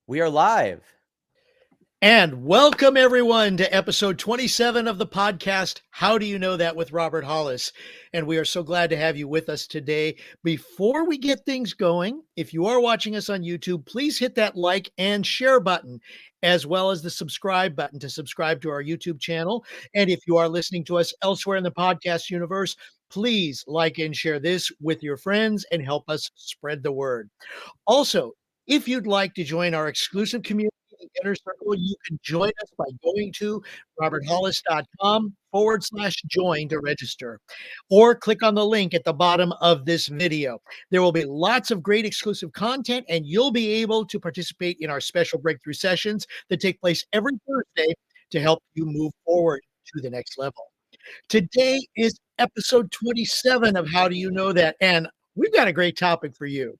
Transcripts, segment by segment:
We are live. And welcome everyone to episode 27 of the podcast, How Do You Know That with Robert Hollis. And we are so glad to have you with us today. Before we get things going, if you are watching us on YouTube, please hit that like and share button, as well as the subscribe button to subscribe to our YouTube channel. And if you are listening to us elsewhere in the podcast universe, please like and share this with your friends and help us spread the word. Also, if you'd like to join our exclusive community, the Inner Circle, you can join us by going to roberthollis.com/join to register, or click on the link at the bottom of this video. There will be lots of great exclusive content, and you'll be able to participate in our special breakthrough sessions that take place every Thursday to help you move forward to the next level. Today is episode 27 of How Do You Know That? And we've got a great topic for you.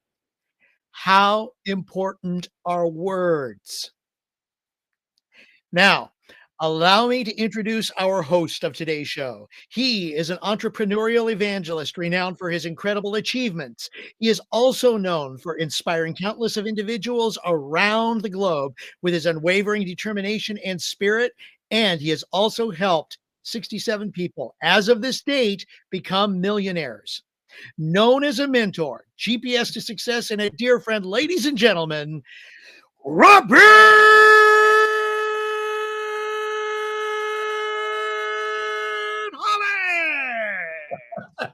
How important are words? Now, allow me to introduce our host of today's show. He is an entrepreneurial evangelist renowned for his incredible achievements. He is also known for inspiring countless of individuals around the globe with his unwavering determination and spirit, and he has also helped 67 people, as of this date, become millionaires. Known as a mentor, GPS to success, and a dear friend, ladies and gentlemen, Robert Hollis!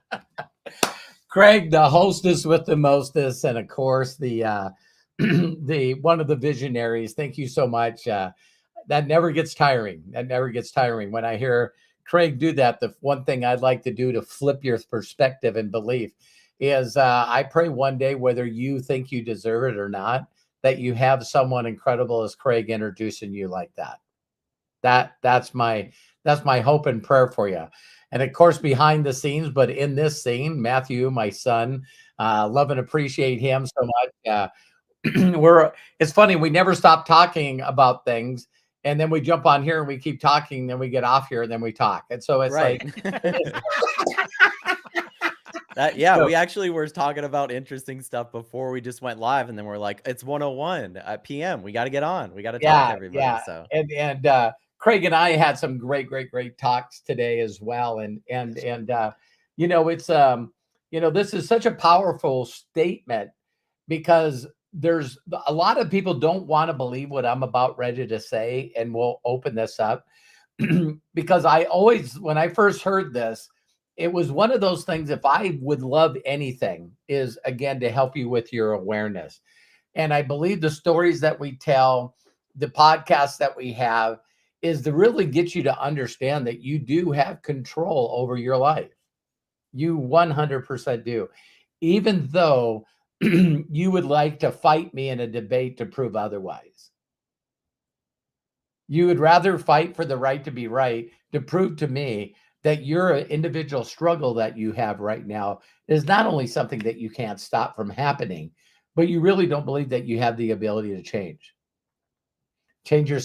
Craig, the hostess with the mostest, and of course the the one of the visionaries. Thank you so much. That never gets tiring. That never gets tiring. When I hear Craig do that, the one thing I'd like to do to flip your perspective and belief is I pray one day, whether you think you deserve it or not, that you have someone incredible as Craig introducing you like that. That's my hope and prayer for you. And of course, behind the scenes, but in this scene, Matthew, my son, love and appreciate him so much. It's funny, we never stop talking about things, and then we jump on here and we keep talking, then we get off here and then we talk. And so it's Right. So- we actually were talking about interesting stuff before we just went live, and then we're like, it's 1:01 at PM. We got to get on. We got to talk to everybody. So And Craig and I had some great talks today as well. And you know, it's this is such a powerful statement, because there's a lot of people don't want to believe what I'm about ready to say, and we'll open this up because I always, when I first heard this, it was one of those things. If I would love anything, is again to help you with your awareness. And I believe the stories that we tell, the podcasts that we have, is to really get you to understand that you do have control over your life. You 100% do, even though you would like to fight me in a debate to prove otherwise. You would rather fight for the right to be right, to prove to me that your individual struggle that you have right now is not only something that you can't stop from happening, but you really don't believe that you have the ability to change your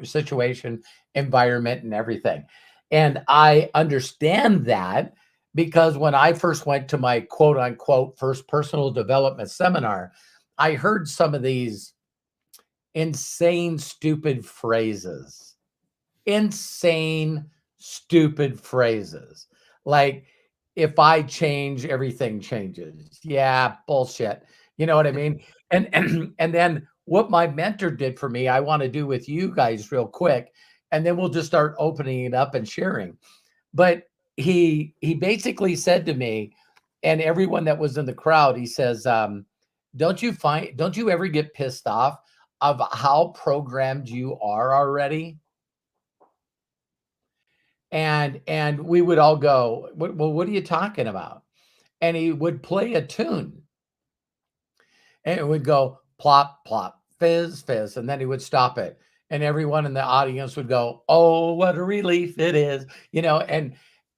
situation, environment, and everything. And I understand that, because when I first went to my quote unquote first personal development seminar, I heard some of these insane, stupid phrases. Like, if I change, everything changes. Yeah, bullshit. You know what I mean? And then what my mentor did for me, I want to do with you guys real quick, and then we'll just start opening it up and sharing. But he basically said to me and everyone that was in the crowd, he says, don't you ever get pissed off of how programmed you are already? And we would all go, well, what are you talking about? And he would play a tune, and it would go plop, plop, fizz, fizz, and then he would stop it. And everyone in the audience would go, oh, what a relief it is,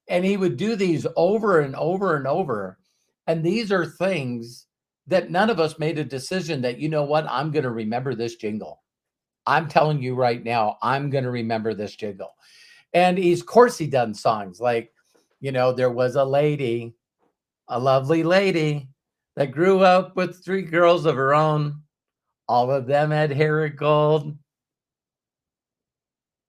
and he would do these over and over and over. And these are things that none of us made a decision that, you know what, I'm going to remember this jingle. I'm telling you right now, I'm going to remember this jingle. And of course, he done songs like, there was a lady, a lovely lady that grew up with 3 girls of her own. All of them had hair of gold,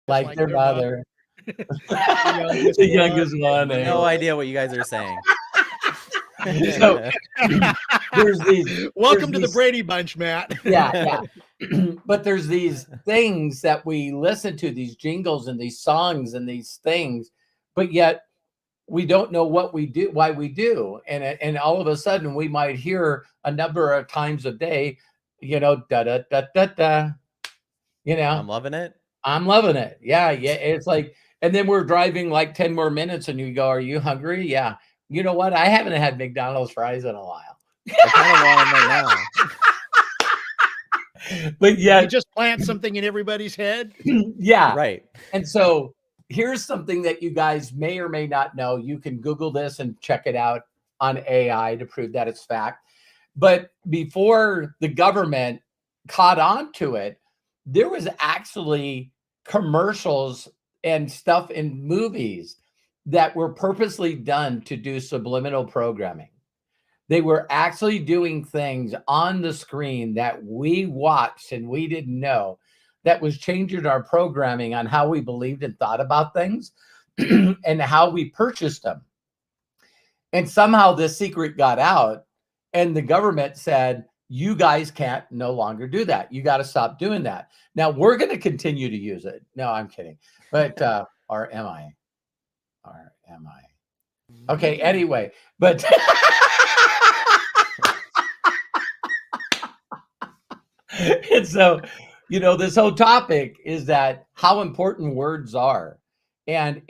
like their mother. The youngest one. No idea what you guys are saying. So Welcome to the Brady Bunch, Matt. Yeah. But there's these things that we listen to, these jingles and these songs and these things, but yet we don't know what we do, why we do. And all of a sudden we might hear a number of times a day, da da da da da. I'm loving it. I'm loving it. Yeah. It's like, and then we're driving like 10 more minutes and you go, are you hungry? Yeah. You know what? I haven't had McDonald's fries in a while. I kind of want them right now. But yeah, you just plant something in everybody's head. Yeah. Right. And so here's something that you guys may or may not know. You can Google this and check it out on AI to prove that it's fact. But before the government caught on to it, there was actually commercials and stuff in movies that were purposely done to do subliminal programming. They were actually doing things on the screen that we watched and we didn't know, that was changing our programming on how we believed and thought about things and how we purchased them. And somehow this secret got out and the government said, you guys can't no longer do that. You got to stop doing that. Now we're going to continue to use it. No, I'm kidding. But, or am I? Okay. Anyway, but and so, this whole topic is that how important words are. And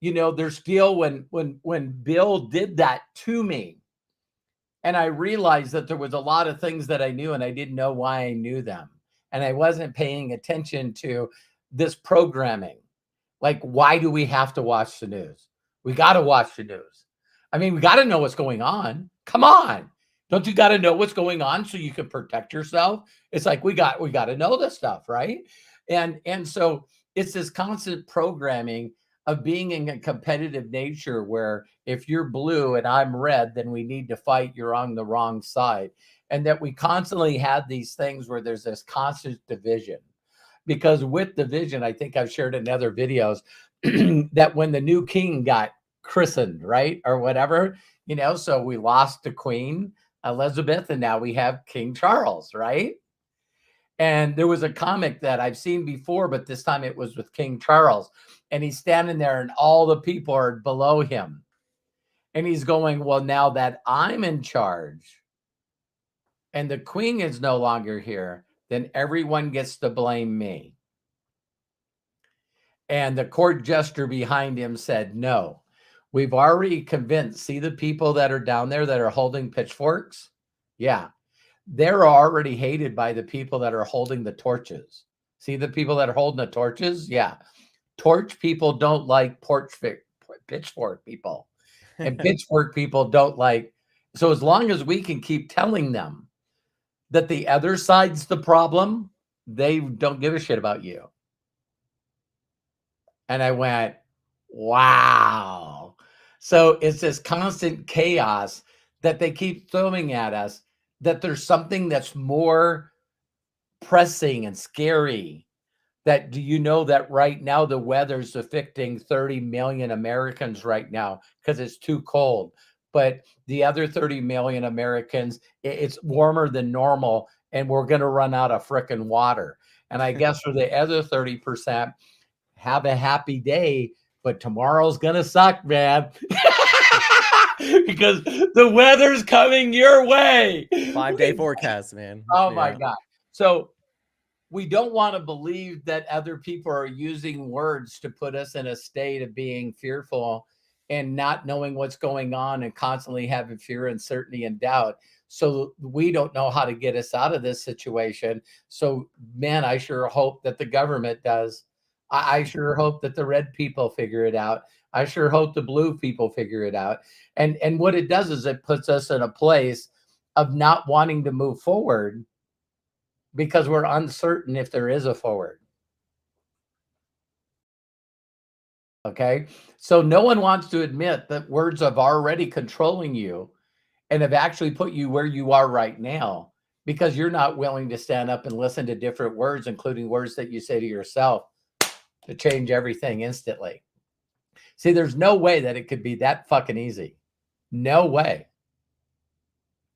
there's still when Bill did that to me, and I realized that there was a lot of things that I knew and I didn't know why I knew them. And I wasn't paying attention to this programming. Like, why do we have to watch the news? We got to watch the news. I mean, we got to know what's going on. Come on. Don't you got to know what's going on so you can protect yourself? It's like, we got to know this stuff, right? And so it's this constant programming of being in a competitive nature where if you're blue and I'm red, then we need to fight. You're on the wrong side. And that we constantly have these things where there's this constant division. Because with division, I think I've shared in other videos that when the new king got christened, right? Or whatever, so we lost the Queen Elizabeth and now we have King Charles, right? And there was a comic that I've seen before, but this time it was with King Charles. And he's standing there and all the people are below him. And he's going, well, now that I'm in charge and the Queen is no longer here, then everyone gets to blame me. And the court jester behind him said, no, we've already convinced. See the people that are down there that are holding pitchforks? Yeah. They're already hated by the people that are holding the torches. See the people that are holding the torches? Yeah. Torch people don't like pitchfork people. And pitchfork people don't like. So as long as we can keep telling them that the other side's the problem, they don't give a shit about you. And I went, wow. So it's this constant chaos that they keep throwing at us, that there's something that's more pressing and scary. That do you know that right now the weather's affecting 30 million Americans right now because it's too cold. But the other 30 million Americans, it's warmer than normal and we're going to run out of frickin' water. And I guess for the other 30%, have a happy day, but tomorrow's going to suck, man. Because the weather's coming your way. 5-day forecast, man. Oh my God. So we don't want to believe that other people are using words to put us in a state of being fearful and not knowing what's going on and constantly having fear, uncertainty, and doubt. So we don't know how to get us out of this situation. So, man, I sure hope that the government does. I sure hope that the red people figure it out. I sure hope the blue people figure it out. And what it does is it puts us in a place of not wanting to move forward because we're uncertain if there is a forward. Okay. So no one wants to admit that words have already controlling you and have actually put you where you are right now because you're not willing to stand up and listen to different words, including words that you say to yourself, to change everything instantly. See, there's no way that it could be that fucking easy. No way.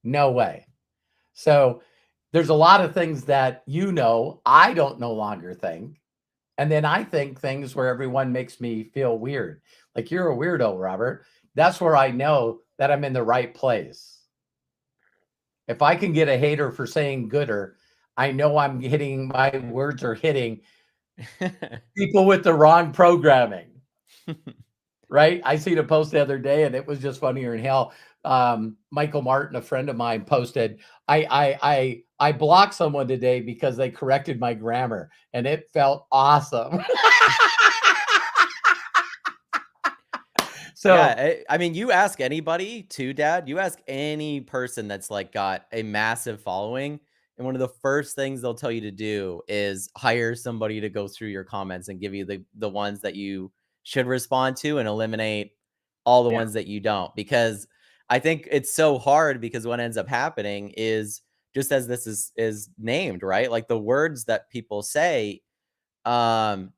No way. So there's a lot of things that, I don't no longer think. And then I think things where everyone makes me feel weird. Like, you're a weirdo, Robert. That's where I know that I'm in the right place. If I can get a hater for saying gooder, I know my words are hitting people with the wrong programming. Right? I seen a post the other day and it was just funnier than hell. Michael Martin, a friend of mine, posted, I blocked someone today because they corrected my grammar, and it felt awesome. So yeah, I mean, you ask anybody too, Dad, you ask any person that's like got a massive following, and one of the first things they'll tell you to do is hire somebody to go through your comments and give you the ones that you should respond to and eliminate all the ones that you don't. Because I think it's so hard, because what ends up happening is, just as this is named, right? Like, the words that people say are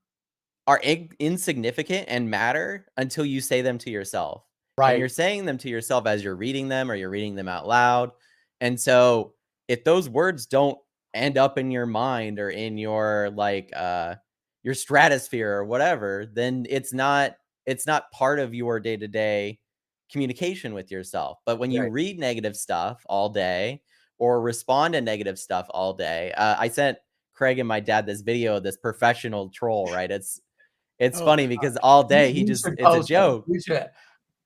insignificant and matter until you say them to yourself. right. And you're saying them to yourself as you're reading them, or you're reading them out loud. And so if those words don't end up in your mind or in your your stratosphere or whatever, then it's not part of your day-to-day communication with yourself. But when you read negative stuff all day or respond to negative stuff all day, I sent Craig and my dad this video of this professional troll, right? It's funny because all day it's a joke.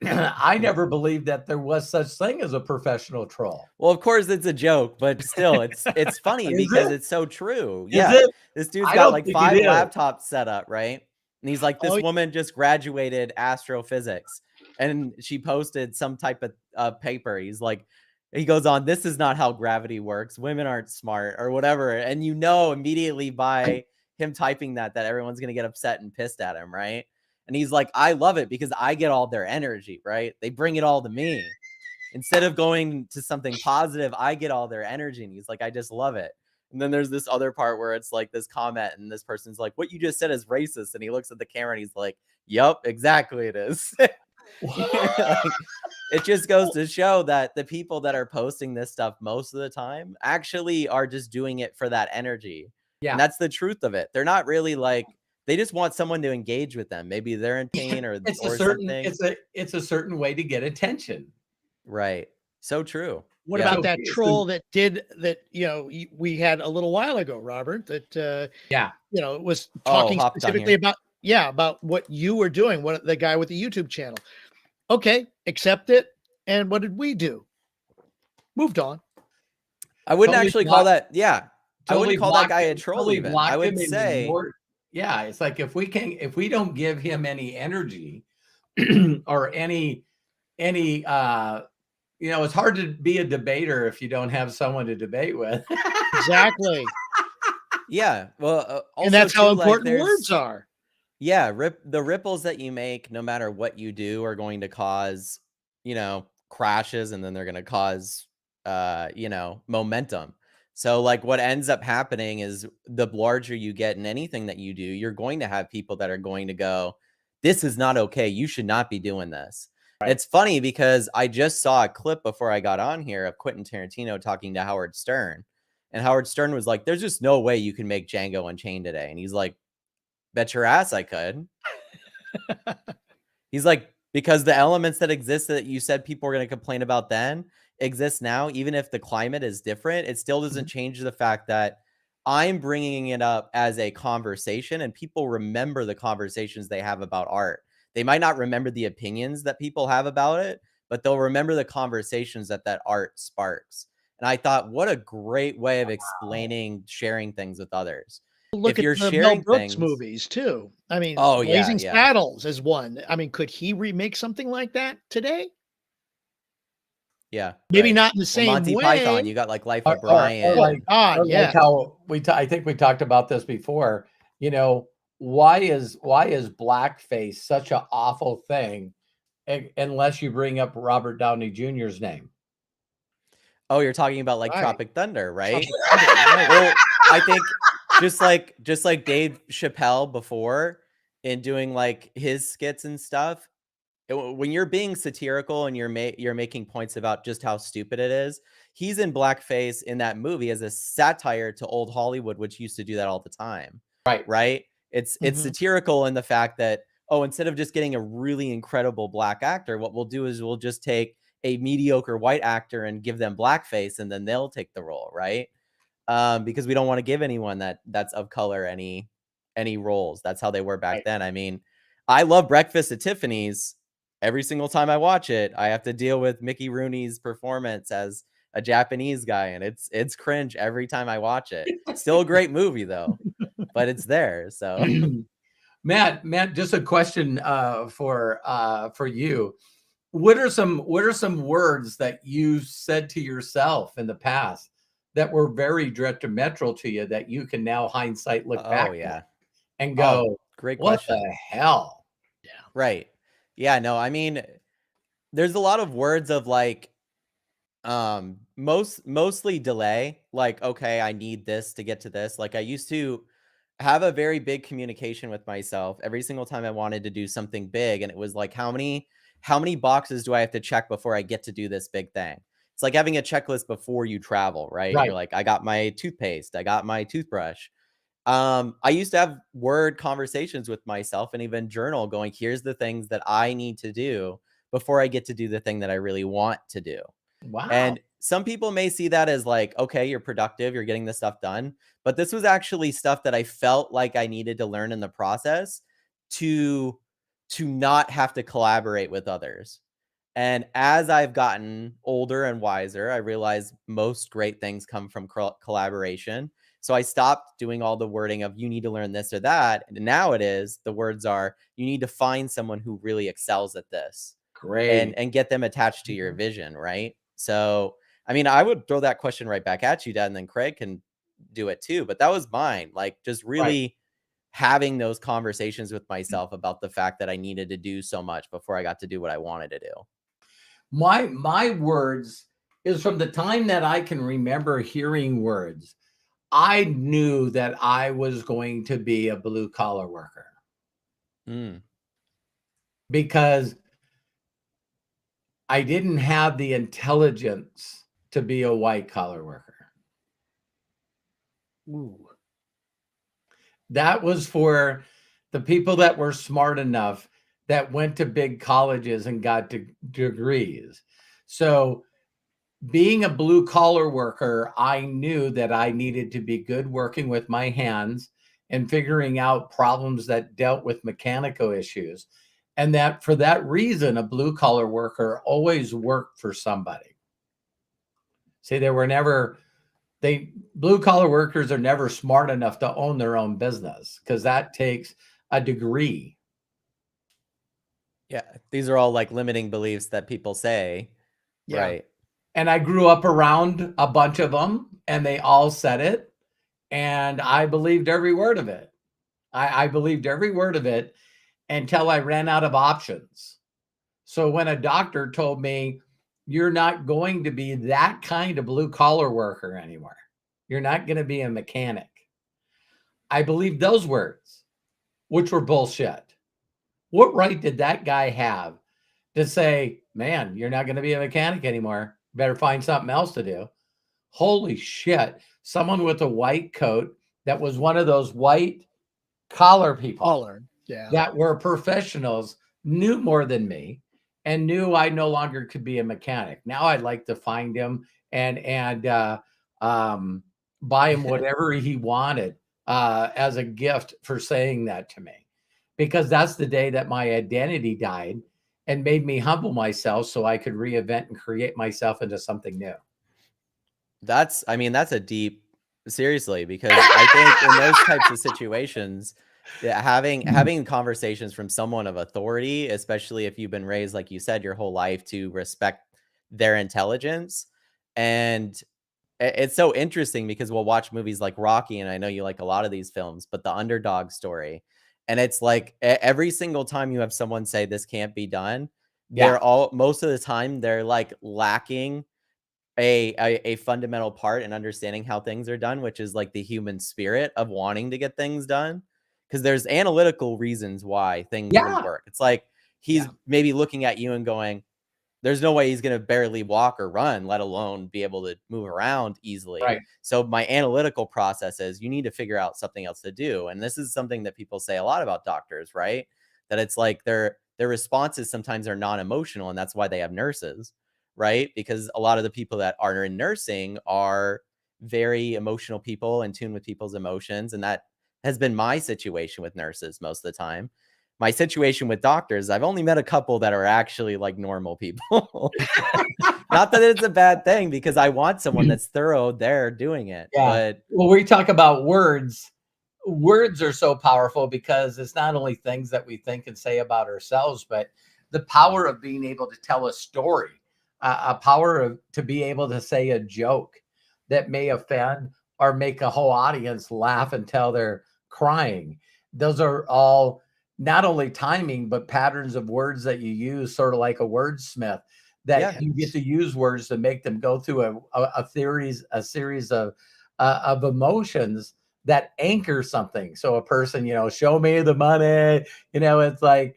I never believed that there was such thing as a professional troll. Well, of course it's a joke, but still it's funny because it's so true. Yeah. It? This dude's got like 5 laptops set up, right? And he's like, this woman just graduated astrophysics, and she posted some type of paper. He's like, he goes on, this is not how gravity works. Women aren't smart or whatever. And immediately by him typing that everyone's going to get upset and pissed at him, right? And he's like, I love it because I get all their energy, right? They bring it all to me. Instead of going to something positive, I get all their energy. And he's like, I just love it. And then there's this other part where it's like this comment, and this person's like, what you just said is racist. And he looks at the camera and he's like, yup, exactly it is. It just goes to show that the people that are posting this stuff most of the time actually are just doing it for that energy. Yeah. And that's the truth of it. They're not really they just want someone to engage with them. Maybe they're in pain or something. It's a certain way to get attention. Right. So true. What about that troll that we had a little while ago, Robert, that was talking specifically about what you were doing, the guy with the YouTube channel. Okay, accept it. And what did we do? Moved on. I wouldn't actually call that. Yeah. I wouldn't call that guy a troll even. I would say. Yeah. It's like, if we don't give him any energy or any, it's hard to be a debater if you don't have someone to debate with. Exactly. Yeah. Well, and that's how important words are. Yeah. The ripples that you make, no matter what you do, are going to cause, crashes, and then they're going to cause, momentum. So what ends up happening is, the larger you get in anything that you do, you're going to have people that are going to go, this is not okay. You should not be doing this. Right. It's funny because I just saw a clip before I got on here of Quentin Tarantino talking to Howard Stern. And Howard Stern was like, there's just no way you can make Django Unchained today. And he's like, bet your ass I could. He's like, because the elements that exist that you said people were going to complain about then exist now. Even if the climate is different, it still doesn't change the fact that I'm bringing it up as a conversation, and people remember the conversations they have about art. They might not remember the opinions that people have about it, but they'll remember the conversations that art sparks. And I thought, what a great way of explaining sharing things with others. Look at the Mel Brooks movies too. I mean, Blazing Saddles is one. I mean, could he remake something like that today? Yeah, maybe not in the same Monty way. Python, you got Life of Brian. How I think we talked about this before. Why is blackface such an awful thing, unless you bring up Robert Downey Jr.'s name? Oh, you're talking about like Right. Tropic Thunder, right? Tropic Thunder, right. Well, I think just like Dave Chappelle before in doing like his skits and stuff, when you're being satirical and you're making points about just how stupid it is, he's in blackface in that movie as a satire to old Hollywood, which used to do that all the time. Right. Right? It's satirical in the fact that, oh, instead of just getting a really incredible black actor, what we'll do is we'll just take a mediocre white actor and give them blackface, and then they'll take the role, right? Because we don't want to give anyone that's of color any roles. That's how they were back then. I mean, I love Breakfast at Tiffany's. Every single time I watch it, I have to deal with Mickey Rooney's performance as a Japanese guy, and it's cringe every time I watch it. Still a great movie though, but it's there. So Matt, just a question for you. What are some words that you said to yourself in the past that were very detrimental to you that you can now hindsight look back at and go, great what question. the hell? Yeah. Right. Yeah, no, I mean, there's a lot of words of like mostly delay, like, okay, I need this to get to this. Like I used to have a very big communication with myself every single time I wanted to do something big, and it was like, how many boxes do I have to check before I get to do this big thing? It's like having a checklist before you travel, right? Right. You're like, I got my toothpaste, I got my toothbrush. I used to have word conversations with myself and even journal going, here's the things that I need to do before I get to do the thing that I really want to do. Wow. And some people may see that as like, okay, you're productive, you're getting this stuff done. But this was actually stuff that I felt like I needed to learn in the process to not have to collaborate with others. And as I've gotten older and wiser, I realized most great things come from collaboration. So I stopped doing all the wording of you need to learn this or that. And now the words are, you need to find someone who really excels at this. Great. And get them attached to your vision, right? So, I mean, I would throw that question right back at you, Dad, and then Craig can do it too. But that was mine. Like just really having those conversations with myself about the fact that I needed to do so much before I got to do what I wanted to do. My words is from the time that I can remember hearing words. I knew that I was going to be a blue collar worker because I didn't have the intelligence to be a white collar worker. Ooh. That was for the people that were smart enough that went to big colleges and got degrees. So being a blue collar worker, I knew that I needed to be good working with my hands and figuring out problems that dealt with mechanical issues. And that for that reason, a blue collar worker always worked for somebody. See, blue collar workers are never smart enough to own their own business because that takes a degree. Yeah. These are all like limiting beliefs that people say. Yeah. Right. And I grew up around a bunch of them and they all said it. And I believed every word of it. I believed every word of it until I ran out of options. So when a doctor told me, you're not going to be that kind of blue collar worker anymore, you're not going to be a mechanic, I believed those words, which were bullshit. What right did that guy have to say, man, you're not going to be a mechanic anymore, better find something else to do? Holy shit. Someone with a white coat that was one of those white collar people that were professionals knew more than me and knew I no longer could be a mechanic. Now I'd like to find him and buy him whatever he wanted as a gift for saying that to me, because that's the day that my identity died and made me humble myself so I could reinvent and create myself into something new. That's a deep, seriously, because I think in those types of situations, having conversations from someone of authority, especially if you've been raised, like you said, your whole life to respect their intelligence. And it's so interesting because we'll watch movies like Rocky, and I know you like a lot of these films, but the underdog story. And it's like every single time you have someone say this can't be done, most of the time they're like lacking a fundamental part in understanding how things are done, which is like the human spirit of wanting to get things done. Because there's analytical reasons why things wouldn't Yeah. work. It's like he's maybe looking at you and going, there's no way he's going to barely walk or run, let alone be able to move around easily. Right. So my analytical process is you need to figure out something else to do. And this is something that people say a lot about doctors, right? That it's like their responses sometimes are non-emotional, and that's why they have nurses, right? Because a lot of the people that are in nursing are very emotional people, in tune with people's emotions. And that has been my situation with nurses most of the time. My situation with doctors, I've only met a couple that are actually like normal people. Not that it's a bad thing, because I want someone that's thorough there doing it. Yeah. But well, we talk about words. Words are so powerful because it's not only things that we think and say about ourselves, but the power of being able to tell a story, a power of to be able to say a joke that may offend or make a whole audience laugh until they're crying. Those are all not only timing, but patterns of words that you use, sort of like a wordsmith, that you get to use words to make them go through a series of emotions that anchor something. So a person, show me the money, it's like,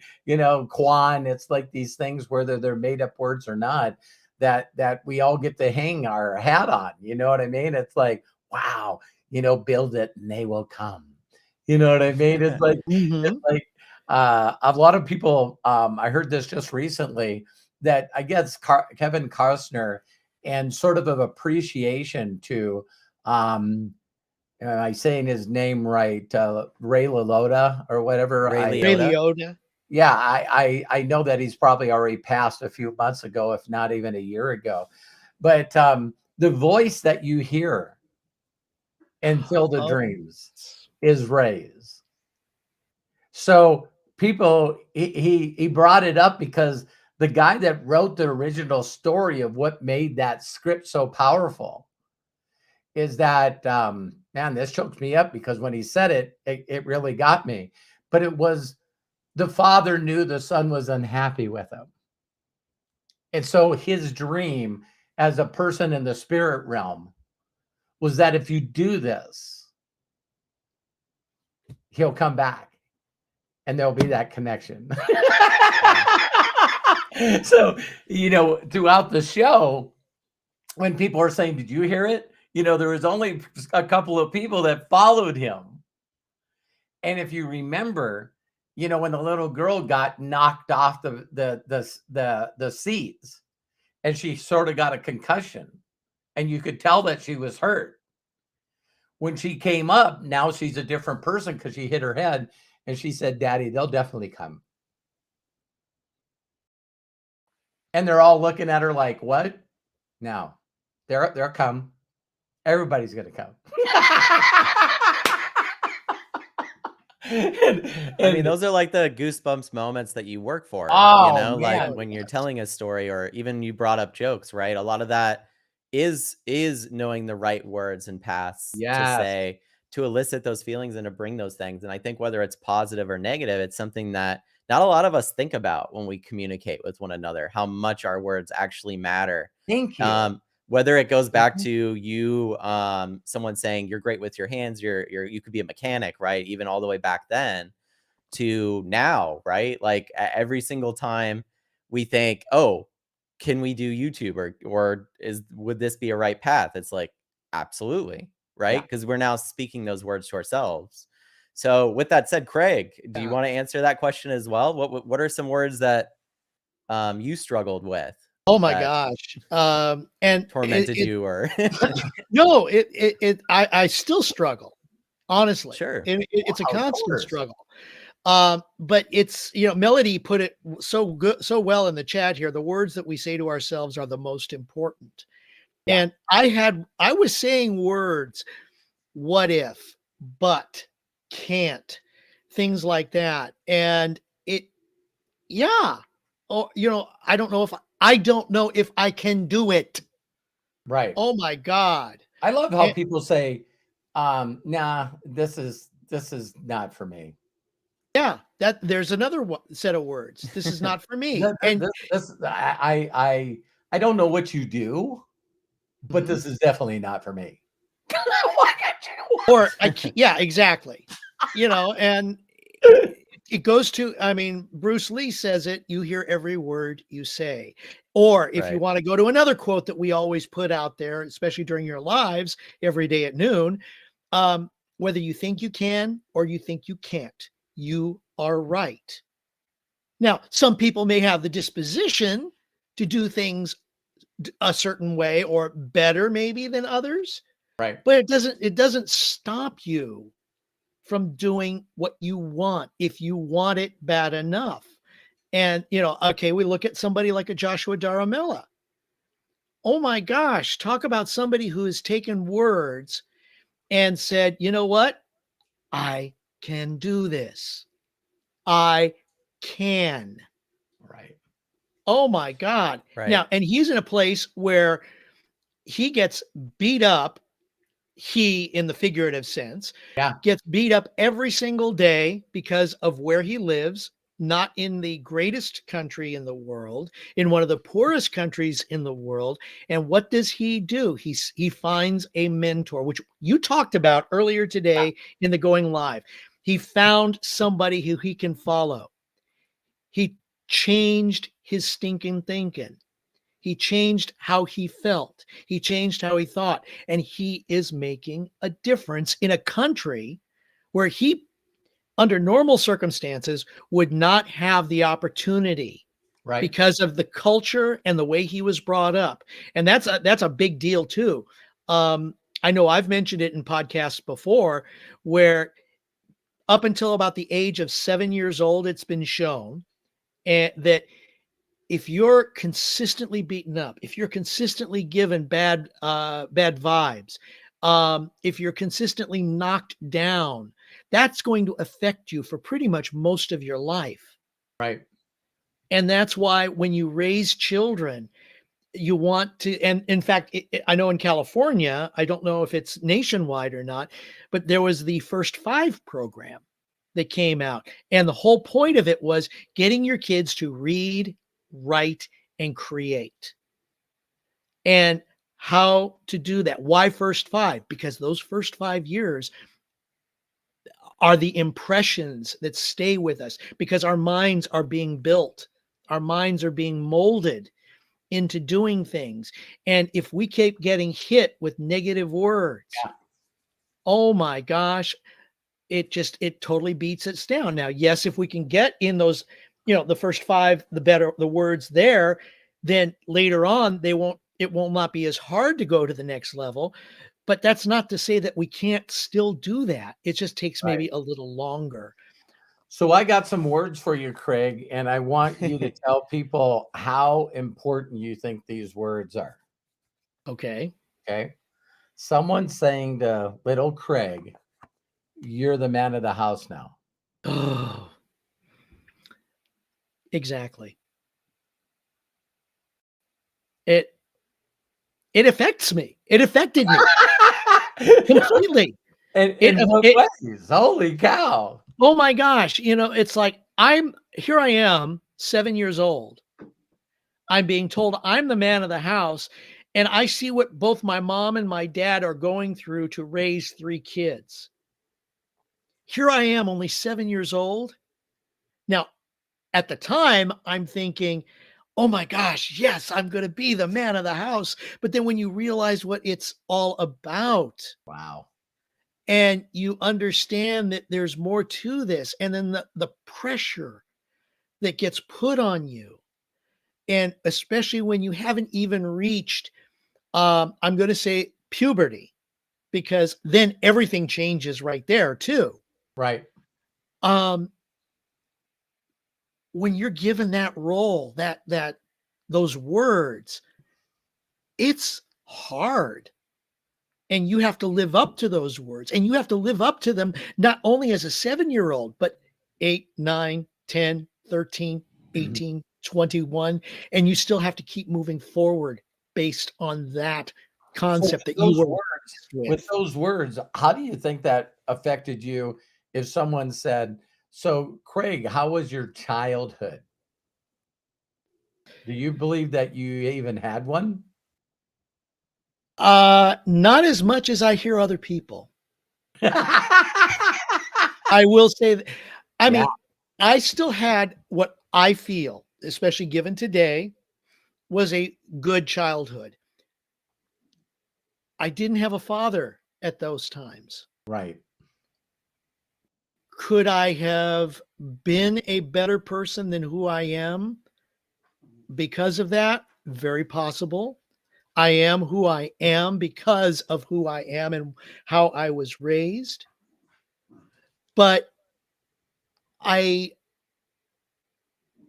Quan, it's like these things, whether they're made up words or not, that we all get to hang our hat on. You know what I mean? It's like, wow, build it and they will come. You know what I mean? It's like, it's like a lot of people, I heard this just recently, that I guess Kevin Costner, and sort of appreciation to, am I saying his name right? Ray Liotta or whatever. Ray Liotta. Yeah, I know that he's probably already passed a few months ago, if not even a year ago. But the voice that you hear in Field of Dreams is Ray's. So people, he brought it up because the guy that wrote the original story of what made that script so powerful is that, man, this choked me up, because when he said it, it really got me. But it was, the father knew the son was unhappy with him. And so his dream as a person in the spirit realm was that if you do this, he'll come back and there'll be that connection. So, throughout the show, when people are saying, did you hear it? There was only a couple of people that followed him. And if you remember, when the little girl got knocked off the seats, and she sort of got a concussion, and you could tell that she was hurt. When she came up, now she's a different person because she hit her head, and she said, Daddy, they'll definitely come. And they're all looking at her like, what? Now, they'll come. Everybody's going to come. I mean, those are like the goosebumps moments that you work for, like when you're telling a story, or even you brought up jokes, right? A lot of that is knowing the right words and paths to say, to elicit those feelings and to bring those things. And I think whether it's positive or negative, it's something that not a lot of us think about when we communicate with one another, how much our words actually matter. Thank you. Whether it goes back to you, someone saying you're great with your hands, you could be a mechanic, right? Even all the way back then to now, right? Like every single time we think, oh, can we do YouTube, or would this be a right path? It's like, absolutely, right? Because we're now speaking those words to ourselves. So with that said, Craig, do you want to answer that question as well? What are some words that you struggled with? Oh my gosh. And tormented you, or no, I still struggle, honestly. Sure. It's a constant struggle. But it's, Melody put it so well in the chat here. The words that we say to ourselves are the most important. And I was saying words, what if, but, can't, things like that. And I don't know if I can do it. Right. Oh my God. I love how people say, nah, this is not for me. Yeah, there's another set of words. This is not for me. I don't know what you do, but this is definitely not for me. Or yeah, exactly. And it goes to, I mean, Bruce Lee says it, you hear every word you say. Or if you Right. want to go to another quote that we always put out there, especially during your lives every day at noon, whether you think you can or you think you can't, you are right. Now, some people may have the disposition to do things a certain way or better maybe than others, Right. but it doesn't stop you from doing what you want if you want it bad enough. And okay, we look at somebody like a Joshua Daramella. Oh my gosh, talk about somebody who has taken words and said, you know what? I can do this. I can. Right. Oh my God. Right. Now, and he's in a place where he gets beat up. He, in the figurative sense, Yeah. gets beat up every single day because of where he lives, not in the greatest country in the world, in one of the poorest countries in the world. And what does he do? He finds a mentor, which you talked about earlier today in the Going Live. He found somebody who he can follow. He changed his stinking thinking. He changed how he felt. He changed how he thought. And he is making a difference in a country where he, under normal circumstances, would not have the opportunity, Right. because of the culture and the way he was brought up. And that's a big deal too. I know I've mentioned it in podcasts before, where up until about the age of 7 years old, it's been shown that if you're consistently beaten up, if you're consistently given bad vibes, if you're consistently knocked down, that's going to affect you for pretty much most of your life. Right. And that's why when you raise children, you want to, and in fact, I know in California, I don't know if it's nationwide or not, but there was the First Five program that came out. And the whole point of it was getting your kids to read, write, and create. And how to do that. Why First Five? Because those first 5 years are the impressions that stay with us, because our minds are being built. Our minds are being molded into doing things. And if we keep getting hit with negative words, oh my gosh, it totally beats us down. Now, yes, if we can get in those, the first 5, the words there, then later on, it will not be as hard to go to the next level. But that's not to say that we can't still do that. It just takes maybe a little longer. So I got some words for you, Craig, and I want you to tell people how important you think these words are. Okay. Okay. Someone's saying to little Craig, you're the man of the house now. Oh, exactly. It affects me. It affected me completely. And in what ways? Holy cow. Oh my gosh. It's like here I am, 7 years old. I'm being told I'm the man of the house, and I see what both my mom and my dad are going through to raise 3 kids. Here I am, only 7 years old. Now, at the time, I'm thinking, oh my gosh, yes, I'm going to be the man of the house. But then when you realize what it's all about, wow, and you understand that there's more to this, and then the pressure that gets put on you, and especially when you haven't even reached, I'm going to say puberty, because then everything changes right there too. Right. When you're given that role, those words, it's hard. And you have to live up to those words, and you have to live up to them not only as a 7-year-old, but 8, 9, 10, 13, 18, 21, and you still have to keep moving forward based on that concept that you were with those words. How do you think that affected you if someone said, so Craig, how was your childhood? Do you believe that you even had one? Not as much as I hear other people. I will say that, I Yeah. mean, I still had what I feel, especially given today, was a good childhood. I didn't have a father at those times. Right. Could I have been a better person than who I am because of that? Very possible. I am who I am because of who I am and how I was raised. But I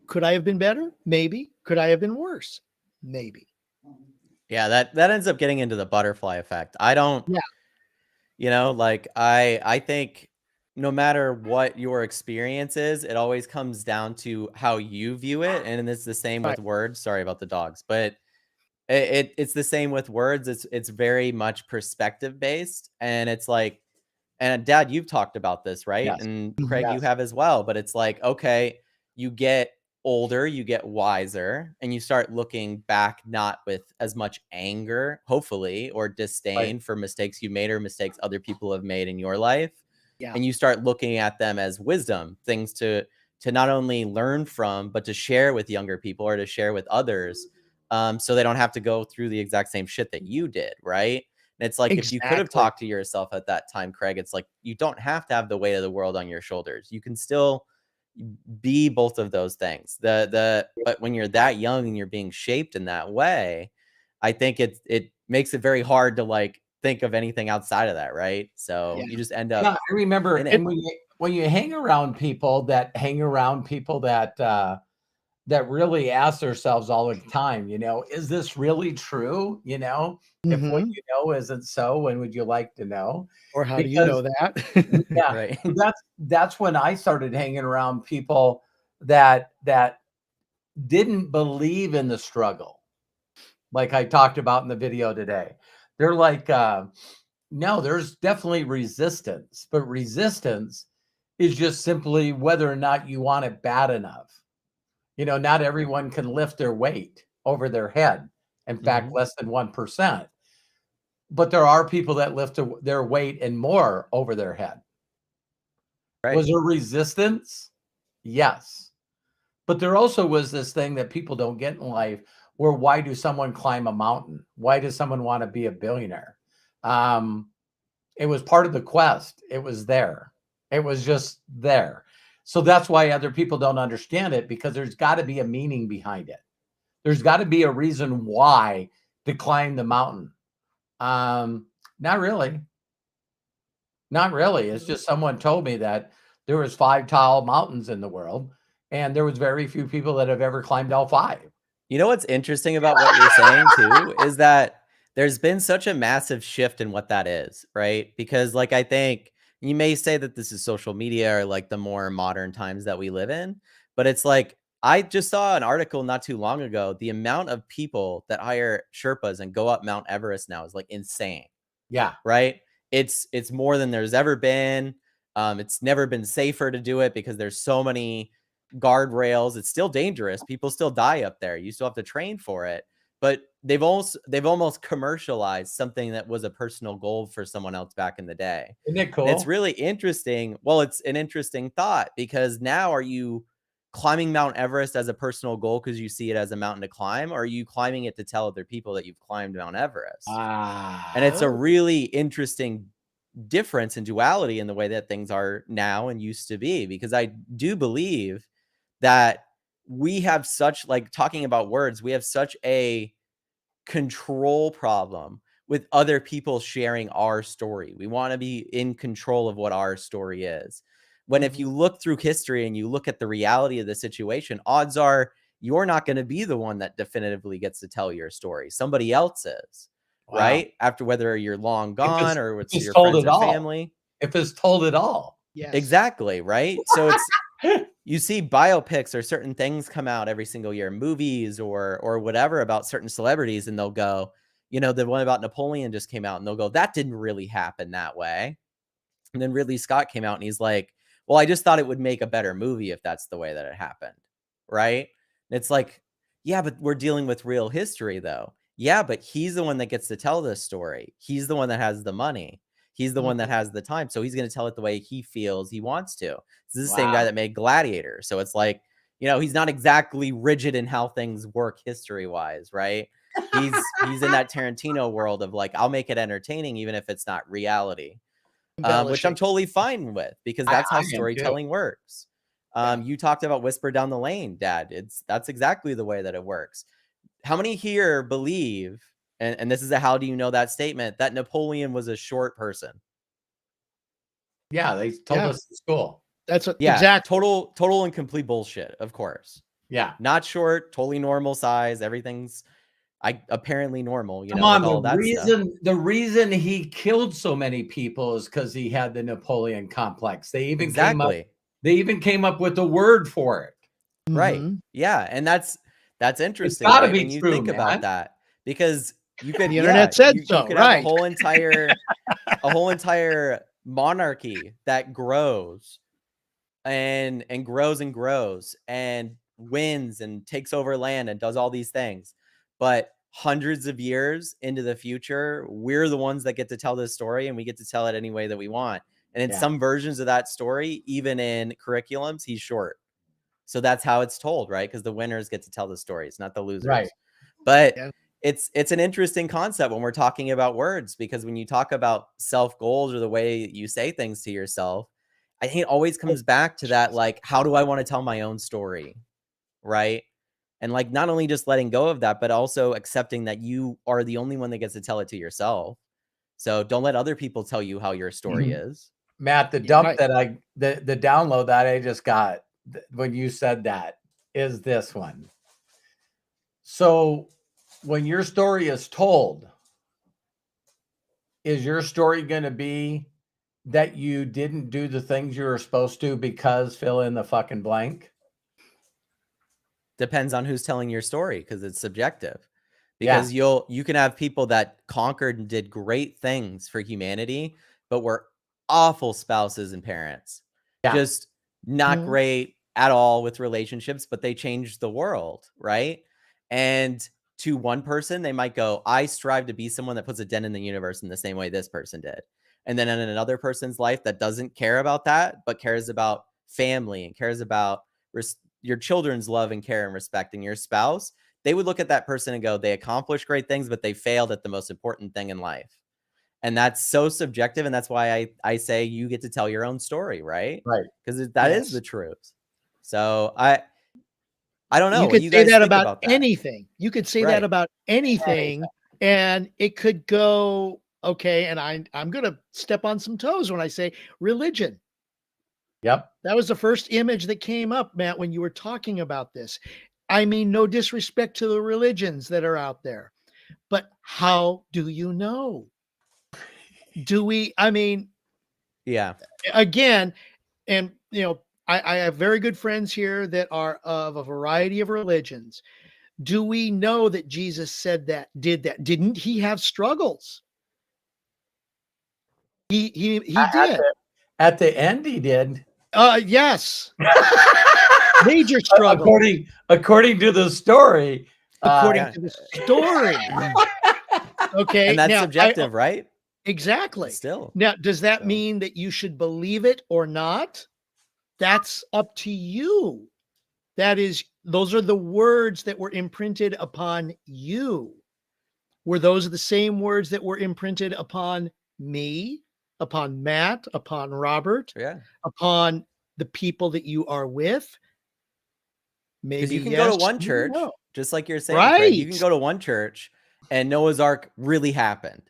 could I have been better? Maybe. Could I have been worse? Maybe. Yeah, that ends up getting into the butterfly effect. I don't, Yeah. like I think no matter what your experience is, it always comes down to how you view it. And it's the same Right. with words. Sorry about the dogs, but it's the same with words. It's very much perspective based. And it's like, and Dad, you've talked about this, right? Yes. And Mhm. Craig, you Yes. have as well. But it's like, okay, you get older, you get wiser, and you start looking back not with as much anger, hopefully, or Right. disdain for mistakes you made or mistakes other people have made in your life. Yeah. And you start looking at them as wisdom, things to not only learn from, but to share with younger people or to share with others. So they don't have to go through the exact same shit that you did, right? And it's like if you could have Exactly. talked to yourself at that time, Craig, it's like you don't have to have the weight of the world on your shoulders. You can still be both of those things. But when you're that young and you're being shaped in that way, I think it makes it very hard to like think of anything outside of that, right? So Yeah. you just end Yeah, up I remember, in it. and when you hang around people that really ask themselves all the time, is this really true? If what Mhm. you know isn't so, when would you like to know? Or how do you know Because that? yeah, Right. so that's when I started hanging around people that didn't believe in the struggle, like I talked about in the video today. They're like, no, there's definitely resistance, but resistance is just simply whether or not you want it bad enough. Not everyone can lift their weight over their head. In fact, Mhm. less than 1%. But there are people that lift their weight and more over their head. Right. Was there resistance? Yes. But there also was this thing that people don't get in life, where why do someone climb a mountain? Why does someone want to be a billionaire? Um, it was part of the quest. It was there. It was just there. So that's why other people don't understand it, because there's got to be a meaning behind it. There's got to be a reason why to climb the mountain. Um, Not really. Not really. It's just someone told me that there was 5 tall mountains in the world, and there was very few people that have ever climbed all 5. You know what's interesting about what you're saying too is that there's been such a massive shift in what that is, right? Because like I think you may say that this is social media or like the more modern times that we live in, but it's like I just saw an article not too long ago. The amount of people that hire Sherpas and go up Mount Everest now is like insane, Yeah. right? It's more than there's ever been. It's never been safer to do it because there's so many guardrails. It's still dangerous. People still die up there. You still have to train for it. But they've almost commercialized something that was a personal goal for someone else back in the day. Isn't it And it's cool? really interesting. Well, it's an interesting thought because now are you climbing Mount Everest as a personal goal because you see it as a mountain to climb, or are you climbing it to tell other people that you've climbed Mount Everest? And Ah, it's a Oh, really interesting difference and duality in the way that things are now and used to be, because I do believe that we have such like talking about words, we have such a control problem with other people sharing our story. We want to be in control of what our story is. When if mhm. you look through history and you look at the reality of the situation, odds are you're not going to be the one that definitively gets to tell your story. Somebody else is, wow. right? After whether you're long If gone it's or if it's it's your told friends at or all. family. If it's told at all. Yes. Exactly, right? So it's you see biopics or certain things come out every single year, movies or whatever about certain celebrities, and they'll go, the one about Napoleon just came out, and they'll go, that didn't really happen that way. And then Ridley Scott came out and he's like, well, I just thought it would make a better movie if that's the way that it happened. Right. And it's like, yeah, but we're dealing with real history though. Yeah, but he's the one that gets to tell this story. He's the one that has the money. He's the one that has the time. So he's going to tell it the way he feels he wants to. This is the same guy that made Gladiator. So it's like, you know, he's not exactly rigid in how things work history-wise, right? He's in that Tarantino world of like, I'll make it entertaining even if it's not reality. Which I'm totally fine with, because that's how storytelling works. You talked about Whisper Down the Lane, Dad. That's exactly the way that it works. How many here believe, and this is a how do you know that statement, that Napoleon was a short person? Yeah, they told us in school. That's exact total and complete bullshit, of course. Yeah. Not short, totally normal size. Everything's apparently normal, you Come know, on, all that stuff. The reason he killed so many people is because he had the Napoleon complex. They even came up with a word for it. Right. Yeah. And that's interesting, gotta right? be When you true, think about that, because you could the internet said you so, could right? have a whole entire monarchy that grows and grows and wins and takes over land and does all these things. But hundreds of years into the future, we're the ones that get to tell this story, and we get to tell it any way that we want. And in some versions of that story, even in curriculums, he's short. So that's how it's told, right? Because the winners get to tell the stories, not the losers. Right. But it's an interesting concept when we're talking about words, because when you talk about self goals or the way you say things to yourself, I think it always comes back to that, like, how do I want to tell my own story? Right. And like, not only just letting go of that, but also accepting that you are the only one that gets to tell it to yourself. So don't let other people tell you how your story is. Matt, the dump the download that I just got when you said that is this one. So when your story is told, is your story going to be that you didn't do the things you were supposed to because fill in the fucking blank? Depends on who's telling your story, because it's subjective. Because you can have people that conquered and did great things for humanity, but were awful spouses and parents. Just not great at all with relationships, but they changed the world, right? And to one person, they might go, I strive to be someone that puts a dent in the universe in the same way this person did. And then in another person's life that doesn't care about that, but cares about family and cares about your children's love and care and respect and your spouse, they would look at that person and go, they accomplished great things, but they failed at the most important thing in life. And that's so subjective. And that's why I say you get to tell your own story, right? Right. Because that is the truth. So I don't know. You could say that about anything. You could say that about anything, and it could go, okay, and I'm going to step on some toes when I say religion. Yep. That was the first image that came up, Matt, when you were talking about this. I mean, no disrespect to the religions that are out there, but how do you know? Again, and you know, I have very good friends here that are of a variety of religions. Do we know that Jesus said that, did that? Didn't he have struggles? He did. At the end, he did. Yes. Major struggle. According to the story. According to the story. Okay. And that's subjective, right? Exactly. Still. Now, does that mean that you should believe it or not? That's up to you. Those are the words that were imprinted upon you. Were those the same words that were imprinted upon me, upon Matt, upon Robert, upon the people that you are with? Maybe you can go to one church, just like you're saying, Craig. You can go to one church and Noah's Ark really happened.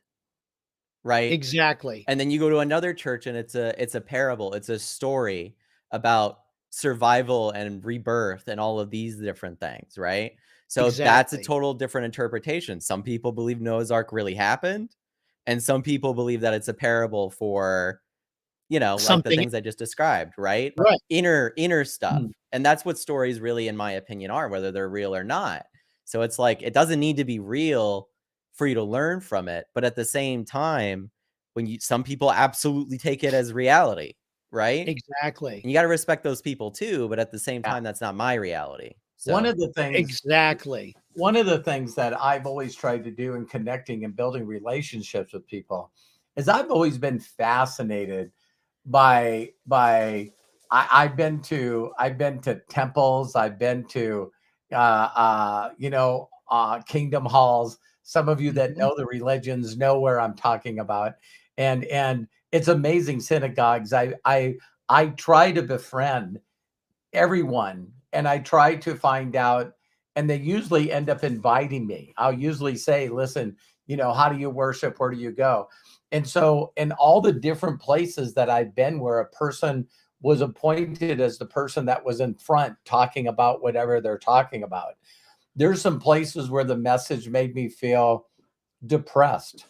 Right? Exactly. And then you go to another church and it's a parable. It's a story about survival and rebirth and all of these different things, right? So that's a total different interpretation. Some people believe Noah's Ark really happened, and some people believe that it's a parable for, you know, like the things I just described, right? Right. Inner stuff. And that's what stories really, in my opinion, are, whether they're real or not. So it's like, it doesn't need to be real for you to learn from it. But at the same time, some people absolutely take it as reality, right? Exactly. And you got to respect those people too. But at the same time, that's not my reality. So one of the things exactly. One of the things that I've always tried to do in connecting and building relationships with people is I've always been fascinated I've been to temples, I've been to kingdom halls. Some of you that know the religions know where I'm talking about, and it's amazing synagogues. I try to befriend everyone, and I try to find out, and they usually end up inviting me. I'll usually say, listen, how do you worship? Where do you go? And so in all the different places that I've been where a person was appointed as the person that was in front talking about whatever they're talking about, there's some places where the message made me feel depressed.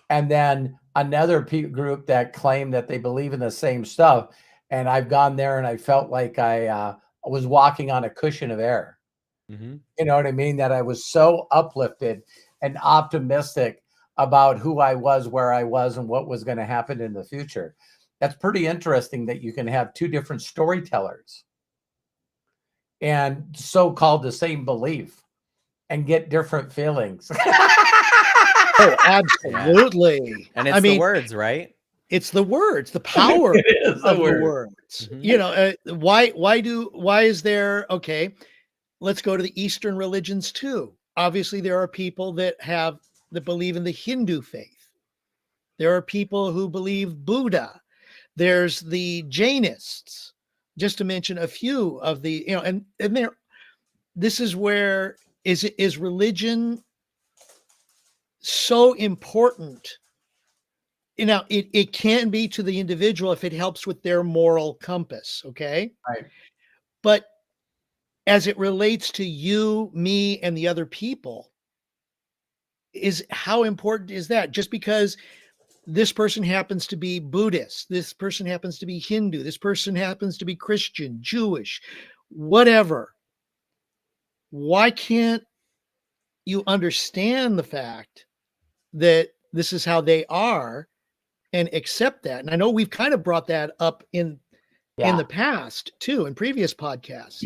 And then another group that claimed that they believe in the same stuff. And I've gone there and I felt like I was walking on a cushion of air. Mm-hmm. You know what I mean? That I was so uplifted and optimistic about who I was, where I was, and what was going to happen in the future. That's pretty interesting that you can have two different storytellers and so-called the same belief and get different feelings. Oh, absolutely. Yeah. And it's the words, right? It's the words, the power of the words. Mm-hmm. Why is there, okay, let's go to the Eastern religions too. Obviously, there are people that believe in the Hindu faith. There are people who believe Buddha. There's the Jainists, just to mention a few of the, and there, this is where is religion so important? It can be to the individual if it helps with their moral compass. Okay. Right. But as it relates to you, me, and the other people, how important is that? Just because this person happens to be Buddhist, this person happens to be Hindu, this person happens to be Christian, Jewish, whatever. Why can't you understand the fact that this is how they are and accept that? And I know we've kind of brought that up in the past too, in previous podcasts.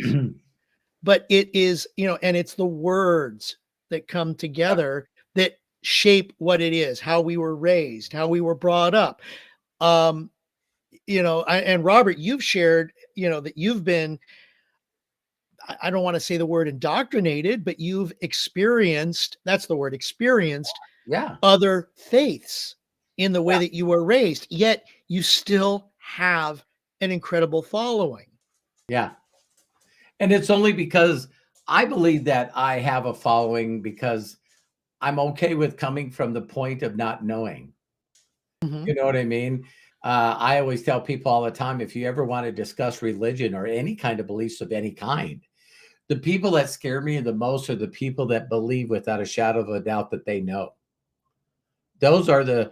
But it is, and it's the words that come together that shape what it is, how we were raised, how we were brought up. And Robert, you've shared, that you've been, I don't want to say the word indoctrinated, but you've experienced, that's the word, experienced other faiths in the way that you were raised, yet you still have an incredible following. Yeah. And it's only because I believe that I have a following because I'm okay with coming from the point of not knowing. Mm-hmm. You know what I mean? I always tell people all the time, if you ever want to discuss religion or any kind of beliefs of any kind, the people that scare me the most are the people that believe without a shadow of a doubt that they know. Those are the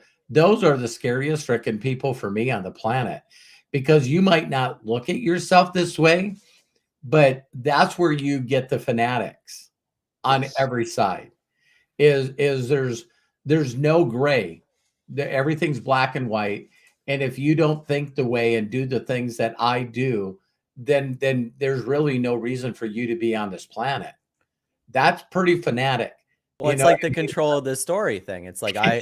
scariest freaking people for me on the planet, because you might not look at yourself this way, but that's where you get the fanatics on every side. Is there's no gray. Everything's black and white. And if you don't think the way and do the things that I do, then there's really no reason for you to be on this planet. That's pretty fanatic. Well, it's like the control of the story thing. It's like I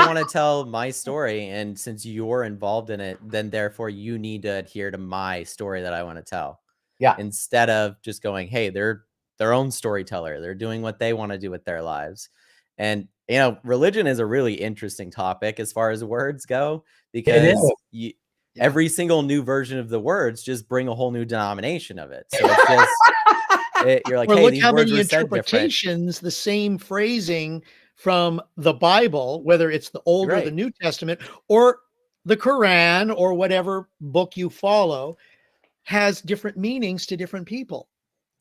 want to tell my story, and since you're involved in it, then therefore you need to adhere to my story that I want to tell. Yeah. Instead of just going, hey, they're their own storyteller. They're doing what they want to do with their lives. And, religion is a really interesting topic as far as words go, because every single new version of the words just bring a whole new denomination of it. So it's just, you're like, hey, look these how words many were said interpretations, the same phrasing from the Bible, whether it's the Old or the New Testament or the Quran or whatever book you follow, has different meanings to different people.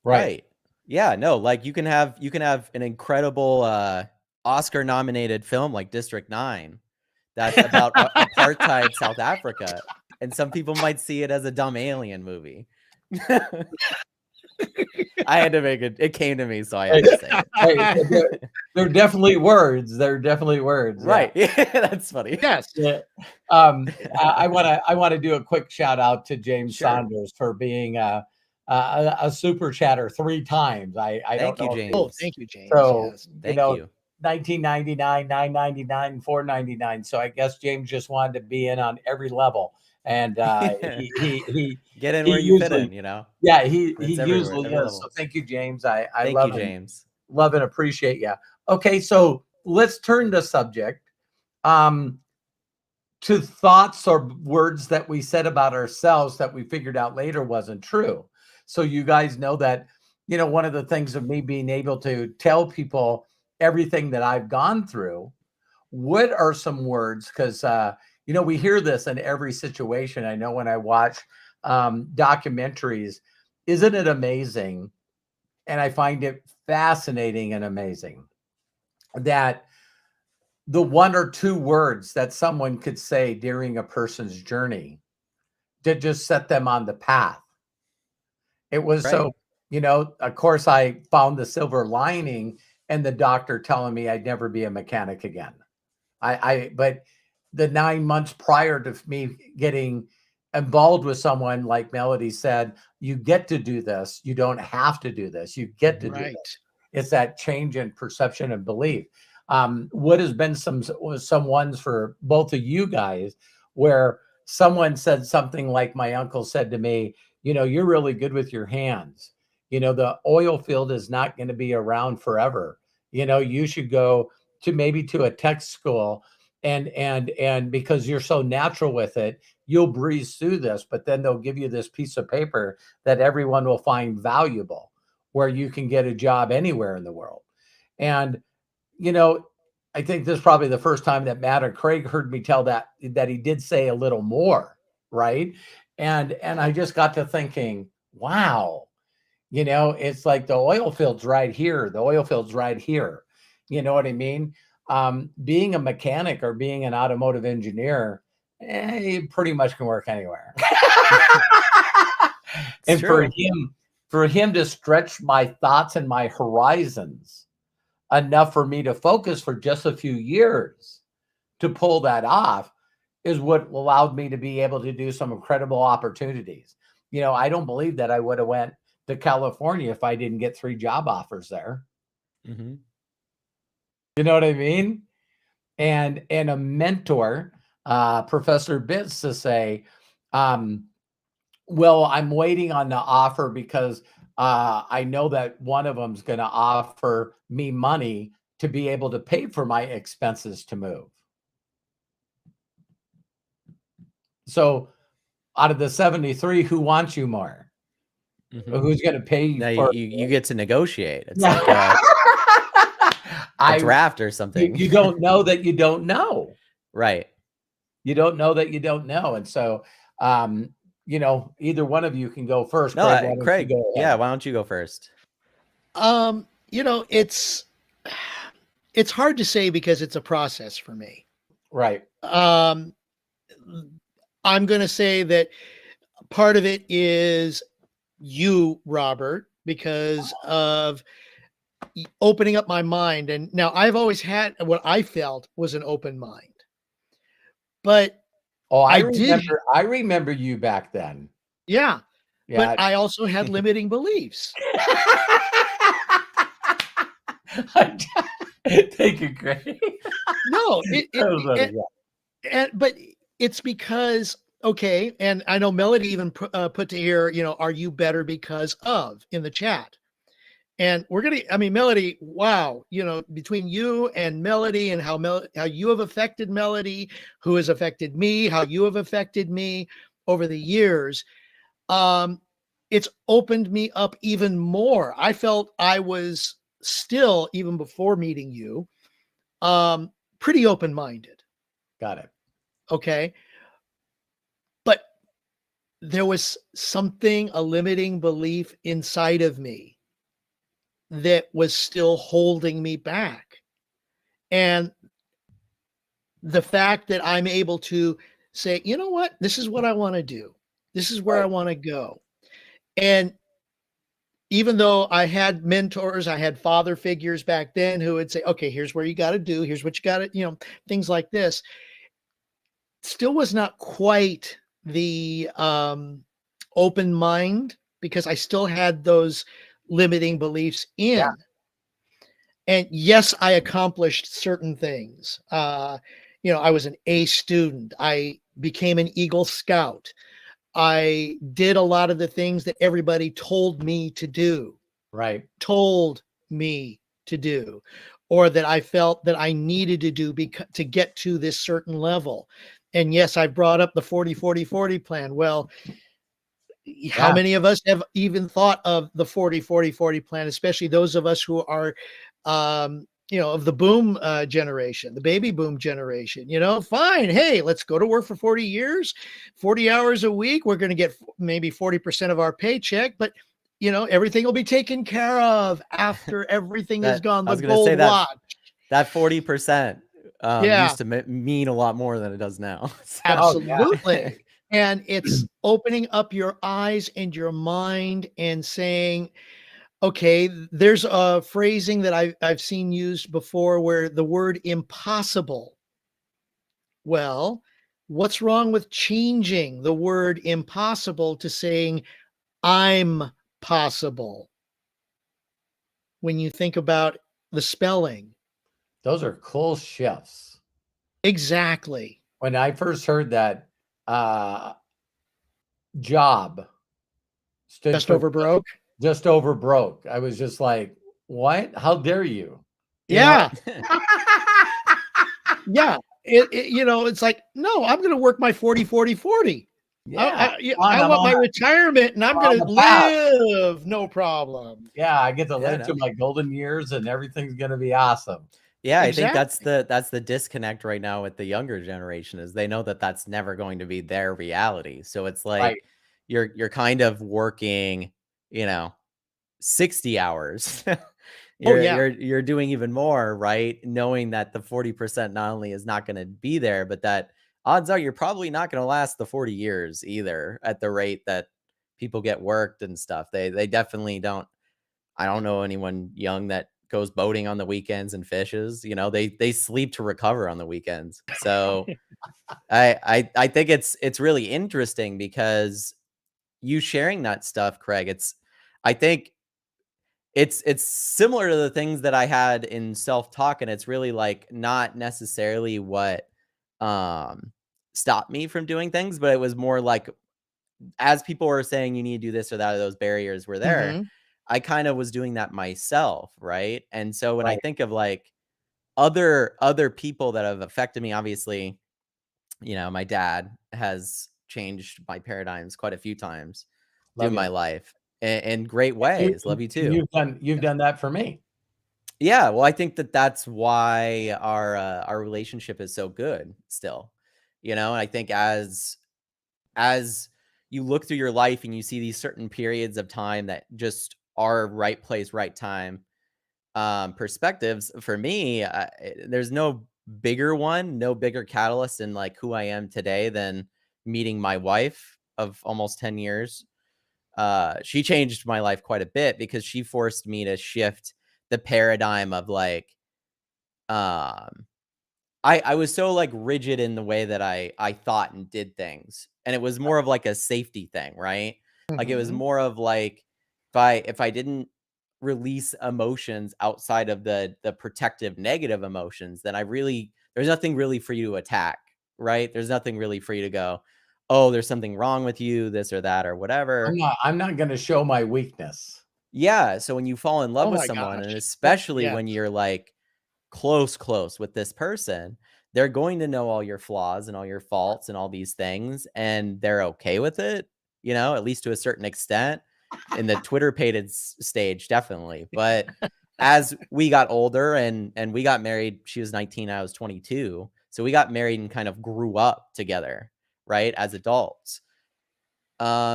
Right. Yeah, no, like you can have an incredible Oscar nominated film like District 9 that's about apartheid South Africa, and some people might see it as a dumb alien movie. I had to make it. It came to me, so I had to say it. They're definitely words. They're definitely words. Right. Yeah, that's funny. Yes. Yeah. I want to do a quick shout out to James Saunders for being a super chatter 3 times. I Thank don't you, know. James. Oh, thank you, James. So, Yes. Thank you know, you. 1999, 999, 499. So I guess James just wanted to be in on every level. And he Get in he where you fit usually, in, you know. yeah, he It's everywhere, usually every is. level. So thank you, James. I Thank love you, and James. love and appreciate you. Okay, so let's turn the subject to thoughts or words that we said about ourselves that we figured out later wasn't true. So you guys know that, you know, one of the things of me being able to tell people everything that I've gone through, what are some words? Because, you know, we hear this in every situation. I know when I watch documentaries, isn't it amazing? And I find it fascinating and amazing that the 1 or 2 words that someone could say during a person's journey to just set them on the path. It was Right. so, you know, of course, I found the silver lining and the doctor telling me I'd never be a mechanic again. But the 9 months prior to me getting involved with someone, like Melody said, you get to do this. You don't have to do this. You get to do Right. this. It's that change in perception and belief. What has been some ones for both of you guys where someone said something like my uncle said to me, you know, you're really good with your hands. You know, the oil field is not going to be around forever. You know, you should go to maybe to a tech school and because you're so natural with it, you'll breeze through this, but then they'll give you this piece of paper that everyone will find valuable where you can get a job anywhere in the world. And you know, I think this is probably the first time that Matt or Craig heard me tell that he did say a little more, right? And I just got to thinking, wow, you know, it's like the oil field's right here. The oil field's right here. You know what I mean? Being a mechanic or being an automotive engineer, you pretty much can work anywhere. And true. for him to stretch my thoughts and my horizons enough for me to focus for just a few years to pull that off is what allowed me to be able to do some incredible opportunities. You know, I don't believe that I would have went to California if I didn't get 3 job offers there. Mm-hmm. You know what I mean? And a mentor, Professor Bitts, to say, well, I'm waiting on the offer because I know that one of them's going to offer me money to be able to pay for my expenses to move. So out of the 73, who wants you more? Mm-hmm. Who's going to pay you Now for you get to negotiate. It's Yeah. like a draft or something. You don't know that you don't know. Right. You don't know that you don't know. And so, you know, either one of you can go first. No, Craig, why don't Craig, you go yeah, ahead? why don't you go first? You know, it's hard to say because it's a process for me. Right. I'm going to say that part of it is you, Robert, because of opening up my mind. And now I've always had what I felt was an open mind, but I remember you back then. Yeah. Yeah. But I also had limiting beliefs. Thank you, Craig. No, but it's because, okay, and I know Melody even put to here, you know, are you better because of in the chat? And we're going to, I mean, Melody, wow, you know, between you and Melody and how you have affected Melody, who has affected me, how you have affected me over the years, it's opened me up even more. I felt I was still, even before meeting you, pretty open-minded. Got it. Okay. But there was something, a limiting belief inside of me that was still holding me back. And the fact that I'm able to say, you know what, this is what I want to do. This is where I want to go. And even though I had mentors, I had father figures back then who would say, okay, here's where you got to do, here's what you got to, you know, things like this, still was not quite the open mind because I still had those limiting beliefs in. Yeah. And yes, I accomplished certain things. I was an A student. I became an Eagle Scout. I did a lot of the things that everybody told me to do. Right. Told me to do, or that I felt that I needed to do to get to this certain level. And yes, I brought up the 40-40-40 plan. Well, how many of us have even thought of the 40-40-40 plan, especially those of us who are of the boom generation, the baby boom generation? Fine, hey, let's go to work for 40 years, 40 hours a week. We're going to get maybe 40% of our paycheck, but everything will be taken care of after everything is gone. I was The going to say gold watch. That 40% used to mean a lot more than it does now. So. Absolutely. And it's opening up your eyes and your mind and saying, okay, there's a phrasing that I've seen used before where the word impossible. Well, what's wrong with changing the word impossible to saying I'm possible? When you think about the spelling. Those are cool shifts. Exactly. When I first heard that, job stood Just for over broke. Just over broke. I was just like, what? How dare you? Yeah. Yeah. It's like, no, I'm going to work my 40-40-40. Yeah. I want my retirement and I'm going to live. No problem. Yeah. I get to live to my golden years and everything's going to be awesome. Yeah. Exactly. I think that's the disconnect right now with the younger generation is they know that that's never going to be their reality. So it's like you're kind of working, 60 hours. You're doing even more, right? Knowing that the 40% not only is not going to be there, but that odds are you're probably not going to last the 40 years either at the rate that people get worked and stuff. They definitely don't. I don't know anyone young that goes boating on the weekends and fishes. They sleep to recover on the weekends. So I think it's really interesting because you sharing that stuff, Craig, I think it's similar to the things that I had in self-talk, and it's really like not necessarily what stopped me from doing things, but it was more like as people were saying you need to do this or that, or those barriers were there. Mm-hmm. I kind of was doing that myself, right? And so when I think of like other people that have affected me, obviously, my dad has changed my paradigms quite a few times through my life in great ways. Love you too. You've done that for me. Yeah, well, I think that's why our relationship is so good still. And I think as you look through your life and you see these certain periods of time that just are right place, right time perspectives, for me, there's no bigger one, no bigger catalyst in like who I am today than meeting my wife of almost 10 years. She changed my life quite a bit because she forced me to shift the paradigm of like, I was so like rigid in the way that I thought and did things. And it was more of like a safety thing, right? Like it was more of like if I didn't release emotions outside of the protective negative emotions, then there's nothing really for you to attack, right? There's nothing really for you to go, oh, there's something wrong with you, this or that or whatever. I'm not going to show my weakness. Yeah. So when you fall in love with someone, and especially when you're like close with this person, they're going to know all your flaws and all your faults and all these things, and they're okay with it, at least to a certain extent. In the Twitter pated stage, definitely. But as we got older and we got married, she was 19, I was 22. So we got married and kind of grew up together, right? As adults.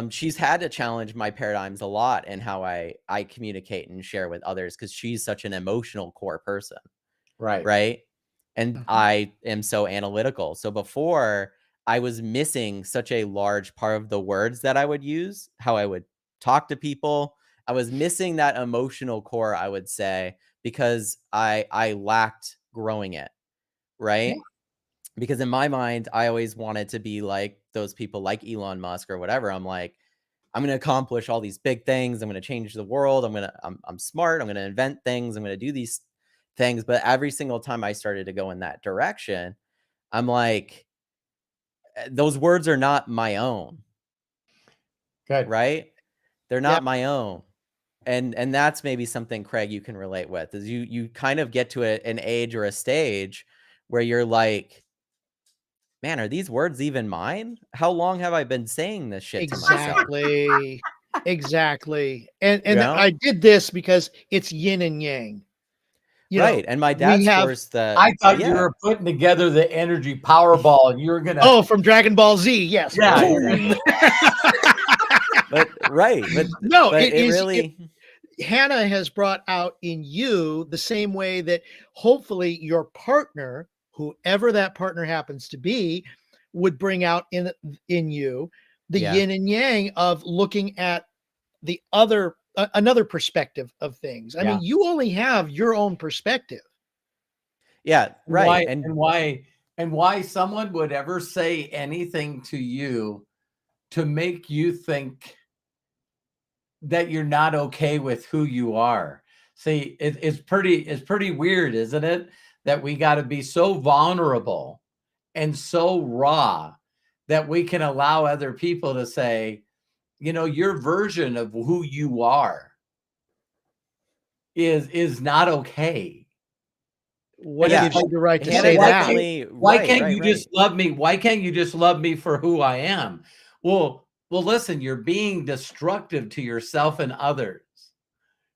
She's had to challenge my paradigms a lot in how I communicate and share with others because she's such an emotional core person. Right. And I am so analytical. So before, I was missing such a large part of the words that I would use, how I would talk to people. I was missing that emotional core, I would say, because I lacked growing it. Right. Yeah. Because in my mind, I always wanted to be like those people like Elon Musk or whatever. I'm like, I'm going to accomplish all these big things. I'm going to change the world. I'm smart. I'm going to invent things. I'm going to do these things. But every single time I started to go in that direction, I'm like, those words are not my own. Good. Right? They're Yeah. not my own. And that's maybe something, Craig, you can relate with, is you kind of get to an age or a stage where you're like, man, are these words even mine? How long have I been saying this shit to myself? Exactly. And You know? I did this because it's yin and yang. You know, Right. And my we dad's have forced that. I thought you Yeah. were putting together the energy Powerball and you were gonna. Oh, from Dragon Ball Z, yes. Yeah, Boom. But right. No, but it is really Hannah has brought out in you the same way that hopefully your partner, whoever that partner happens to be, would bring out in you the Yeah. yin and yang of looking at the other another perspective of things. I Yeah. mean, you only have your own perspective. Yeah, right. And why someone would ever say anything to you to make you think that you're not okay with who you are. See, it's pretty weird, isn't it? That we got to be so vulnerable and so raw that we can allow other people to say, you know, your version of who you are is not okay. What Yeah. gives you the right to Hannah say that? Why Right, can't right, you right. just love me? Why can't you just love me for who I am? Well, listen, you're being destructive to yourself and others.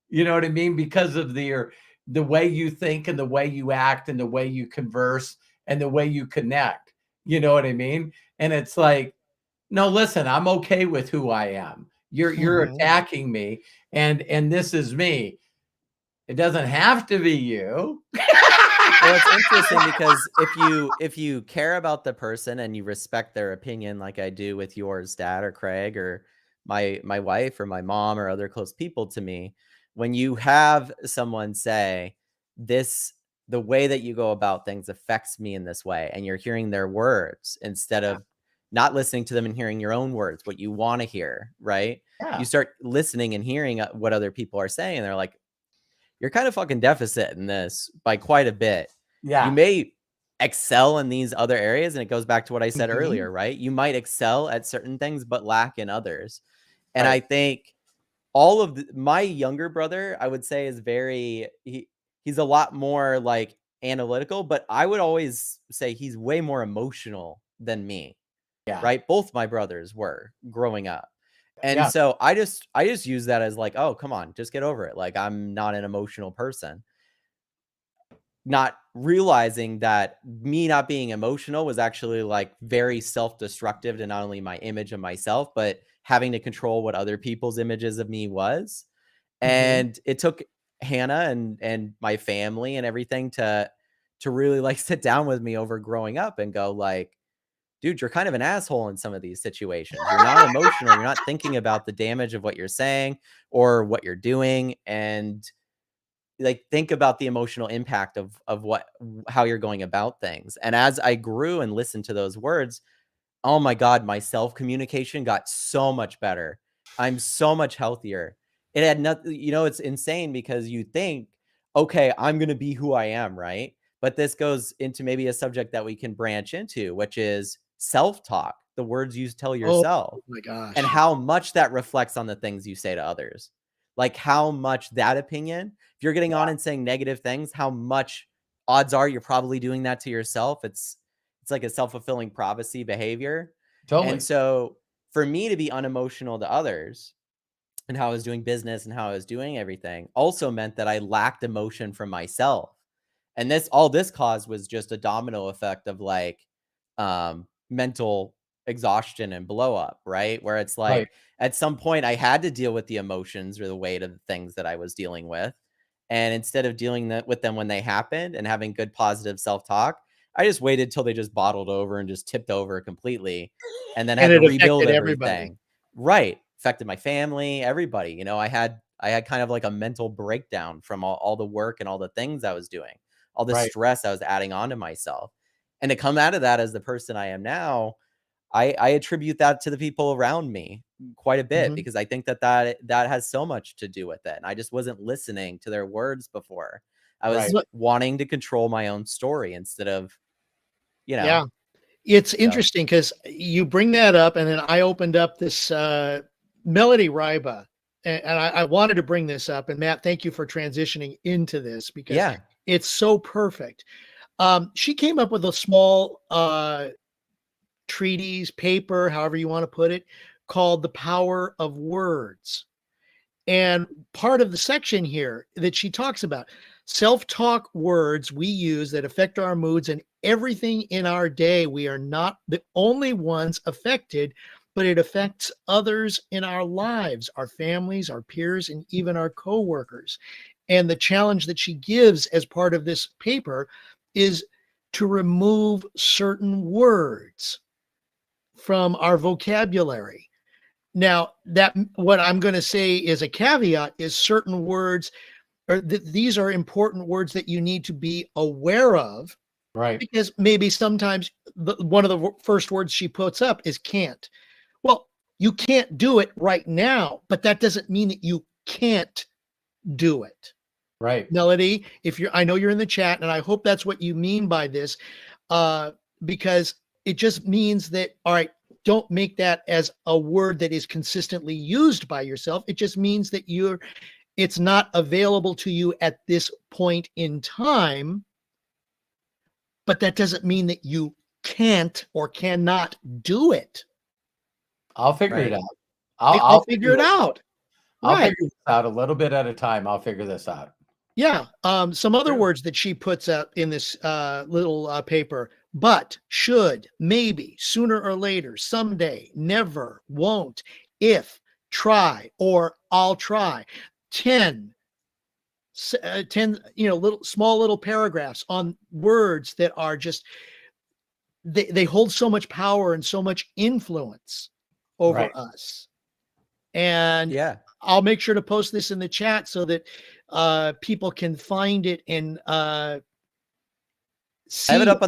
You know what I mean? Because of the way you think and the way you act and the way you converse and the way you connect. You know what I mean? And it's like, no, listen, I'm okay with who I am. You're Mhm. attacking me, and this is me. It doesn't have to be you. Well, it's interesting because if you care about the person and you respect their opinion, like I do with yours, Dad or Craig or my wife or my mom or other close people to me, when you have someone say this, the way that you go about things affects me in this way, and you're hearing their words instead of not listening to them and hearing your own words, what you want to hear, right? Yeah. You start listening and hearing what other people are saying, and they're like, you're kind of fucking deficit in this by quite a bit. Yeah. You may excel in these other areas. And it goes back to what I said Mhm. earlier, right? You might excel at certain things, but lack in others. And Right. I think all of my younger brother, I would say, is he's a lot more like analytical, but I would always say he's way more emotional than me. Yeah. Right? Both my brothers were growing up. And Yeah. so I just use that as like, oh, come on, just get over it. Like, I'm not an emotional person. Not realizing that me not being emotional was actually like very self-destructive to not only my image of myself, but having to control what other people's images of me was. Mhm. And it took Hannah and my family and everything to really like sit down with me over growing up and go like, dude, you're kind of an asshole in some of these situations. You're not emotional. You're not thinking about the damage of what you're saying or what you're doing. And like, think about the emotional impact of how you're going about things. And as I grew and listened to those words, oh my God, my self-communication got so much better. I'm so much healthier. It had nothing, it's insane because you think, okay, I'm going to be who I am, right? But this goes into maybe a subject that we can branch into, which is self-talk, the words you tell yourself, my gosh. and how much that reflects on the things you say to others. Like how much that opinion, if you're getting on and saying negative things, how much odds are you're probably doing that to yourself. It's like a self-fulfilling prophecy behavior. Totally. And so for me to be unemotional to others and how I was doing business and how I was doing everything also meant that I lacked emotion from myself. And all this caused was just a domino effect of like mental exhaustion and blow up, right? Where it's like Right. at some point I had to deal with the emotions or the weight of the things that I was dealing with. And instead of dealing with them when they happened and having good positive self-talk, I just waited till they just bottled over and just tipped over completely, and then had And to it rebuild affected everybody. everything. Right. Affected my family, everybody. I had kind of like a mental breakdown from all the work and all the things I was doing, all the Right. stress I was adding on to myself. And to come out of that as the person I am now, I attribute that to the people around me quite a bit, Mhm. because I think that has so much to do with it. And I just wasn't listening to their words before. I was Right. Look, wanting to control my own story instead of, you know. yeah. It's So, interesting because you bring that up, and then I opened up this Melody Ryba, and I wanted to bring this up. And Matt, thank you for transitioning into this because yeah. it's so perfect. She came up with a small treatise, paper, however you want to put it, called The Power of Words. And part of the section here that she talks about, self-talk words we use that affect our moods and everything in our day. We are not the only ones affected, but it affects others in our lives, our families, our peers, and even our coworkers. And the challenge that she gives as part of this paper is to remove certain words from our vocabulary. Now, that what I'm going to say is a caveat is certain words, or these are important words that you need to be aware of, Right. because maybe sometimes one of the first words she puts up is can't. Well, you can't do it right now, but that doesn't mean that you can't do it. Right. Melody, I know you're in the chat, and I hope that's what you mean by this, because it just means that, all right, don't make that as a word that is consistently used by yourself. It just means that it's not available to you at this point in time, but that doesn't mean that you can't or cannot do it. I'll figure it Right. out. I'll figure it out. I'll Right. figure this out a little bit at a time. I'll figure this out. Yeah. Some other Sure. words that she puts out in this little paper: but, should, maybe, sooner or later, someday, never, won't, if, try, or I'll try. 10, 10, small little paragraphs on words that are just, they hold so much power and so much influence over Right. us. And Yeah. I'll make sure to post this in the chat so that people can find it and see. I have it up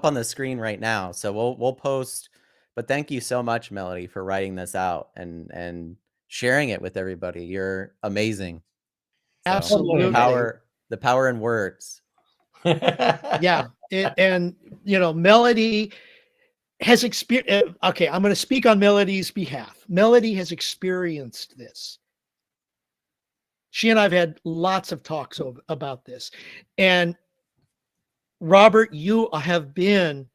on the screen right now, so we'll post. But thank you so much, Melody, for writing this out and sharing it with everybody. You're amazing. So, Absolutely. the power in words. Yeah. And Melody has experienced. Okay, I'm going to speak on Melody's behalf. Melody has experienced this. She and I've had lots of talks about this. And Robert, you have been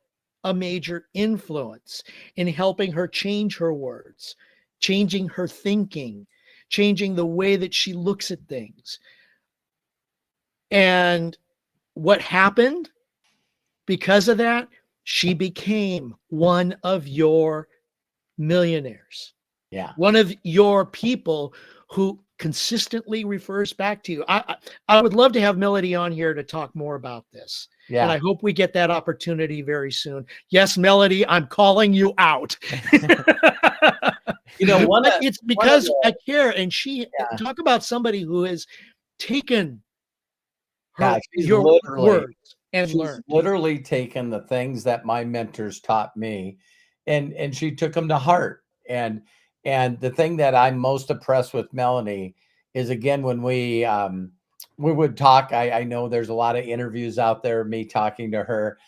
a major influence in helping her change her words, changing her thinking, changing the way that she looks at things. And what happened because of that? She became one of your millionaires. Yeah. One of your people who consistently refers back to you. I would love to have Melody on here to talk more about this. Yeah. And I hope we get that opportunity very soon. Yes, Melody, I'm calling you out. It's because I care. And talk about somebody who has taken your words and learned. Literally taken the things that my mentors taught me, and she took them to heart. And the thing that I'm most impressed with Melanie is, again, when we would talk, I know there's a lot of interviews out there, me talking to her.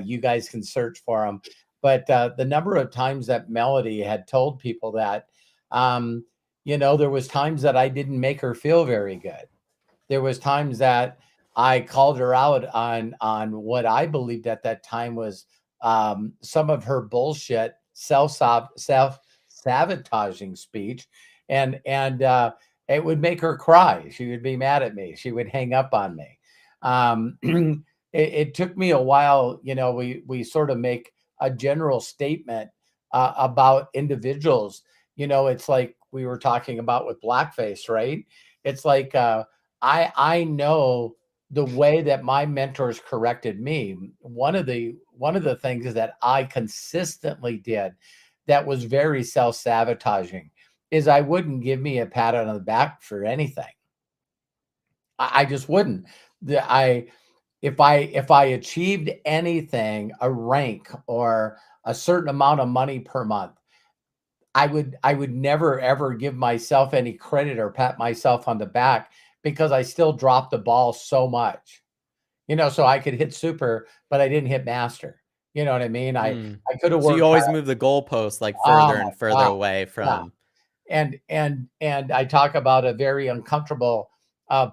You guys can search for them. But the number of times that Melody had told people that, there was times that I didn't make her feel very good. There was times that I called her out on what I believed at that time was some of her bullshit, self-sabotaging speech, and it would make her cry. She would be mad at me. She would hang up on me. It took me a while. We sort of make a general statement about individuals. It's like we were talking about with blackface, right? It's like I know the way that my mentors corrected me. One of the things that I consistently did that was very self-sabotaging is I wouldn't give me a pat on the back for anything. I just wouldn't. if I achieved anything, a rank or a certain amount of money per month, I would never ever give myself any credit or pat myself on the back because I still dropped the ball so much. So I could hit super, but I didn't hit master. You know what I mean? I could have So you worked always hard. move the goalpost like Oh further my and further God. away Yeah. from. And I talk about a very uncomfortable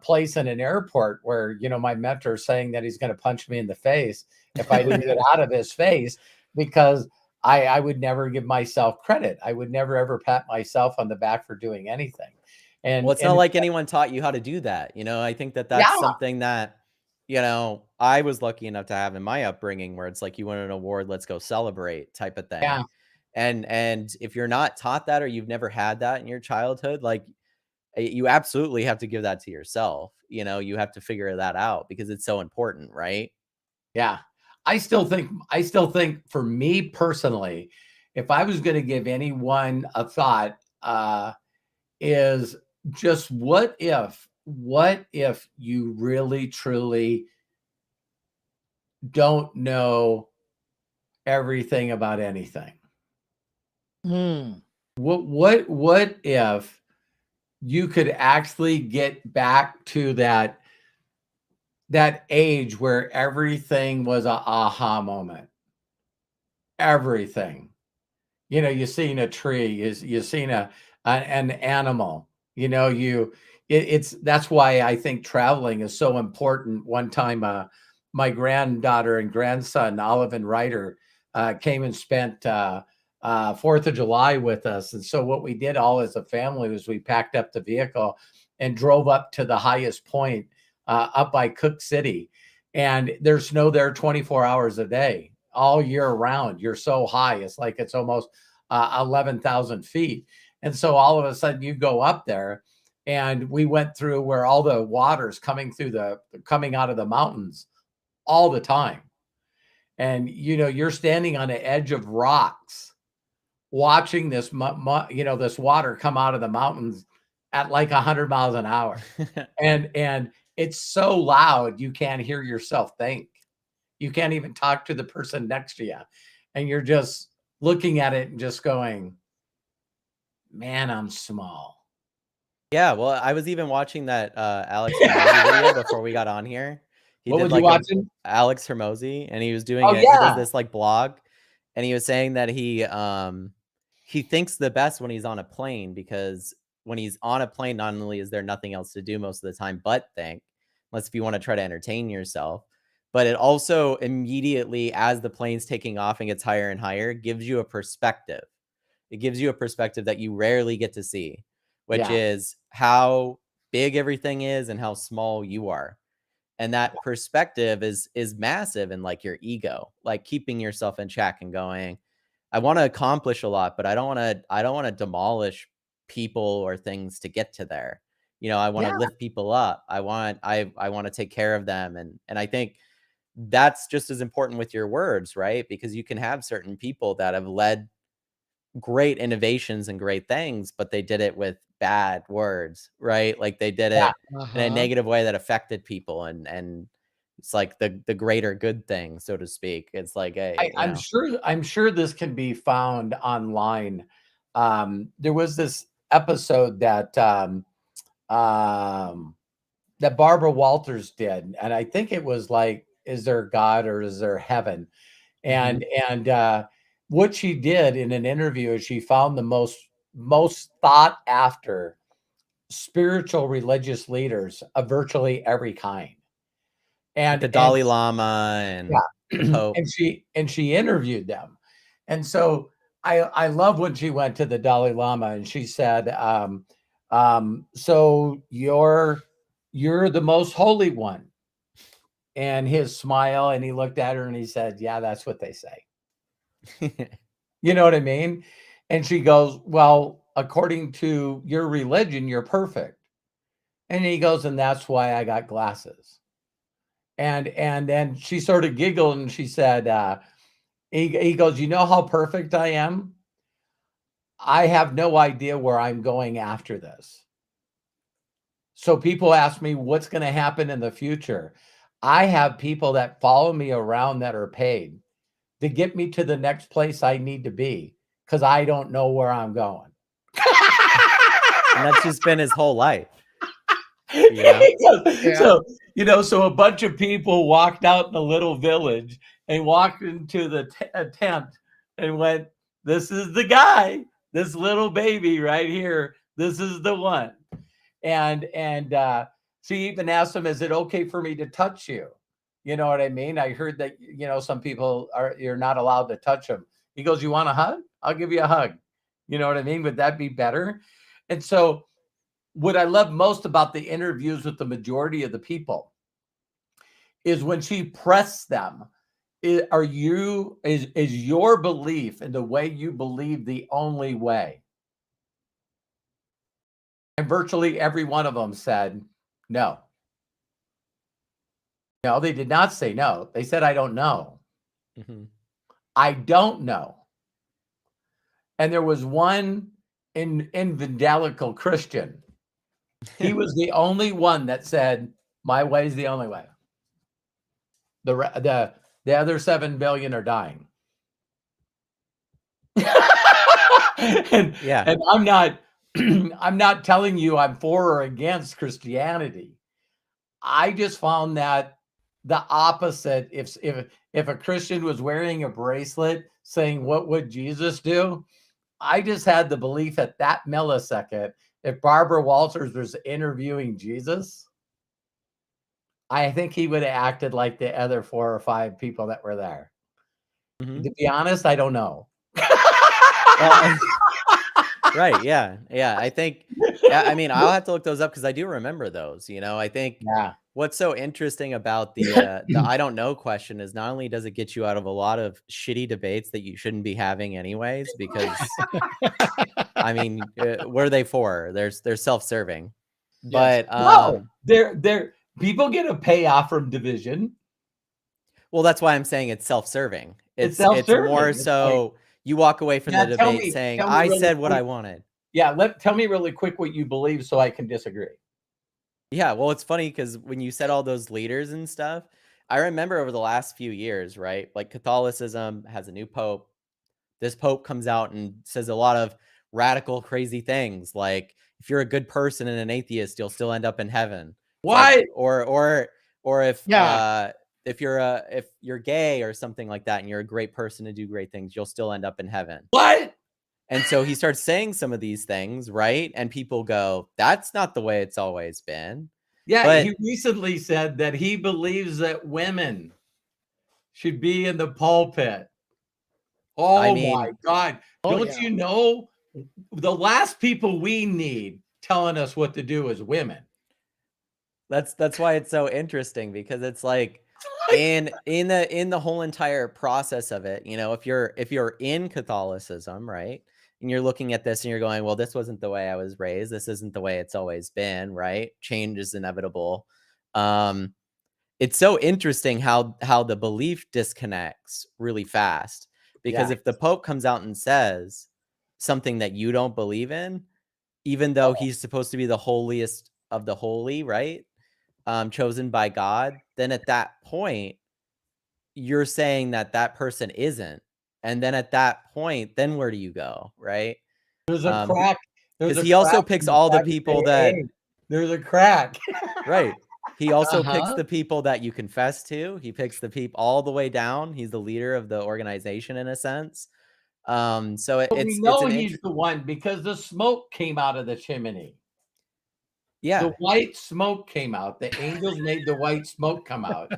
place in an airport where, my mentor is saying that he's going to punch me in the face if I didn't get out of his face, because I would never give myself credit. I would never, ever pat myself on the back for doing anything. Well, it's not like anyone taught you how to do that. I think that that's Yeah, something that, I was lucky enough to have in my upbringing, where it's like, you won an award, let's go celebrate type of thing. yeah, And if you're not taught that, or you've never had that in your childhood, like, you absolutely have to give that to yourself. You have to figure that out because it's so important, right? yeah. I still think for me personally, if I was going to give anyone a thought, is just what if you really truly don't know everything about anything? Hmm. What if you could actually get back to that age where everything was a aha moment? Everything. You seen a tree, you seen an animal, it's that's why I think traveling is so important. One time, my granddaughter and grandson, Olive and Ryder, came and spent 4th of July with us. And so what we did all as a family was we packed up the vehicle and drove up to the highest point, up by Cook City. And there's snow there 24 hours a day, all year round. You're so high. It's like it's almost 11,000 feet. And so all of a sudden you go up there, and we went through where all the water's coming out of the mountains all the time. And, you're standing on the edge of rocks watching this, this water come out of the mountains at like 100 miles an hour. And it's so loud, you can't hear yourself think. You can't even talk to the person next to you. And you're just looking at it and just going, man, I'm small. Yeah, well, I was even watching that Alex Hormozy video before we got on here. He What did was you like a watching? Alex Hormozy, and he was doing Oh, it. He does yeah. this like blog, and he was saying that he thinks the best when he's on a plane, because when he's on a plane, not only is there nothing else to do most of the time but think, unless if you want to try to entertain yourself, but it also immediately, as the plane's taking off and gets higher and higher, gives you a perspective. It gives you a perspective that you rarely get to see, which Yeah. is how big everything is and how small you are. And that perspective is massive in like your ego, like keeping yourself in check and going, I want to accomplish a lot, but I don't want to demolish people or things to get to there. I want to Yeah. lift people up. I want to take care of them. And I think that's just as important with your words, right? Because you can have certain people that have led great innovations and great things, but they did it with bad words, right? Like they did Yeah. it in a Uh-huh. negative way that affected people, and it's like the greater good thing, so to speak. It's like a, I'm sure this can be found online. There was this episode um, that Barbara Walters did, and I think it was like, "Is there God or is there heaven?" Mhm. And what she did in an interview is she found the most sought after spiritual religious leaders of virtually every kind. Like the And Dalai Lama and the yeah, Pope. and she interviewed them. And so I love when she went to the Dalai Lama and she said, so you're the most holy one. And his smile, and he looked at her and he said, yeah, that's what they say. You know what I mean? And she goes, well, according to your religion, you're perfect. And he goes, and that's why I got glasses. And then she sort of giggled and she said, he goes, you know how perfect I am? I have no idea where I'm going after this. So people ask me what's going to happen in the future. I have people that follow me around that are paid to get me to the next place I need to be because I don't know where I'm going. And that's just been his whole life. Yeah. So, so a bunch of people walked out in a little village and walked into the tent and went, this is the guy, this little baby right here. This is the one. And she even asked him, is it okay for me to touch you? You know what I mean? I heard that, some people you're not allowed to touch them. He goes, you want a hug? I'll give you a hug. You know what I mean? Would that be better? And so what I love most about the interviews with the majority of the people is when she pressed them, is your belief in the way you believe the only way? And virtually every one of them said no. No, they did not say no. They said, I don't know. Mm-hmm. I don't know. And there was one evangelical Christian. He was the only one that said, my way is the only way. The other 7 billion are dying. and I'm not I'm not telling you I'm for or against Christianity. I just found that the opposite. If a Christian was wearing a bracelet saying, what would Jesus do? I just had the belief at that millisecond, if Barbara Walters was interviewing Jesus, I think he would have acted like the other 4 or 5 people that were there. Mm-hmm. To be honest, I don't know. Right. Yeah. I think, I mean, I'll have to look those up because I do remember those, I think what's so interesting about the I don't know question is not only does it get you out of a lot of shitty debates that you shouldn't be having anyways, because I mean, what are they for? They're self-serving, but no, they're people get a payoff from division. Well, that's why I'm saying it's self-serving. It's more so like, you walk away from the debate saying, I said what I wanted. Yeah, tell me really quick what you believe so I can disagree. Yeah, well, it's funny because when you said all those leaders and stuff, I remember over the last few years, right? Like Catholicism has a new pope. This pope comes out and says a lot of radical, crazy things. Like if you're a good person and an atheist, you'll still end up in heaven. What? Like, or if you're gay or something like that and you're a great person to do great things, you'll still end up in heaven. What? And so he starts saying some of these things, right? And people go, that's not the way it's always been. Yeah, but he recently said that he believes that women should be in the pulpit. Oh, my God. Don't you know the last people we need telling us what to do is women? That's why it's so interesting, because it's like in the whole entire process of it, if you're in Catholicism, right? And you're looking at this and you're going, well, this wasn't the way I was raised. This isn't the way it's always been, right? Change is inevitable. It's so interesting how the belief disconnects really fast, because if the Pope comes out and says something that you don't believe in, even though he's supposed to be the holiest of the holy, right? Chosen by God, then at that point, you're saying that person isn't. And then at that point, then where do you go, right? There's a crack. Because he also picks all the people that... There's a crack. Right. He also picks the people that you confess to. He picks the people all the way down. He's the leader of the organization in a sense. So we know he's the one because the smoke came out of the chimney. Yeah. The white smoke came out. The angels made the white smoke come out.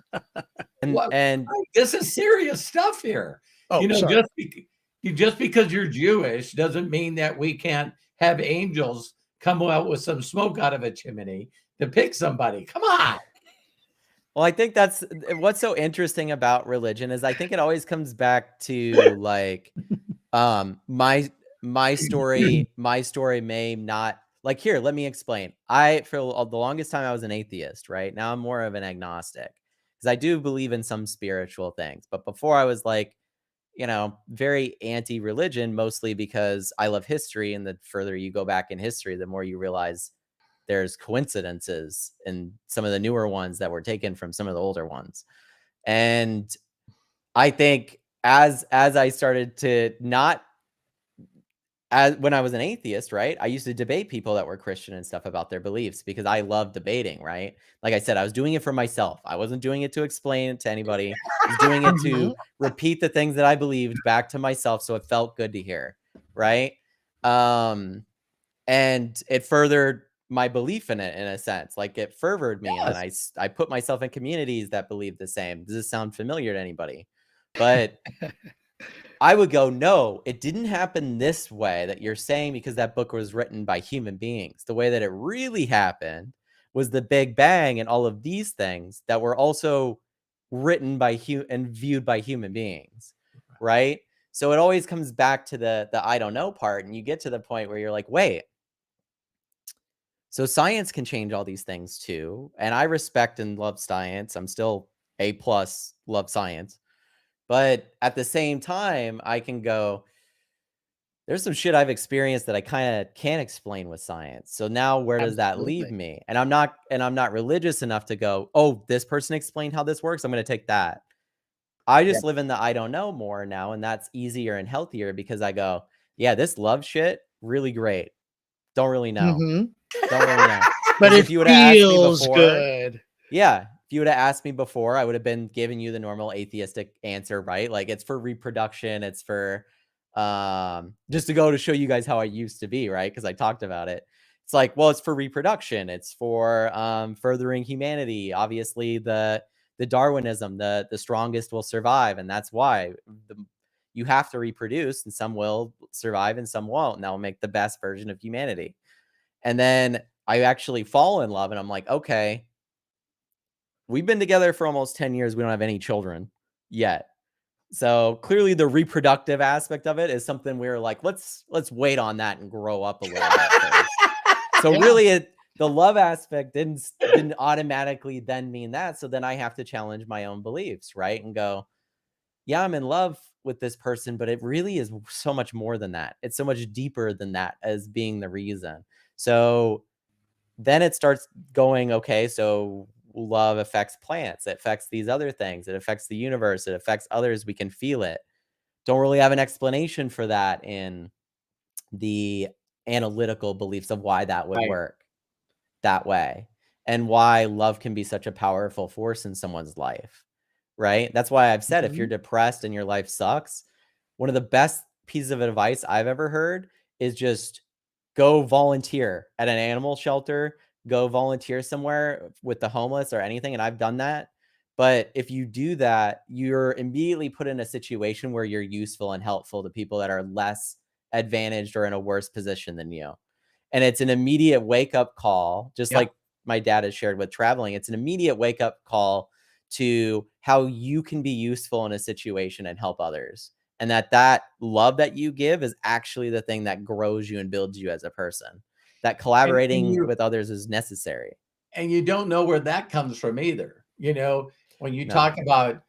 and this is serious stuff here. Oh, just because you're Jewish doesn't mean that we can't have angels come out with some smoke out of a chimney to pick somebody. Come on. Well, I think that's what's so interesting about religion is I think it always comes back to like my story may not, like, here, let me explain. For the longest time I was an atheist, right? Now I'm more of an agnostic because I do believe in some spiritual things. But before I was like, very anti-religion, mostly because I love history. And the further you go back in history, the more you realize there's coincidences in some of the newer ones that were taken from some of the older ones. And I think as I started to not, as when I was an atheist, right, I used to debate people that were Christian and stuff about their beliefs because I love debating, right? Like I said, I was doing it for myself. I wasn't doing it to explain it to anybody. I was doing it to repeat the things that I believed back to myself, so it felt good to hear, right? And it furthered my belief in it in a sense. Like it furthered me, and then I put myself in communities that believe the same. Does this sound familiar to anybody? But I would go, no, it didn't happen this way that you're saying because that book was written by human beings. The way that it really happened was the Big Bang and all of these things that were also written by and viewed by human beings, right? So it always comes back to the I don't know part, and you get to the point where you're like, wait, so science can change all these things too. And I respect and love science. I'm still A+, love science. But at the same time, I can go, there's some shit I've experienced that I kind of can't explain with science. So now where does that leave me? And I'm not religious enough to go, oh, this person explained how this works, I'm going to take that. I just live in the I don't know more now, and that's easier and healthier because I go, yeah, this love shit, really great. Don't really know. Don't really know. But if you would have asked me before, good. Yeah. If you would have asked me before, I would have been giving you the normal atheistic answer, right? Like it's for reproduction. It's for just to go to show you guys how I used to be, right? Because I talked about it. It's like, well, it's for reproduction. It's for furthering humanity. Obviously, the Darwinism, the strongest will survive, and that's why you have to reproduce, and some will survive and some won't, and that will make the best version of humanity. And then I actually fall in love, and I'm like, okay, we've been together for almost 10 years. We don't have any children yet. So clearly the reproductive aspect of it is something we're like, let's wait on that and grow up a little bit first. So really the love aspect didn't automatically then mean that. So then I have to challenge my own beliefs, right? And go, yeah, I'm in love with this person, but it really is so much more than that. It's so much deeper than that as being the reason. So then it starts going, okay, so love affects plants, it affects these other things, it affects the universe, it affects others, we can feel it. Don't really have an explanation for that in the analytical beliefs of why that would work that way and why love can be such a powerful force in someone's life, right? That's why I've said if you're depressed and your life sucks, one of the best pieces of advice I've ever heard is just go volunteer at an animal shelter, go volunteer somewhere with the homeless or anything. And I've done that. But if you do that, you're immediately put in a situation where you're useful and helpful to people that are less advantaged or in a worse position than you. And it's an immediate wake up call, just like my dad has shared with traveling. It's an immediate wake up call to how you can be useful in a situation and help others. And that love that you give is actually the thing that grows you and builds you as a person. That collaborating with others is necessary. And you don't know where that comes from either. You know, when you talk about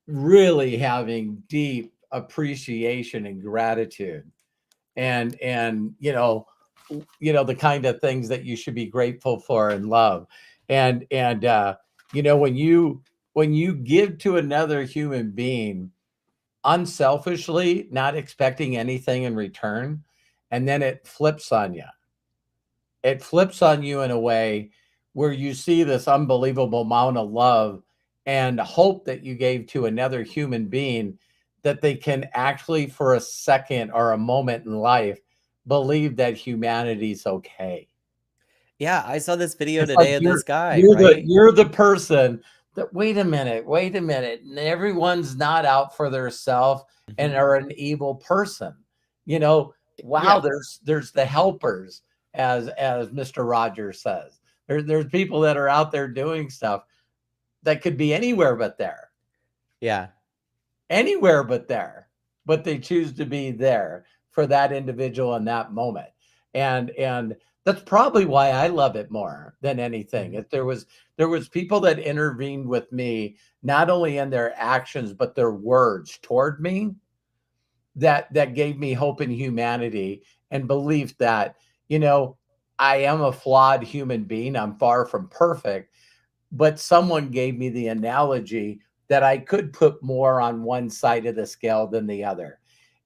really having deep appreciation and gratitude and you know the kind of things that you should be grateful for and love. And you know, when you give to another human being unselfishly, not expecting anything in return, and then it flips on you. It flips on you in a way where you see this unbelievable amount of love and hope that you gave to another human being, that they can actually for a second or a moment in life believe that humanity's okay. Yeah, I saw this video today of this guy, you're the person that, wait a minute, and everyone's not out for their self and are an evil person. You know, wow, there's the helpers, as Mr. Rogers says. There's people that are out there doing stuff that could be anywhere but there. Yeah. Anywhere but there. But they choose to be there for that individual in that moment. And that's probably why I love it more than anything. If there was people that intervened with me, not only in their actions, but their words toward me, that gave me hope in humanity and belief that, you know, I am a flawed human being. I'm far from perfect, but someone gave me the analogy that I could put more on one side of the scale than the other.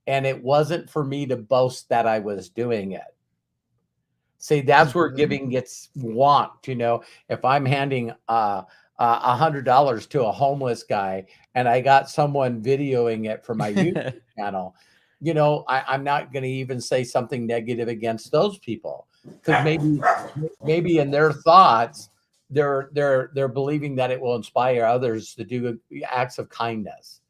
And it wasn't for me to boast that I was doing it. See, that's where giving gets wonked. If I'm handing $100 to a homeless guy and I got someone videoing it for my YouTube channel, I'm not going to even say something negative against those people, because maybe in their thoughts they're believing that it will inspire others to do acts of kindness.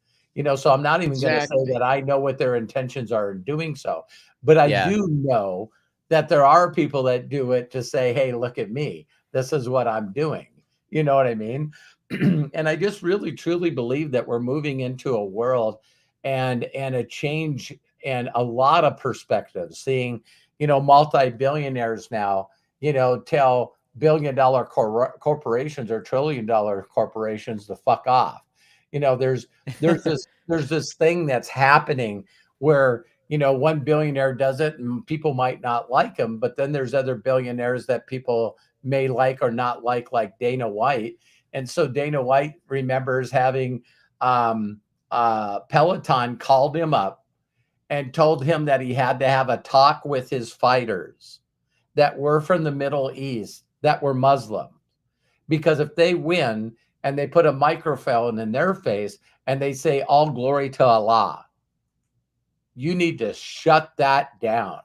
So I'm not even going to say that I know what their intentions are in doing so, but I do know that there are people that do it to say, hey, look at me. This is what I'm doing. You know what I mean? And I just really, truly believe that we're moving into a world and a change and a lot of perspectives, seeing, multi-billionaires now, tell billion-dollar corporations or trillion-dollar corporations to fuck off. There's this thing that's happening where, one billionaire does it and people might not like him, but then there's other billionaires that people may like or not like Dana White. And so Dana White remembers having Peloton called him up and told him that he had to have a talk with his fighters that were from the Middle East, that were Muslim, because if they win and they put a microphone in their face and they say all glory to Allah, you need to shut that down.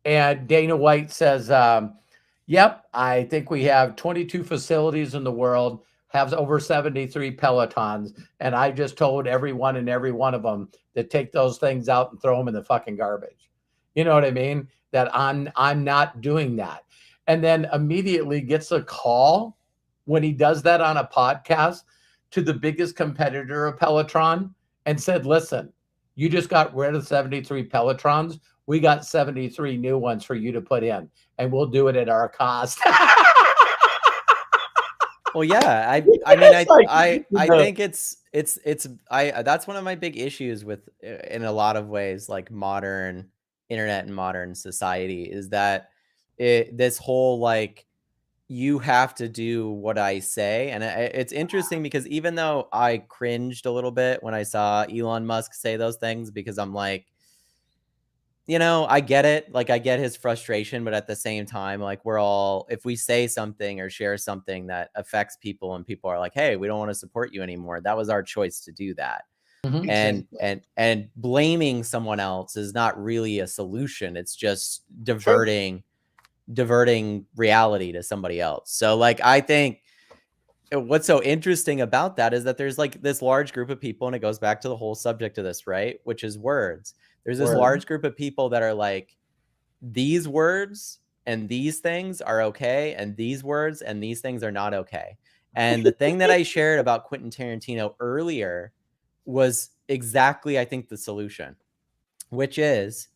And Dana White says, yep, I think we have 22 facilities in the world, have over 73 Pelotons, and I just told everyone and every one of them to take those things out and throw them in the fucking garbage. You know what I mean? That I'm not doing that. And then immediately gets a call when he does that on a podcast to the biggest competitor of Peloton and said, listen, you just got rid of 73 Pelotons. We got 73 new ones for you to put in, and we'll do it at our cost. Well, yeah, I mean, I think it's that's one of my big issues with, in a lot of ways, like modern internet and modern society, is that this whole, like, you have to do what I say. And it's interesting because even though I cringed a little bit when I saw Elon Musk say those things, because I'm like, I get it. Like, I get his frustration, but at the same time, like, we're all, if we say something or share something that affects people and people are like, hey, we don't want to support you anymore, that was our choice to do that. And blaming someone else is not really a solution. It's just diverting reality to somebody else. So, like, I think what's so interesting about that is that there's like this large group of people, and it goes back to the whole subject of this, right? Which is words. There's this large group of people that are like, these words and these things are okay, and these words and these things are not okay. And the thing that I shared about Quentin Tarantino earlier was exactly, I think, the solution, which is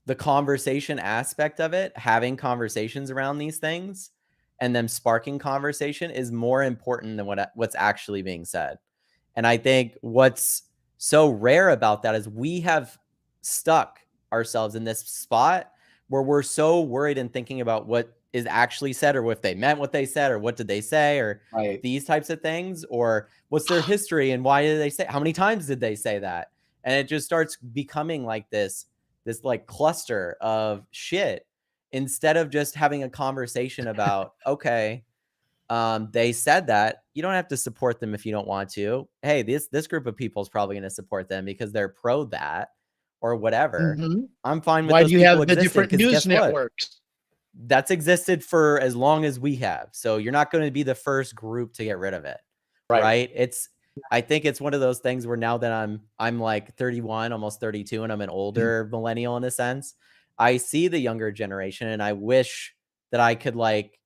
the conversation aspect of it. Having conversations around these things and them sparking conversation is more important than what's actually being said. And I think what's so rare about that is we have stuck ourselves in this spot where we're so worried and thinking about what is actually said, or if they meant what they said, or what did they say, or these types of things, or what's their history and why did they say, how many times did they say that? And it just starts becoming like this like cluster of shit, instead of just having a conversation about, okay, they said that, you don't have to support them if you don't want to. Hey, this group of people is probably going to support them because they're pro that or whatever. I'm fine with Why those do you people have the existing, different news networks? That's existed for as long as we have. So you're not going to be the first group to get rid of it. Right? I think it's one of those things where now that I'm like 31, almost 32, and I'm an older millennial in a sense, I see the younger generation and I wish that I could like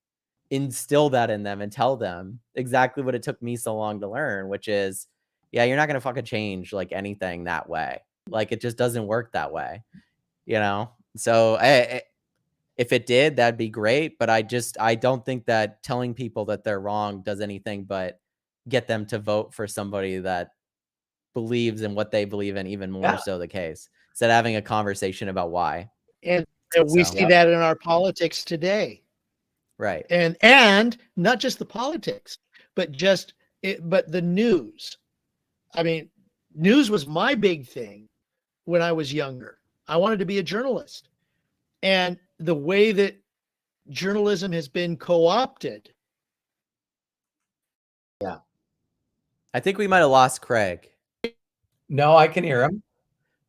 instill that in them and tell them exactly what it took me so long to learn, which is, yeah, you're not going to fucking change like anything that way. Like, it just doesn't work that way, So if it did, that'd be great. But I don't think that telling people that they're wrong does anything but get them to vote for somebody that believes in what they believe in, even more so the case, instead of having a conversation about why. And And we So, see that in our politics today. right. And not just the politics, but but the news. I mean, news was my big thing when I was younger. I wanted to be a journalist. And the way that journalism has been co-opted. Yeah. I think we might have lost Craig. No, I can hear him.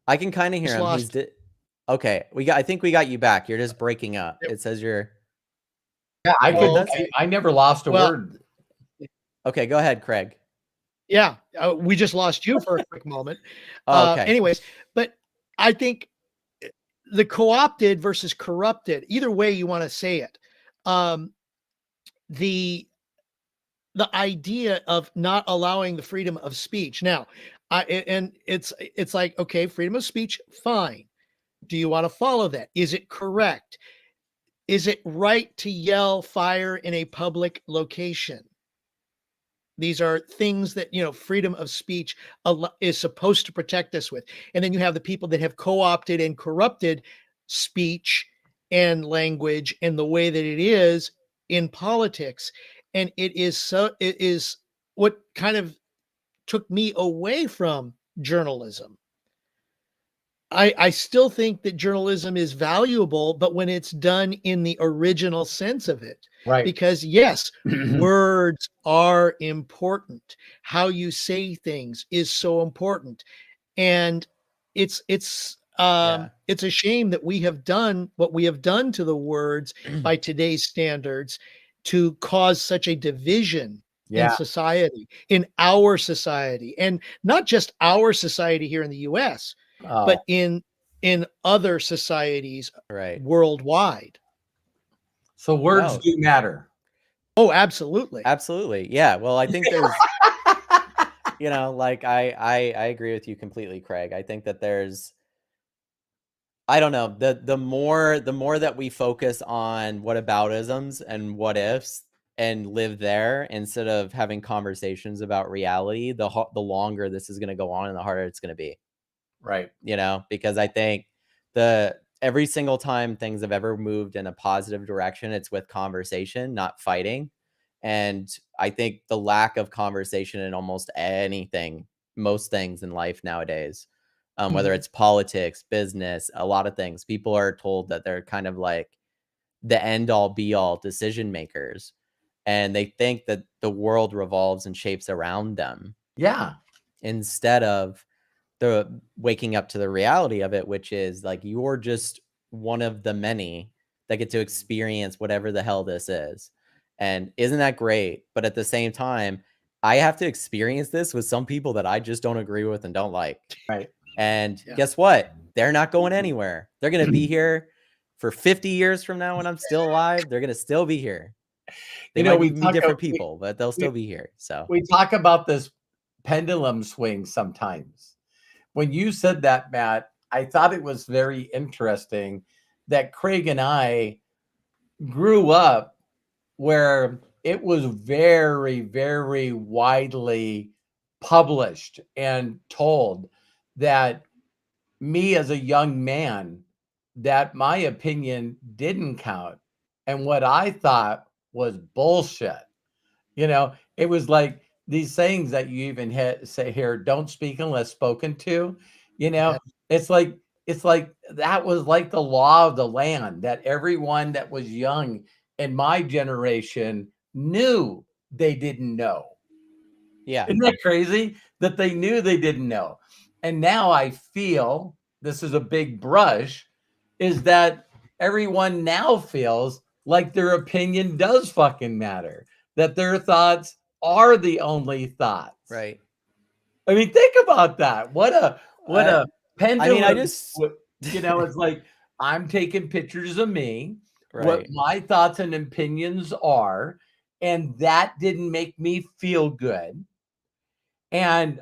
I can kind of hear him. Lost. Okay. I think we got you back. You're just breaking up. It says you're. Yeah, I never lost a word. Okay, go ahead, Craig. Yeah, we just lost you for a quick moment. Okay. Anyways, but I think the co-opted versus corrupted, either way you want to say it, the idea of not allowing the freedom of speech. Now, and it's like, okay, freedom of speech, fine. Do you want to follow that? Is it correct? Is it right to yell fire in a public location? These are things that, freedom of speech is supposed to protect us with. And then you have the people that have co-opted and corrupted speech and language and the way that it is in politics. And it is what kind of took me away from journalism. I still think that journalism is valuable, but when it's done in the original sense of it. Right. Because yes, words are important. How you say things is so important. And it's a shame that we have done what we have done to the words by today's standards to cause such a division in society, in our society, and not just our society here in the US, but in other societies worldwide. So words do matter. Oh, absolutely. Absolutely. Yeah. Well, I think there's, like I agree with you completely, Craig. I think that there's, I don't know, the more that we focus on whataboutisms and what ifs and live there instead of having conversations about reality, the longer this is going to go on and the harder it's going to be. Right. Because I think every single time things have ever moved in a positive direction, it's with conversation, not fighting. And I think the lack of conversation in almost anything, most things in life nowadays, whether it's politics, business, a lot of things, people are told that they're kind of like the end all be all decision makers. And they think that the world revolves and shapes around them. Yeah. Instead of the waking up to the reality of it, which is like, you're just one of the many that get to experience whatever the hell this is. And isn't that great? But at the same time, I have to experience this with some people that I just don't agree with and don't like. Right. And guess what? They're not going anywhere. They're going to be here for 50 years from now when I'm still alive. They're going to still be here. They might be different people, but they'll still be here. So we talk about this pendulum swing sometimes. When you said that, Matt, I thought it was very interesting that Craig and I grew up where it was very, very widely published and told that me as a young man, that my opinion didn't count. And what I thought was bullshit. It was like these sayings that you even say here, don't speak unless spoken to, it's like that was like the law of the land, that everyone that was young in my generation knew they didn't know. Yeah. Isn't that crazy that they knew they didn't know? And now I feel, this is a big brush, is that everyone now feels like their opinion does fucking matter, that their thoughts are the only thoughts. Right. I mean, think about that. What a pendulum. I mean, it's like, I'm taking pictures of me, right, what my thoughts and opinions are, and that didn't make me feel good. And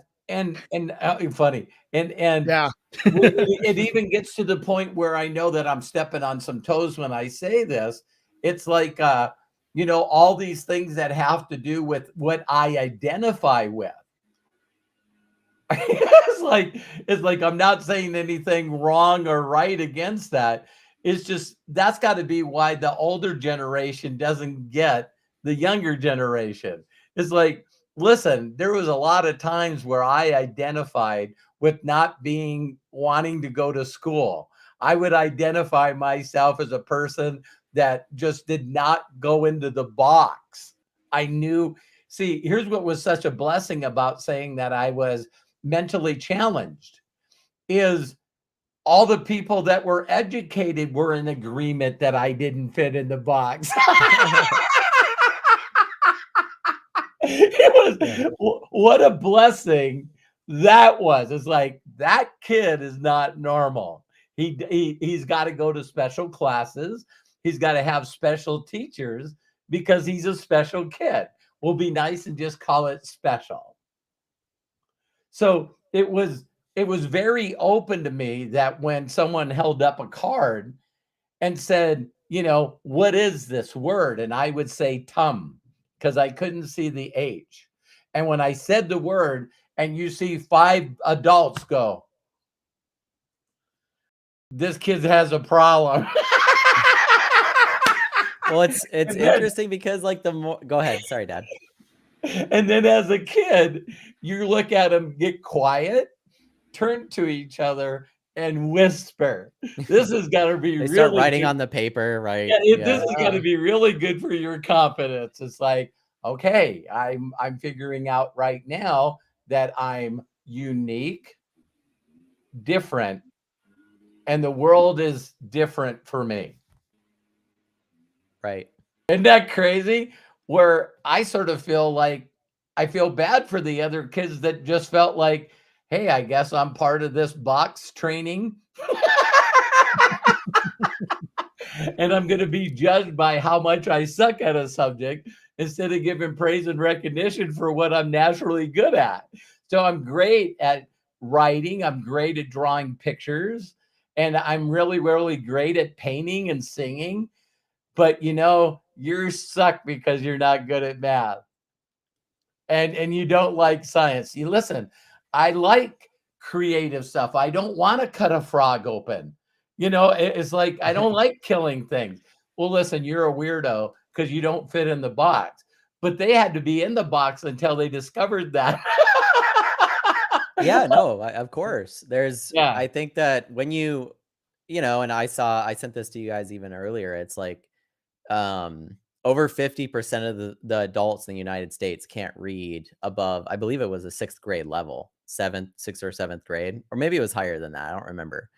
funny. And yeah. It even gets to the point where I know that I'm stepping on some toes when I say this. It's like, all these things that have to do with what I identify with. It's like I'm not saying anything wrong or right against that. it's just, that's got to be why the older generation doesn't get the younger generation. It's like, listen, there was a lot of times where I identified with not wanting to go to school. I would identify myself as a person that just did not go into the box. I knew, see, here's what was such a blessing about saying that I was mentally challenged is all the people that were educated were in agreement that I didn't fit in the box. It was, what a blessing that was. It's like, that kid is not normal. He's got to go to special classes. He's got to have special teachers because he's a special kid. We'll be nice and just call it special. So it was very open to me that when someone held up a card and said, you know, what is this word? And I would say tum, because I couldn't see the H. And when I said the word and you see 5 adults go, this kid has a problem. Well, it's interesting because like the more, go ahead. Sorry, Dad. And then as a kid, you look at them get quiet, turn to each other and whisper. This is got to be they really start writing good. on the paper, right? Yeah, this is got to be really good for your confidence. It's like, okay, I'm figuring out right now that I'm unique, different, and the world is different for me. Right. Isn't that crazy? Where I sort of feel like I feel bad for the other kids that just felt like, hey, I guess I'm part of this box training. And I'm going to be judged by how much I suck at a subject instead of giving praise and recognition for what I'm naturally good at. So I'm great at writing. I'm great at drawing pictures. And I'm really, really great at painting and singing. But, you know, you suck because you're not good at math. And you don't like science. You listen, I like creative stuff. I don't want to cut a frog open. You know, it's like, I don't like killing things. Well, listen, you're a weirdo because you don't fit in the box. But they had to be in the box until they discovered that. Yeah, no, of course. There's, Yeah. I think that when you know, and I sent this to you guys even earlier. It's like, over 50% of the adults in the United States can't read above, I believe it was a 6th grade level, 6th or 7th grade, or maybe it was higher than that. I don't remember.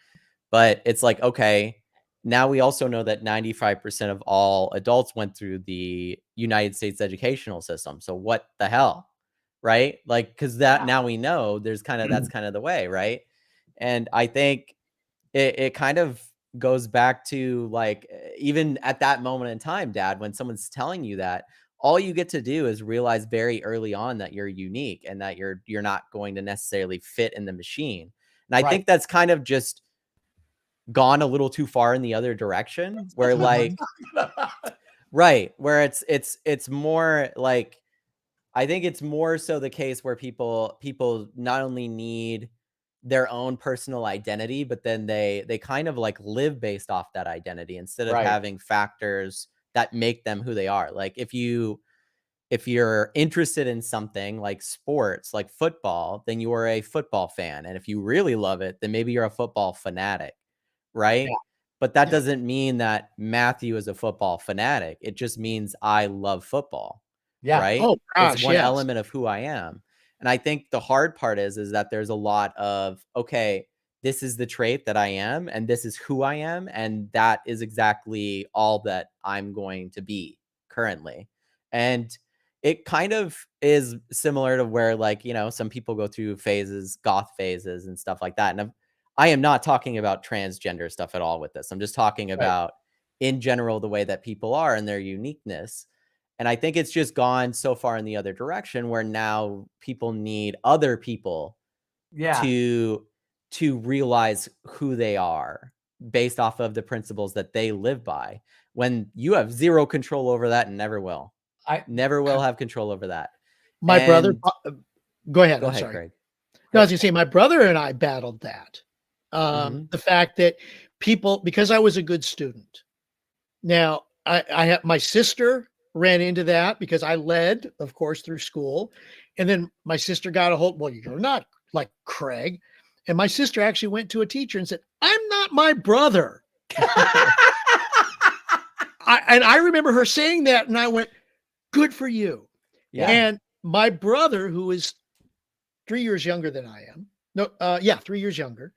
But it's like, okay, now we also know that 95% of all adults went through the United States educational system. So what the hell? Right? Like, because that now we know there's kind of, that's kind of the way, right? And I think it kind of goes back to like, even at that moment in time, Dad, when someone's telling you that, all you get to do is realize very early on that you're unique and that you're not going to necessarily fit in the machine. And I think that's kind of just gone a little too far in the other direction where like, right, where it's more like, I think it's more so the case where people not only need their own personal identity, but then they kind of like live based off that identity instead of having factors that make them who they are. Like if you're interested in something like sports, like football, then you are a football fan. And if you really love it, then maybe you're a football fanatic, right? Yeah. But that doesn't mean that Matthew is a football fanatic. It just means I love football. Yeah. Right? Oh, gosh, it's one element of who I am. And I think the hard part is that there's a lot of, okay, this is the trait that I am, and this is who I am, and that is exactly all that I'm going to be currently. And it kind of is similar to where, like, you know, some people go through phases, goth phases and stuff like that. And I am not talking about transgender stuff at all with this. I'm just talking about in general, the way that people are and their uniqueness. And I think it's just gone so far in the other direction where now people need other people to realize who they are based off of the principles that they live by, when you have zero control over that and never will. I never will have control over that. My brother, go ahead. Go I'm ahead, sorry. Craig. No, I was gonna say my brother and I battled that. The fact that people, because I was a good student. Now, I have my sister ran into that because I led, of course, through school. And then my sister got a hold, well, you're not like Craig. And my sister actually went to a teacher and said, I'm not my brother. I remember her saying that, and I went, good for you. Yeah. And my brother, who is 3 years younger than I am, 3 years younger,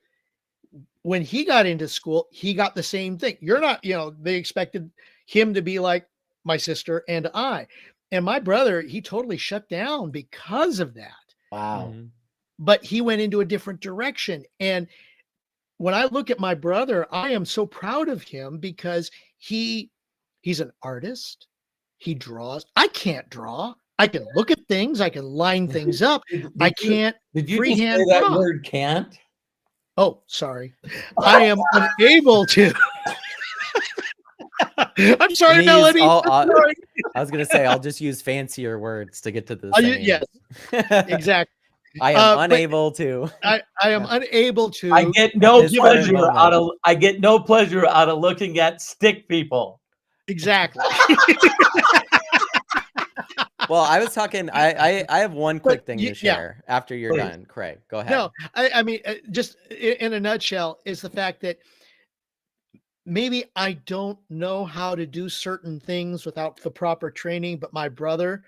when he got into school, he got the same thing. You're not, they expected him to be like my sister and I. And my brother, he totally shut down because of that. Wow. Mhm. But he went into a different direction. And when I look at my brother, I am so proud of him because he's an artist. He draws. I can't draw. I can look at things. I can line things up. I can't Did you just freehand say that draw. word can't? Oh, sorry. I am unable to. I'm sorry, Melody. I was going to say, I'll just use fancier words to get to the same. Yes, exactly. I am unable to. I am unable to. I get no this pleasure moment. I get no pleasure out of looking at stick people. Exactly. Well, I was talking. I have one quick thing to yeah. share after you're Please. done, Craig. Go ahead. No, I mean, just in a nutshell, is the fact that maybe I don't know how to do certain things without the proper training, but my brother,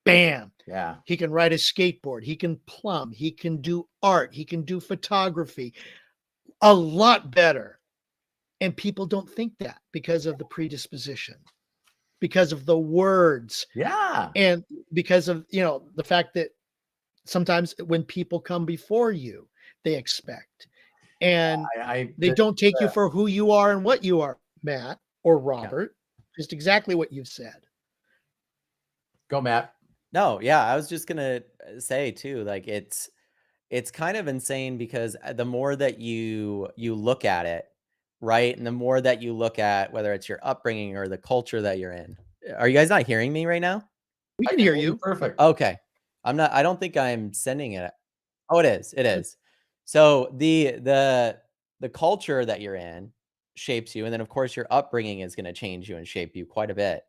bam, Yeah. he can ride a skateboard, he can plumb, he can do art, he can do photography a lot better. And people don't think that because of the predisposition, because of the words. Yeah. And because of, the fact that sometimes when people come before you, they expect, and they don't take you for who you are and what you are, Matt or Robert, just exactly what you've said. Go, Matt. No, yeah, I was just going to say too, like it's kind of insane because the more that you look at it, right? And the more that you look at whether it's your upbringing or the culture that you're in. Are you guys not hearing me right now? We can hear you. Perfect. Okay. I don't think I'm sending it. Oh, it is. It is. So the culture that you're in shapes you. And then of course your upbringing is going to change you and shape you quite a bit.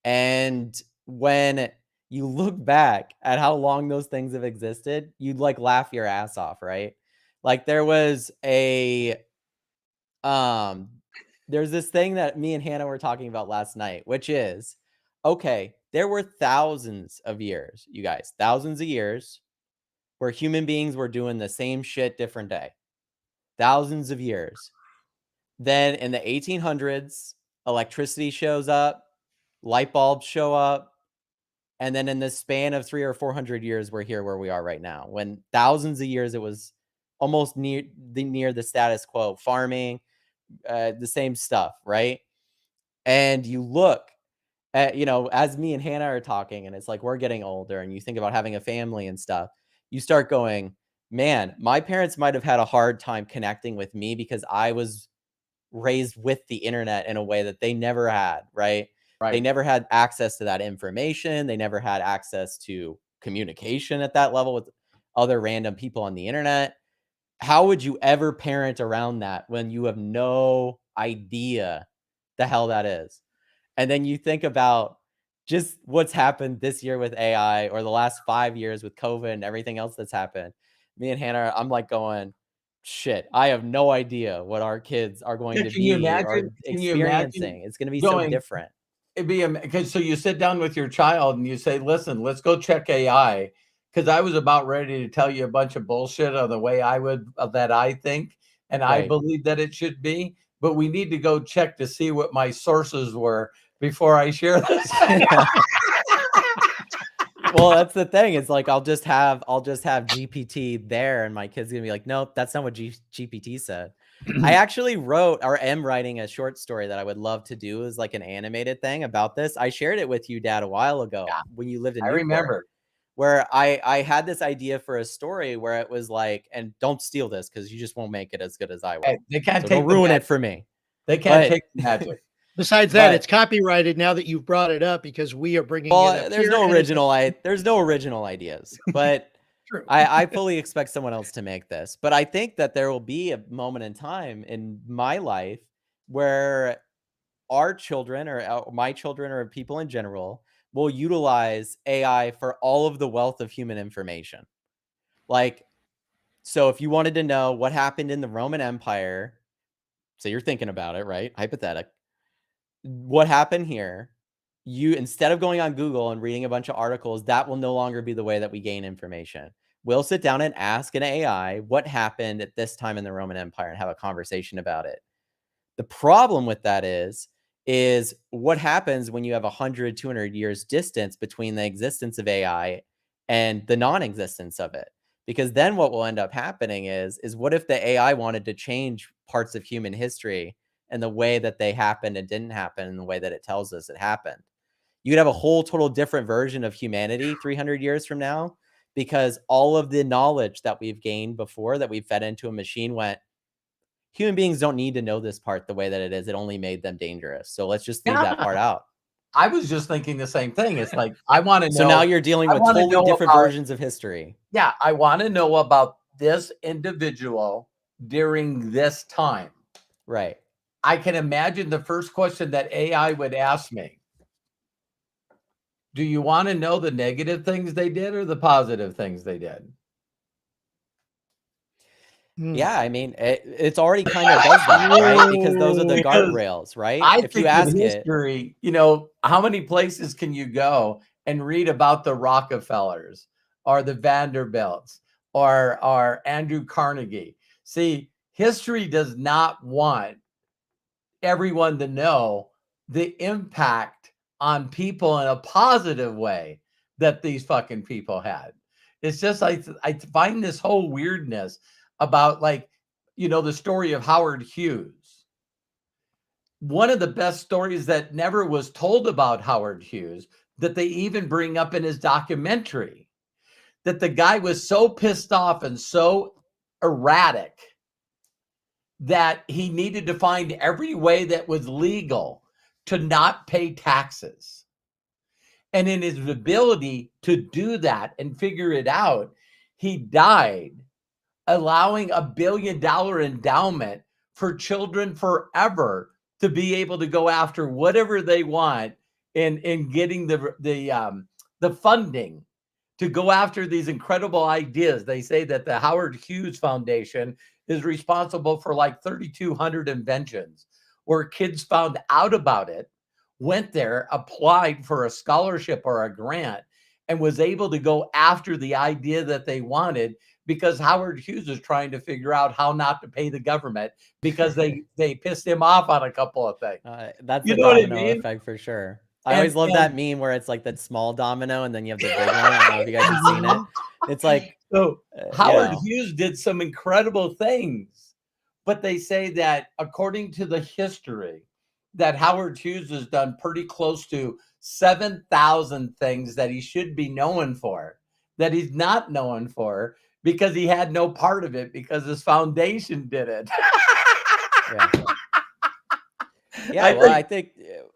And when you look back at how long those things have existed, you'd like laugh your ass off, right? Like there was there's this thing that me and Hannah were talking about last night, which is, okay, there were thousands of years, you guys, thousands of years where human beings were doing the same shit different day. Thousands of years. Then in the 1800s, electricity shows up, light bulbs show up. And then in the span of 300 or 400 years, we're here where we are right now. When thousands of years, it was almost near the status quo, farming, the same stuff, right? And you look at, as me and Hannah are talking, and it's like we're getting older, and you think about having a family and stuff, you start going, man, my parents might have had a hard time connecting with me because I was raised with the internet in a way that they never had, right? They never had access to that information. They never had access to communication at that level with other random people on the internet. How would you ever parent around that when you have no idea the hell that is? And then you think about just what's happened this year with AI or the last 5 years with COVID and everything else that's happened. Me and Hannah, I'm like going, shit, I have no idea what our kids are going to be or experiencing. It's going to be so different. It'd be because so you sit down with your child and you say, listen, let's go check AI. Because I was about ready to tell you a bunch of bullshit on the way that I think and I believe that it should be. But we need to go check to see what my sources were before I share this. Well, that's the thing. It's like I'll just have GPT there, and my kid's gonna be like, "Nope, that's not what GPT said." I actually wrote or am writing a short story that I would love to do as like an animated thing about this. I shared it with you, Dad, a while ago when you lived in Newport, remember. Where I had this idea for a story where it was like, and don't steal this because you just won't make it as good as I will. Hey, they can't don't ruin it for me. They can't take the magic. Besides that, it's copyrighted now that you've brought it up because we are bringing it up. There's no original ideas, but True. I fully expect someone else to make this, but I think that there will be a moment in time in my life where our children or my children or people in general will utilize AI for all of the wealth of human information. Like, so if you wanted to know what happened in the Roman Empire, so you're thinking about it, right? Hypothetic. What happened here? You, instead of going on Google and reading a bunch of articles, that will no longer be the way that we gain information. We'll sit down and ask an AI what happened at this time in the Roman Empire and have a conversation about it. The problem with that is what happens when you have 100, 200 years distance between the existence of AI and the non-existence of it? Because then what will end up happening is what if the AI wanted to change parts of human history and the way that they happened and didn't happen and the way that it tells us it happened? You could have a whole total different version of humanity 300 years from now, because all of the knowledge that we've gained before that we fed into a machine went, human beings don't need to know this part the way that it is. It only made them dangerous. So let's just leave that part out. I was just thinking the same thing. It's like, I want to know. So now you're dealing with totally different versions of history. Yeah. I want to know about this individual during this time. Right. I can imagine the first question that AI would ask me. Do you want to know the negative things they did or the positive things they did? Yeah, I mean, it's already kind of does that, right? Because those are the guardrails, right? If you ask history, you know, how many places can you go and read about the Rockefellers or the Vanderbilts or Andrew Carnegie? See, history does not want everyone to know the impact on people in a positive way that these fucking people had. It's just I find this whole weirdness about, like, you know, the story of Howard Hughes. One of the best stories that never was told about Howard Hughes, that they even bring up in his documentary, that the guy was so pissed off and so erratic that he needed to find every way that was legal to not pay taxes. And in his ability to do that and figure it out, he died allowing $1 billion endowment for children forever to be able to go after whatever they want in getting the funding to go after these incredible ideas. They say that the Howard Hughes Foundation is responsible for like 3,200 inventions, where kids found out about it, went there, applied for a scholarship or a grant, and was able to go after the idea that they wanted, because Howard Hughes is trying to figure out how not to pay the government because they pissed him off on a couple of things. That's the domino effect for sure. I always love that meme where it's like that small domino and then you have the big one. I don't know if you guys have seen it. It's like, so Howard Hughes did some incredible things, but they say that according to the history, that Howard Hughes has done pretty close to 7,000 things that he should be known for, that he's not known for, because he had no part of it, because his foundation did it. I think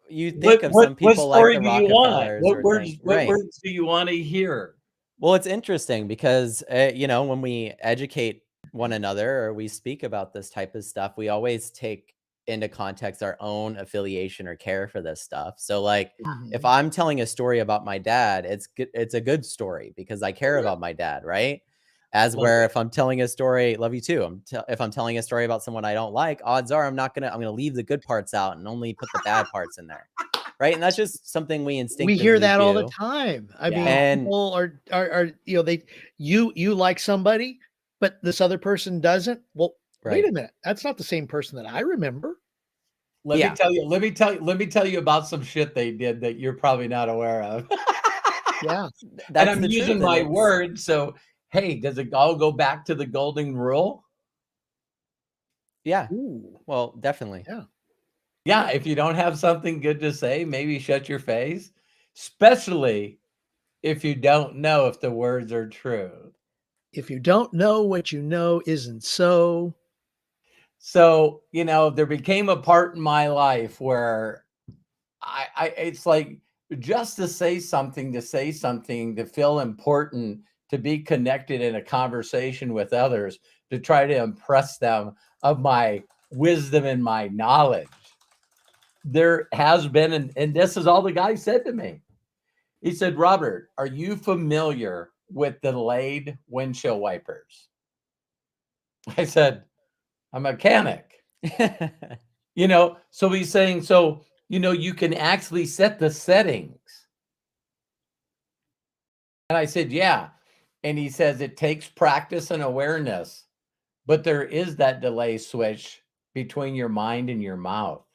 you think of some people like the Rockefellers. What words do you want to hear? Well, it's interesting because, you know, when we educate one another or we speak about this type of stuff, we always take into context our own affiliation or care for this stuff. So like, if I'm telling a story about my dad, it's a good story because I care about my dad, right? As where if I'm telling a story, love you too. If I'm telling a story about someone I don't like, odds are I'm gonna leave the good parts out and only put the bad parts in there, right? And that's just something we instinctively we hear that do all the time. I mean, people are you know, you like somebody, but this other person doesn't. Well, wait a minute, that's not the same person that I remember. Let me tell you about some shit they did that you're probably not aware of. Yeah, and I'm using my words, so. Hey, does it all go back to the golden rule? Yeah. Well, definitely. Yeah. Yeah. If you don't have something good to say, maybe shut your face, especially if you don't know if the words are true. If you don't know what you know isn't so. So, you know, there became a part in my life where it's like just to say something, to feel important to be connected in a conversation with others to try to impress them of my wisdom and my knowledge. There has been, and this is all the guy said to me. He said, Robert, are you familiar with delayed windshield wipers? I said, I'm a mechanic. You know, so he's saying, so, you know, you can actually set the settings. And I said, yeah. And he says, it takes practice and awareness, but there is that delay switch between your mind and your mouth.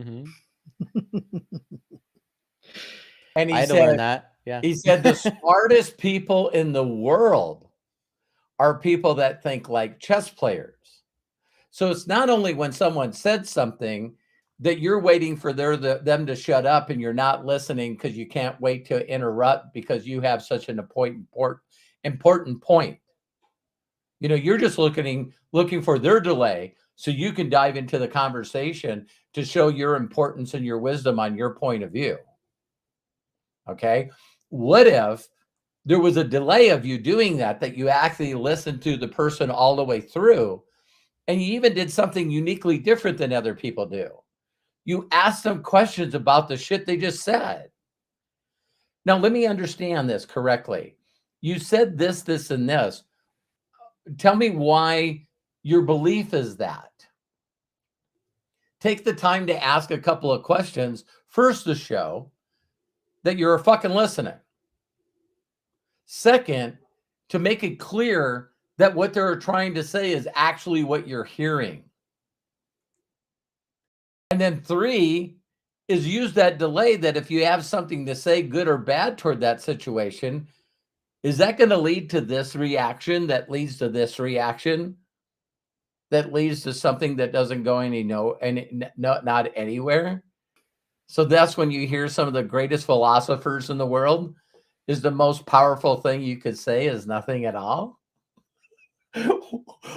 Mm-hmm. And he I had said, to learn that. Yeah. He said, the smartest people in the world are people that think like chess players. So it's not only when someone said something that you're waiting for them to shut up and you're not listening because you can't wait to interrupt because you have such an important point. You know, you're just looking for their delay so you can dive into the conversation to show your importance and your wisdom on your point of view. Okay. What if there was a delay of you doing that you actually listened to the person all the way through, and you even did something uniquely different than other people do? You asked them questions about the shit they just said. Now, let me understand this correctly. You said this, this, and this. Tell me why your belief is that. Take the time to ask a couple of questions first to show that you're fucking listening. Second, to make it clear that what they're trying to say is actually what you're hearing. And then 3 is use that delay that if you have something to say good or bad toward that situation, is that going to lead to this reaction that leads to this reaction that leads to something that doesn't go not anywhere? So that's when you hear some of the greatest philosophers in the world is the most powerful thing you could say is nothing at all.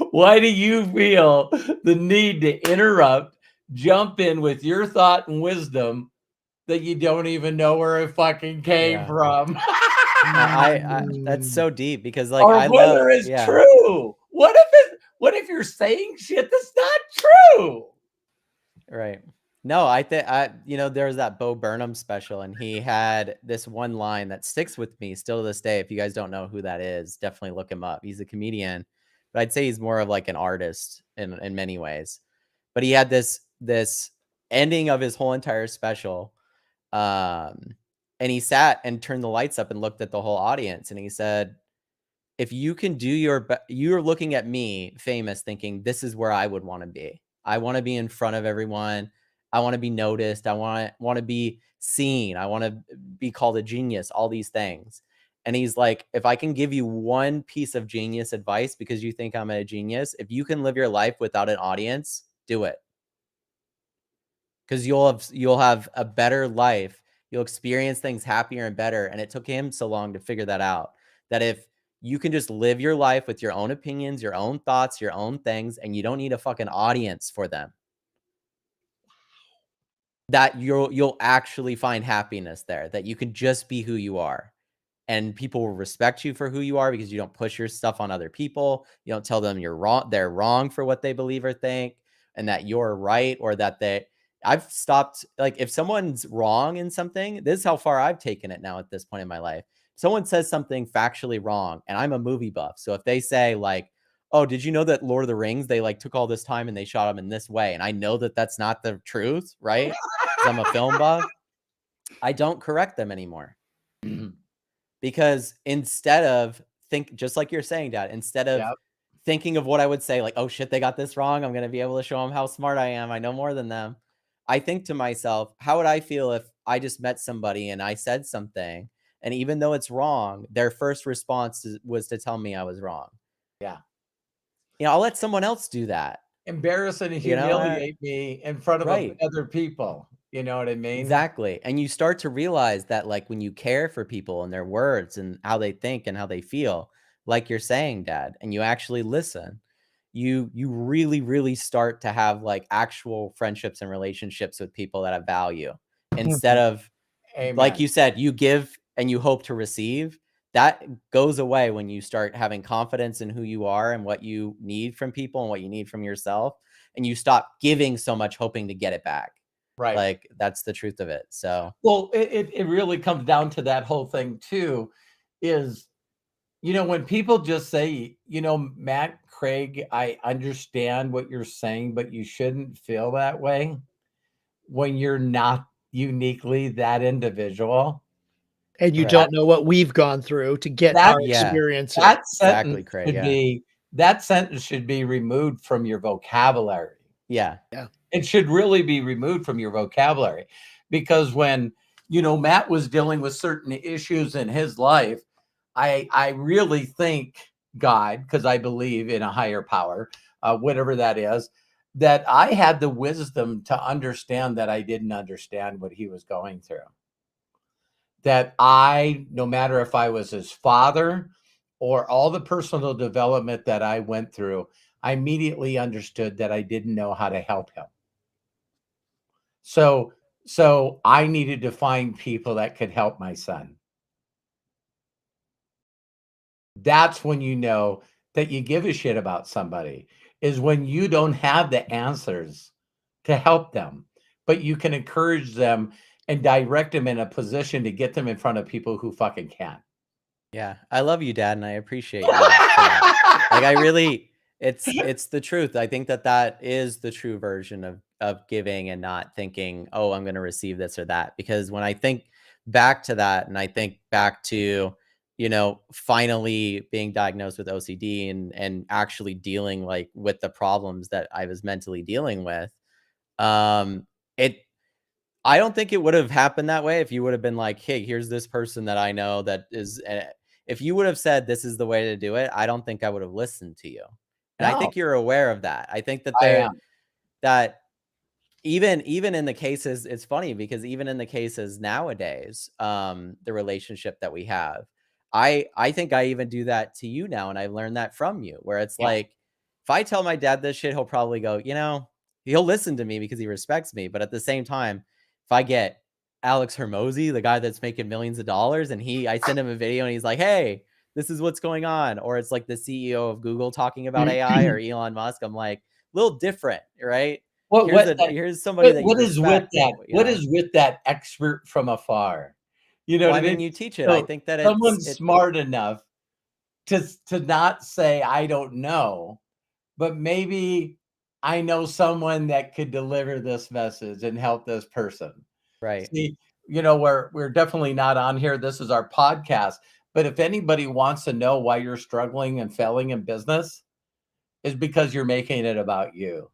Why do you feel the need to interrupt, jump in with your thought and wisdom that you don't even know where it fucking came from? I that's so deep because like or I whether love it's true. What if you're saying shit that's not true? Right. No, I think there was that Bo Burnham special, and he had this one line that sticks with me still to this day. If you guys don't know who that is, definitely look him up. He's a comedian, but I'd say he's more of like an artist in many ways. But he had this ending of his whole entire special, and he sat and turned the lights up and looked at the whole audience, and he said, "If you can do you're looking at me, famous, thinking this is where I would want to be. I want to be in front of everyone. I want to be noticed. I want to be seen. I want to be called a genius, all these things." And he's like, if I can give you one piece of genius advice because you think I'm a genius, if you can live your life without an audience, do it. Because you'll have a better life. You'll experience things happier and better. And it took him so long to figure that out. That if you can just live your life with your own opinions, your own thoughts, your own things, and you don't need a fucking audience for them, that you'll actually find happiness there, that you can just be who you are. And people will respect you for who you are because you don't push your stuff on other people. You don't tell them you're wrong, they're wrong for what they believe or think, and that you're right, or that I've stopped, like, if someone's wrong in something, this is how far I've taken it now at this point in my life. Someone says something factually wrong, and I'm a movie buff. So if they say like, oh, did you know that Lord of the Rings, they like took all this time and they shot them in this way? And I know that that's not the truth, right? Because I'm a film buff. I don't correct them anymore. Because instead of just like you're saying, Dad, instead of thinking of what I would say, like, oh shit, they got this wrong, I'm going to be able to show them how smart I am. I know more than them. I think to myself, how would I feel if I just met somebody and I said something, and even though it's wrong, their first response was to tell me I was wrong? Yeah. I'll let someone else do that. Embarrass and humiliate me in front of other people. You know what I mean? Exactly. And you start to realize that, like, when you care for people and their words and how they think and how they feel, like you're saying, Dad, and you actually listen, you really, really start to have like actual friendships and relationships with people that have value, instead of, like you said, you give and you hope to receive. that goes away when you start having confidence in who you are and what you need from people and what you need from yourself, and you stop giving so much hoping to get it back. Right. Like, that's the truth of it. So, well, it really comes down to that whole thing too, is, when people just say, Matt, Craig, I understand what you're saying, but you shouldn't feel that way when you're not uniquely that individual. And you Right. don't know what we've gone through to get That- our Yeah. experiences. That Exactly, sentence Craig. should Yeah. be that sentence should be removed from your vocabulary. Yeah. It should really be removed from your vocabulary, because when, Matt was dealing with certain issues in his life, I really think God, because I believe in a higher power, whatever that is, that I had the wisdom to understand that I didn't understand what he was going through. That no matter if I was his father or all the personal development that I went through, I immediately understood that I didn't know how to help him. So I needed to find people that could help my son. That's when you know that you give a shit about somebody, is when you don't have the answers to help them, but you can encourage them and direct them in a position to get them in front of people who fucking can. Yeah. I love you, Dad, and I appreciate you for that. Like, I really, it's the truth. I think that is the true version of giving and not thinking, oh, I'm going to receive this or that. Because when I think back to that, and I think back to, finally being diagnosed with OCD and actually dealing like with the problems that I was mentally dealing with, it I don't think it would have happened that way if you would have been like, hey, here's this person that I know that is, if you would have said, this is the way to do it, I don't think I would have listened to you. And I No, think you're aware of that. I think that I am. that even in the cases, it's funny because even in the cases nowadays, the relationship that we have, I think I even do that to you now. And I've learned that from you, where it's Yeah. like, if I tell my dad this shit, he'll probably go, he'll listen to me because he respects me. But at the same time, if I get Alex Hermosi, the guy that's making millions of dollars, and I send him a video and he's like, hey, this is what's going on. Or it's like the CEO of Google talking about AI or Elon Musk. I'm like, a little different, right? Here's somebody that you respect. What is with that expert from afar? You know Well, what I I mean, mean? you teach it. So I think that someone's smart enough to not say, I don't know, but maybe I know someone that could deliver this message and help this person. right. See, we're definitely not on here. This is our podcast. But if anybody wants to know why you're struggling and failing in business, is because you're making it about you.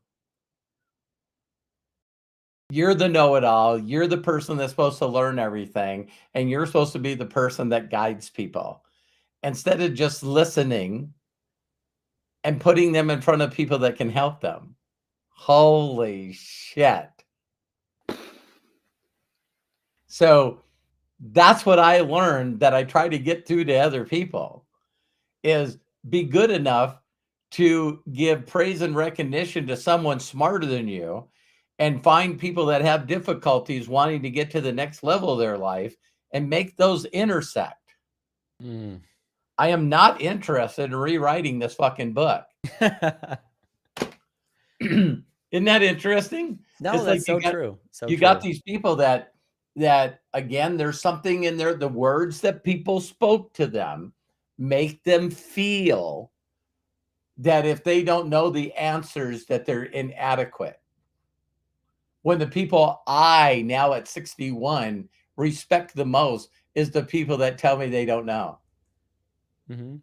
You're the know-it-all. You're the person that's supposed to learn everything, and you're supposed to be the person that guides people, instead of just listening and putting them in front of people that can help them. Holy shit. So that's what I learned, that I try to get through to other people, is be good enough to give praise and recognition to someone smarter than you, and find people that have difficulties wanting to get to the next level of their life and make those intersect. Mm. I am not interested in rewriting this fucking book. Isn't that interesting? No, It's that's like so true. So you got these people that again, there's something in there, the words that people spoke to them make them feel that if they don't know the answers, that they're inadequate. When the people I, now at 61, respect the most is the people that tell me they don't know. Mm-hmm.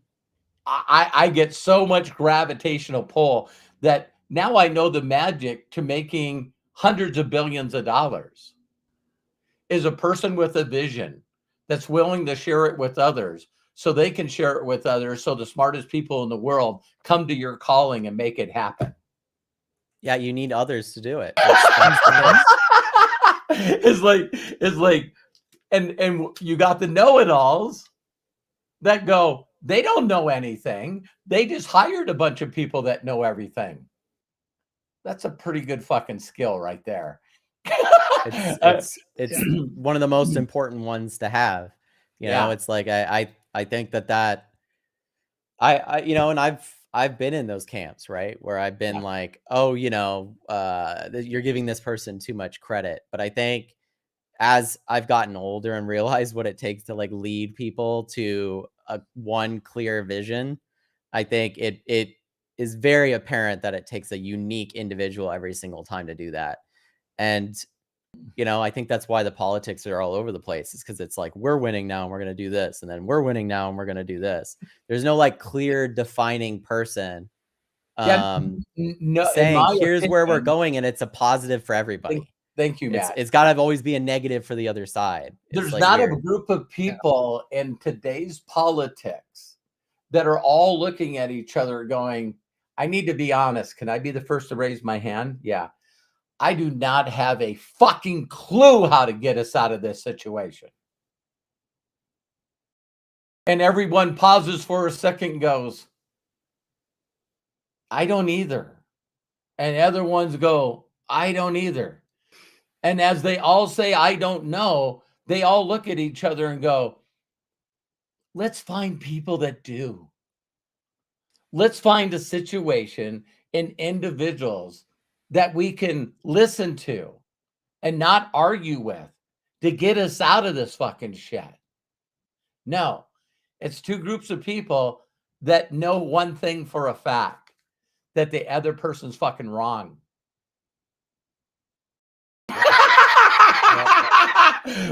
I get so much gravitational pull that now I know the magic to making hundreds of billions of dollars is a person with a vision that's willing to share it with others, so they can share it with others, so the smartest people in the world come to your calling and make it happen. Yeah, you need others to do it. It's like, and you got the know-it-alls that go, they don't know anything. They just hired a bunch of people that know everything. That's a pretty good fucking skill right there. It's one of the most important ones to have. It's like I I think that I you know, and I've been in those camps, right? Where I've been like, oh, you know, you're giving this person too much credit. But I think as I've gotten older and realized what it takes to like lead people to a one clear vision, I think it is very apparent that it takes a unique individual every single time to do that. And you know, I think that's why the politics are all over the place. Is because it's like we're winning now and we're going to do this, and then we're winning now and we're going to do this. There's no like clear defining person no, in saying my here's where we're opinion, going, and it's a positive for everybody. thank you, Matt. It's got to always be a negative for the other side. It's There's like not weird. a group of people in today's politics that are all looking at each other going, I need to be honest. Can I be the first to raise my hand? Yeah. I do not have a fucking clue how to get us out of this situation. And everyone pauses for a second and goes, I don't either. And other ones go, I don't either. And as they all say, I don't know, they all look at each other and go, let's find people that do. Let's find a situation in individuals that we can listen to and not argue with to get us out of this fucking shit. No, it's two groups of people that know one thing for a fact, that the other person's fucking wrong.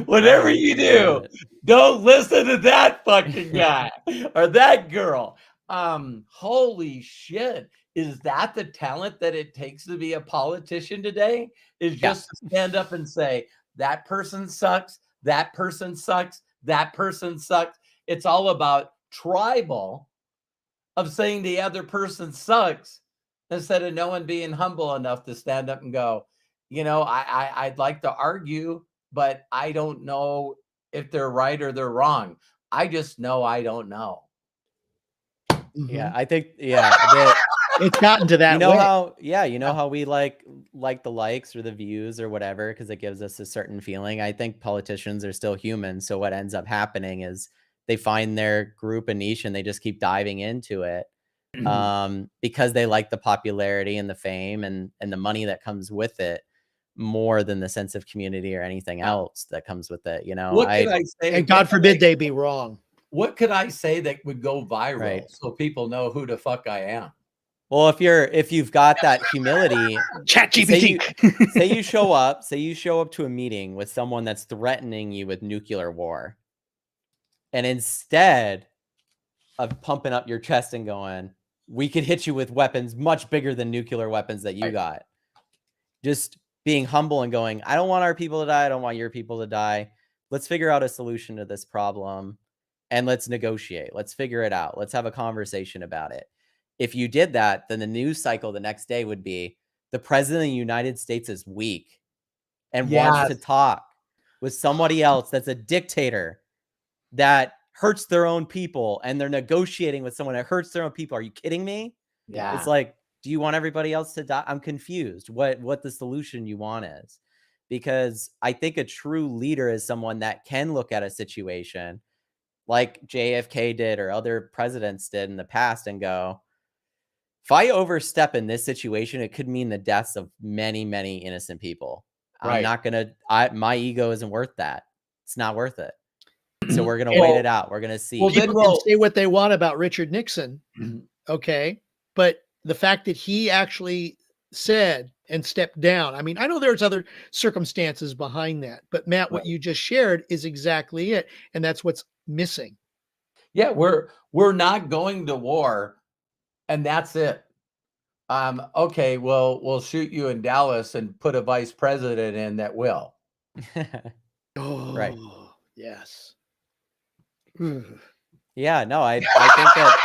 Whatever you do, don't listen to that fucking guy or that girl. Holy shit. Is that the talent that it takes to be a politician today? Is just to stand up and say, that person sucks, that person sucks, that person sucks. It's all about tribal of saying the other person sucks instead of no one being humble enough to stand up and go, you know, I'd like to argue, but I don't know if they're right or they're wrong. I just know I don't know. Yeah, I think it's gotten to that. You know way. how you know how we like the likes or the views or whatever because it gives us a certain feeling. I think politicians are still human, so what ends up happening is they find their group and niche and they just keep diving into it because they like the popularity and the fame and the money that comes with it more than the sense of community or anything else that comes with it. You know, What could I say? And God forbid they be wrong. What could I say that would go viral Right. so people know who the fuck I am? Well, if you've got that humility, ChatGPT. say you show up to a meeting with someone that's threatening you with nuclear war. And instead of pumping up your chest and going, we could hit you with weapons much bigger than nuclear weapons that you got. Just being humble and going, I don't want our people to die. I don't want your people to die. Let's figure out a solution to this problem and let's negotiate. Let's figure it out. Let's have a conversation about it. If you did that, then the news cycle the next day would be the president of the United States is weak and wants to talk with somebody else that's a dictator that hurts their own people and they're negotiating with someone that hurts their own people. Are you kidding me? Yeah. It's like, do you want everybody else to die? I'm confused what the solution you want is, because I think a true leader is someone that can look at a situation like JFK did or other presidents did in the past and go, if I overstep in this situation, it could mean the deaths of many, many innocent people. I'm not going to, my ego isn't worth that. It's not worth it. So we're going to wait it out. We're going to see. Well, people can say what they want about Richard Nixon. Okay. But the fact that he actually said and stepped down. I mean, I know there's other circumstances behind that, but Matt, what you just shared is exactly it. And that's what's missing. Yeah. We're not going to war and that's it. Okay. Well, we'll shoot you in Dallas and put a vice president in that will. Right. Yes. Yeah, no, I think that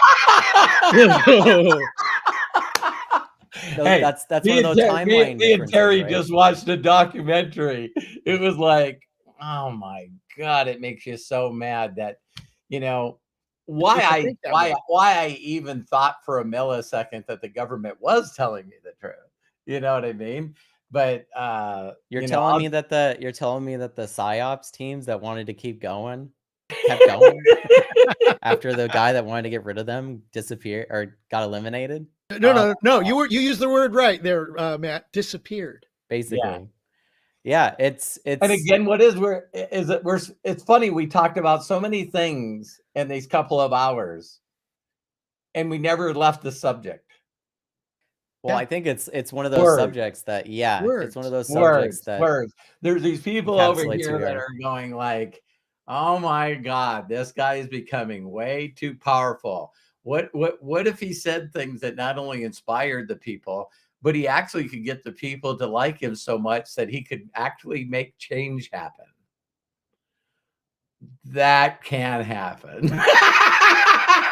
that's one of those timeline me and Terry right? just watched a documentary. It was like, oh my God, it makes you so mad that, you know, why I even thought for a millisecond that the government was telling me the truth. You know what I mean? But you're telling me that the PsyOps teams that wanted to keep going kept going after the guy that wanted to get rid of them disappeared or got eliminated. No. You used the word right there, Matt. Disappeared. Basically. Yeah, it's and again, it's funny, we talked about so many things in these couple of hours and we never left the subject. Well, I think it's one of those subjects that it's one of those subjects that there's these people over here that are going like, oh my God, this guy is becoming way too powerful. What if he said things that not only inspired the people, but he actually could get the people to like him so much that he could actually make change happen? That can happen.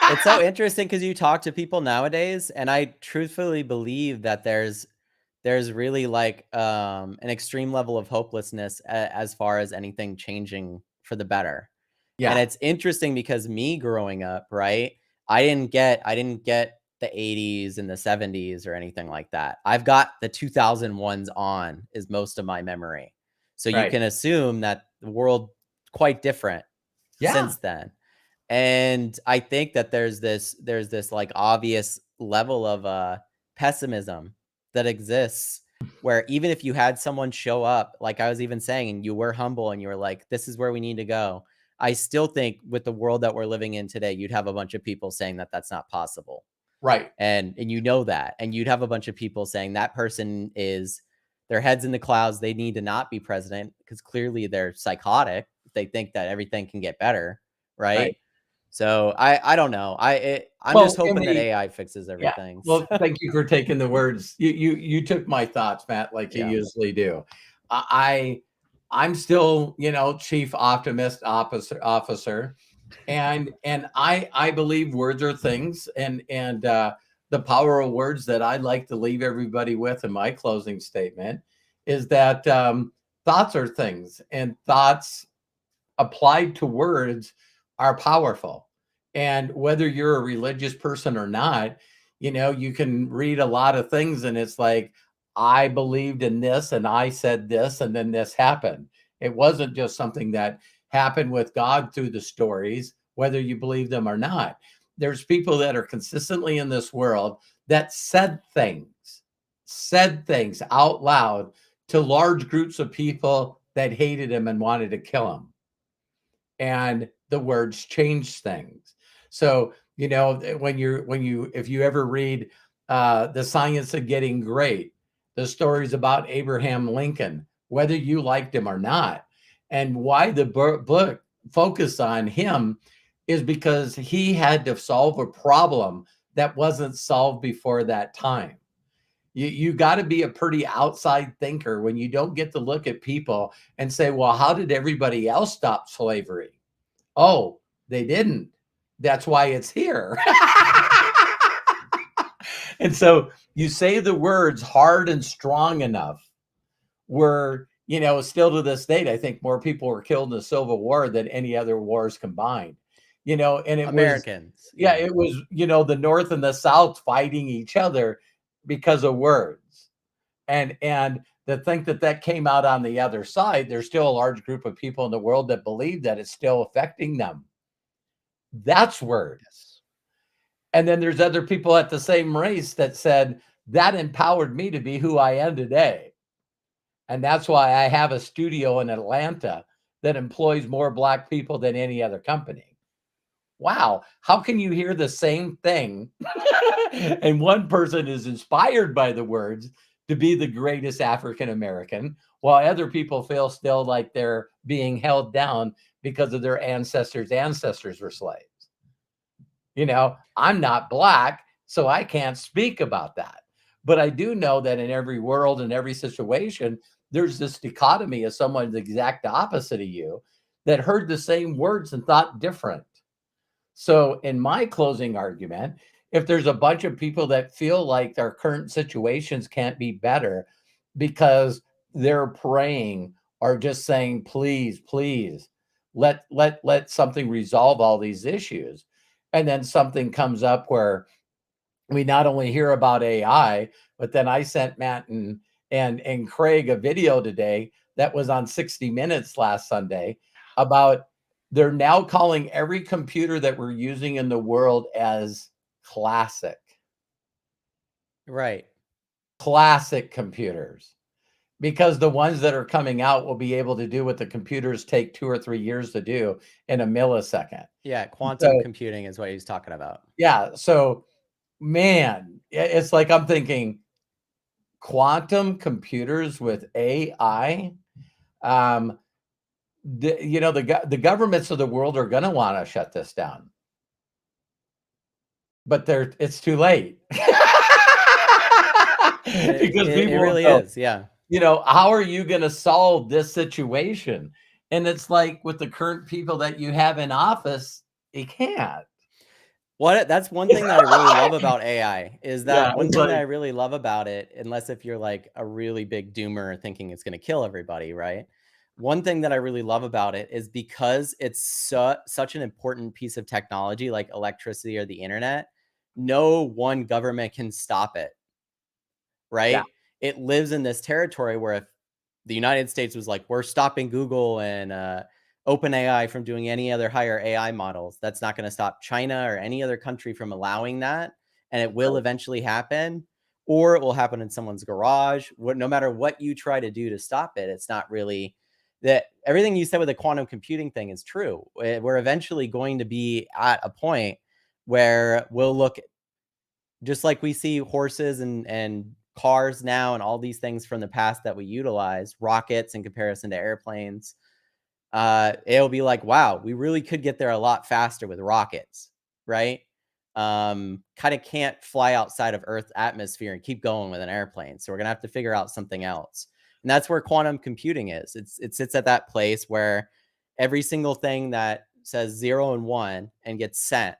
It's so interesting because you talk to people nowadays, and I truthfully believe that there's really like an extreme level of hopelessness as far as anything changing for the better. Yeah. And it's interesting because me growing up, right? I didn't get the 80s and the 70s or anything like that. I've got the 2001s on is most of my memory. So you can assume that the world quite different since then. And I think that there's this like obvious level of pessimism that exists where even if you had someone show up, like I was even saying, and you were humble and you were like, this is where we need to go. I still think with the world that we're living in today, you'd have a bunch of people saying that that's not possible. Right. And you know that, and you'd have a bunch of people saying that person is their heads in the clouds. They need to not be president because clearly they're psychotic. They think that everything can get better. Right. So I don't know. I'm just hoping that AI fixes everything. Yeah. Well, thank you for taking the words. You took my thoughts, Matt, like you usually do. I'm still, chief optimist officer. And I believe words are things, and the power of words that I'd like to leave everybody with in my closing statement is that thoughts are things, and thoughts applied to words are powerful. And whether you're a religious person or not, you can read a lot of things and it's like, I believed in this and I said this and then this happened. It wasn't just something that happened with God through the stories, whether you believe them or not. There's people that are consistently in this world that said things out loud to large groups of people that hated him and wanted to kill him. And the words change things. So, if you ever read The Science of Getting Great, the stories about Abraham Lincoln, whether you liked him or not, and why the book focused on him is because he had to solve a problem that wasn't solved before that time. You got to be a pretty outside thinker when you don't get to look at people and say, well, how did everybody else stop slavery? Oh, they didn't. That's why it's here. And so you say the words hard and strong enough where, still to this date, I think more people were killed in the Civil War than any other wars combined, and it Americans. It was, the North and the South fighting each other because of words. And to think that came out on the other side, there's still a large group of people in the world that believe that it's still affecting them. That's words. And then there's other people at the same race that said, that empowered me to be who I am today. And that's why I have a studio in Atlanta that employs more Black people than any other company. Wow. How can you hear the same thing and one person is inspired by the words to be the greatest African American, while other people feel still like they're being held down because of their ancestors were slaves? I'm not Black, so I can't speak about that. But I do know that in every world, in every situation, there's this dichotomy of someone the exact opposite of you that heard the same words and thought different. So in my closing argument, if there's a bunch of people that feel like their current situations can't be better because they're praying or just saying, please, please, let something resolve all these issues. And then something comes up where we not only hear about AI, but then I sent Matt and Craig a video today that was on 60 Minutes last Sunday about They're now calling every computer that we're using in the world as classic. Right. Classic computers. Because the ones that are coming out will be able to do what the computers take 2 or 3 years to do in a millisecond. Yeah, quantum computing is what he's talking about. Yeah, so man, it's like I'm thinking quantum computers with AI. The governments of the world are going to want to shut this down, but it's too late. Because it really is, yeah. How are you going to solve this situation? And it's like with the current people that you have in office, you can't. That's one thing that I really love about AI is that one thing like, that I really love about it, unless if you're like a really big doomer thinking it's going to kill everybody, right? One thing that I really love about it is because it's such an important piece of technology like electricity or the internet, no one government can stop it, right? Yeah. It lives in this territory where if the United States was like, we're stopping Google and OpenAI from doing any other higher AI models, that's not going to stop China or any other country from allowing that. And it will eventually happen, or it will happen in someone's garage. No matter what you try to do to stop it, it's not really that. Everything you said with the quantum computing thing is true. We're eventually going to be at a point where we'll look just like we see horses and cars now and all these things from the past that we utilize, rockets in comparison to airplanes. It'll be like, wow, we really could get there a lot faster with rockets, right? Kind of can't fly outside of Earth's atmosphere and keep going with an airplane. So we're gonna have to figure out something else. And that's where quantum computing is. It sits at that place where every single thing that says 0 and 1 and gets sent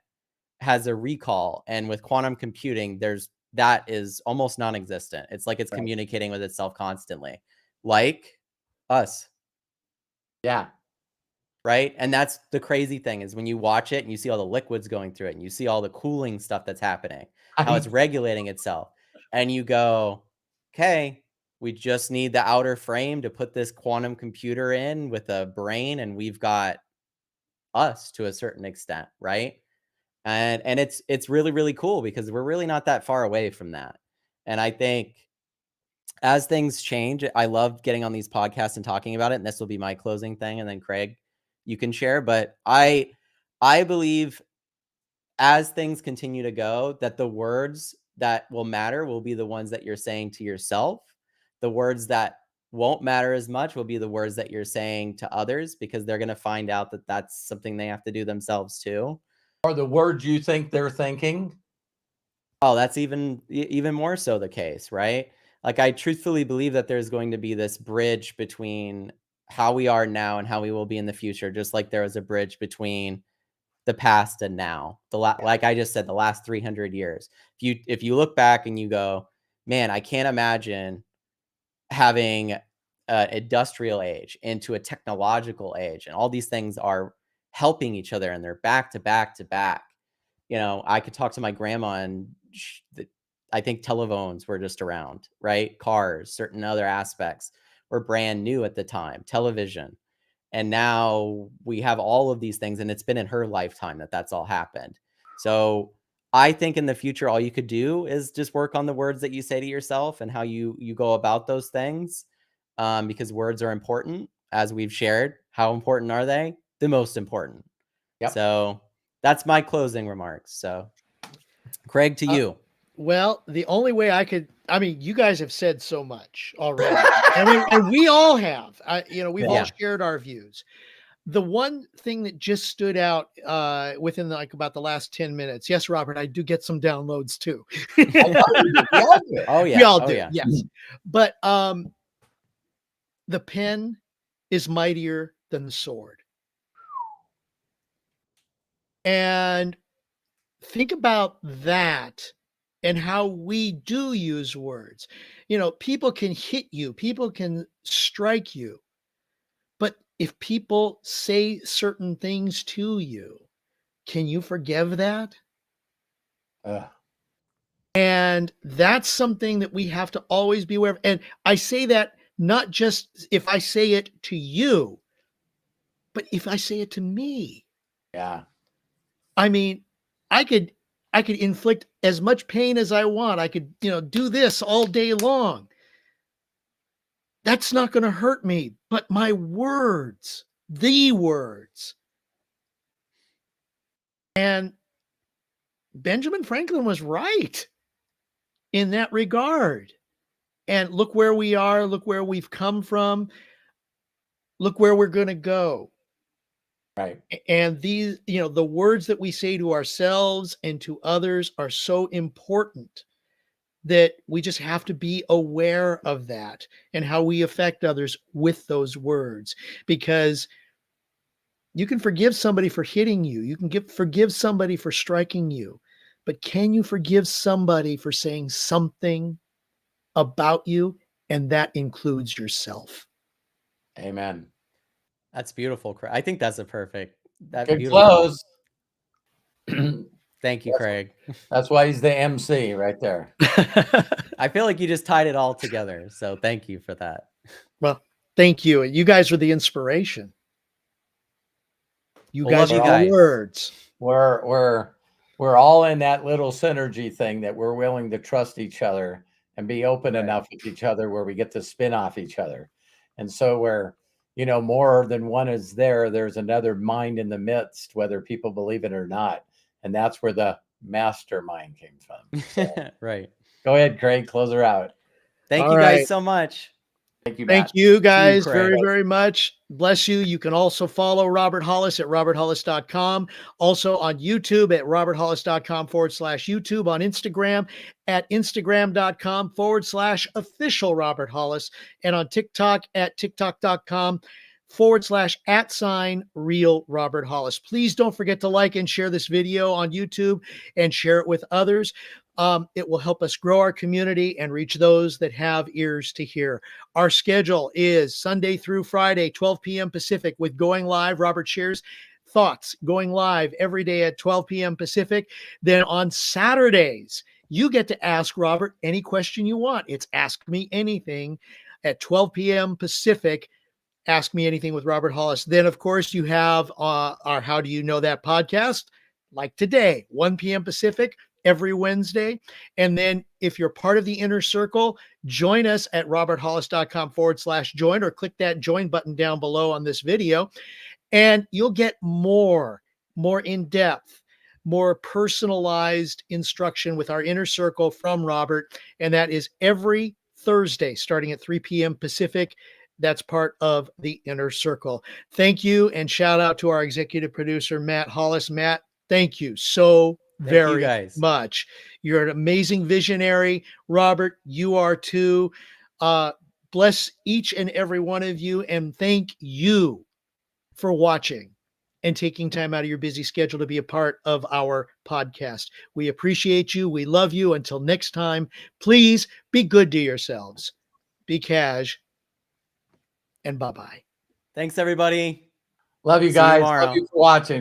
has a recall. And with quantum computing, that is almost non-existent. It's like it's communicating with itself constantly, like us. Yeah. Right. And that's the crazy thing is when you watch it and you see all the liquids going through it and you see all the cooling stuff that's happening, how it's regulating itself. And you go, okay, we just need the outer frame to put this quantum computer in with a brain, and we've got us to a certain extent, right? And it's really, really cool because we're really not that far away from that. And I think as things change, I love getting on these podcasts and talking about it. And this will be my closing thing. And then Craig, you can share. But I believe as things continue to go, that the words that will matter will be the ones that you're saying to yourself. The words that won't matter as much will be the words that you're saying to others, because they're going to find out that that's something they have to do themselves too. Are the words you think they're thinking? Oh, that's even more so the case, right? Like, I truthfully believe that there's going to be this bridge between how we are now and how we will be in the future, just like there was a bridge between the past and now. Like I just said, the last 300 years. If you look back and you go, man, I can't imagine having an industrial age into a technological age, and all these things are helping each other and they're back to back to back. I could talk to my grandma and I think telephones were just around, right? Cars, certain other aspects were brand new at the time, television. And now we have all of these things, and it's been in her lifetime that's all happened. So I think in the future, all you could do is just work on the words that you say to yourself and how you go about those things, because words are important. As we've shared, how important are they? The most important. Yep. So that's my closing remarks. So Craig, to you. Well, the only way you guys have said so much already. and we all have, we've all shared our views. The one thing that just stood out within about the last 10 minutes. Yes, Robert, I do get some downloads too. Oh yeah. We all do. Yeah. Yes. But the pen is mightier than the sword. And think about that and how we do use words. People can hit you, people can strike you. But if people say certain things to you, can you forgive that? And that's something that we have to always be aware of. And I say that not just if I say it to you, But if I say it to me, Yeah. I mean, I could inflict as much pain as I want. I could, do this all day long. That's not going to hurt me. But my words, the words. And Benjamin Franklin was right in that regard. And look where we are. Look where we've come from. Look where we're going to go. Right. And these, the words that we say to ourselves and to others are so important that we just have to be aware of that and how we affect others with those words. Because you can forgive somebody for hitting you. You can forgive somebody for striking you. But can you forgive somebody for saying something about you? And that includes yourself. Amen. That's beautiful. I think that's a perfect. Good close. Thank you, Craig. That's why he's the MC right there. I feel like you just tied it all together. So thank you for that. Well, thank you. You guys are the inspiration. You guys are all words. We're all in that little synergy thing that we're willing to trust each other and be open enough with each other where we get to spin off each other. And so where, more than one is there's another mind in the midst, whether people believe it or not. And that's where the mastermind came from. So, right. Go ahead, Craig, close her out. Thank you guys so much. Thank you, Matt. Thank you guys very, very much. Bless you. You can also follow Robert Hollis at roberthollis.com. Also on YouTube at roberthollis.com/YouTube. On Instagram at instagram.com/official Robert Hollis. And on TikTok at tiktok.com/@real Robert Hollis. Please don't forget to like and share this video on YouTube and share it with others. It will help us grow our community and reach those that have ears to hear. Our schedule is Sunday through Friday, 12 p.m. Pacific with Going Live. Robert shares thoughts going live every day at 12 p.m. Pacific. Then on Saturdays, you get to ask Robert any question you want. It's Ask Me Anything at 12 p.m. Pacific. Ask Me Anything with Robert Hollis. Then, of course, you have our How Do You Know That podcast, like today, 1 p.m. Pacific, every Wednesday. And then if you're part of the inner circle, join us at roberthollis.com/join or click that join button down below on this video. And you'll get more in-depth, more personalized instruction with our inner circle from Robert. And that is every Thursday, starting at 3 p.m. Pacific. That's part of the inner circle. Thank you. And shout out to our executive producer, Matt Hollis. Matt, thank you so very much. You're an amazing visionary. Robert, you are too. Bless each and every one of you. And thank you for watching and taking time out of your busy schedule to be a part of our podcast. We appreciate you. We love you. Until next time, please be good to yourselves. Be cash. And bye-bye. Thanks, everybody. Love you guys. Love you for watching.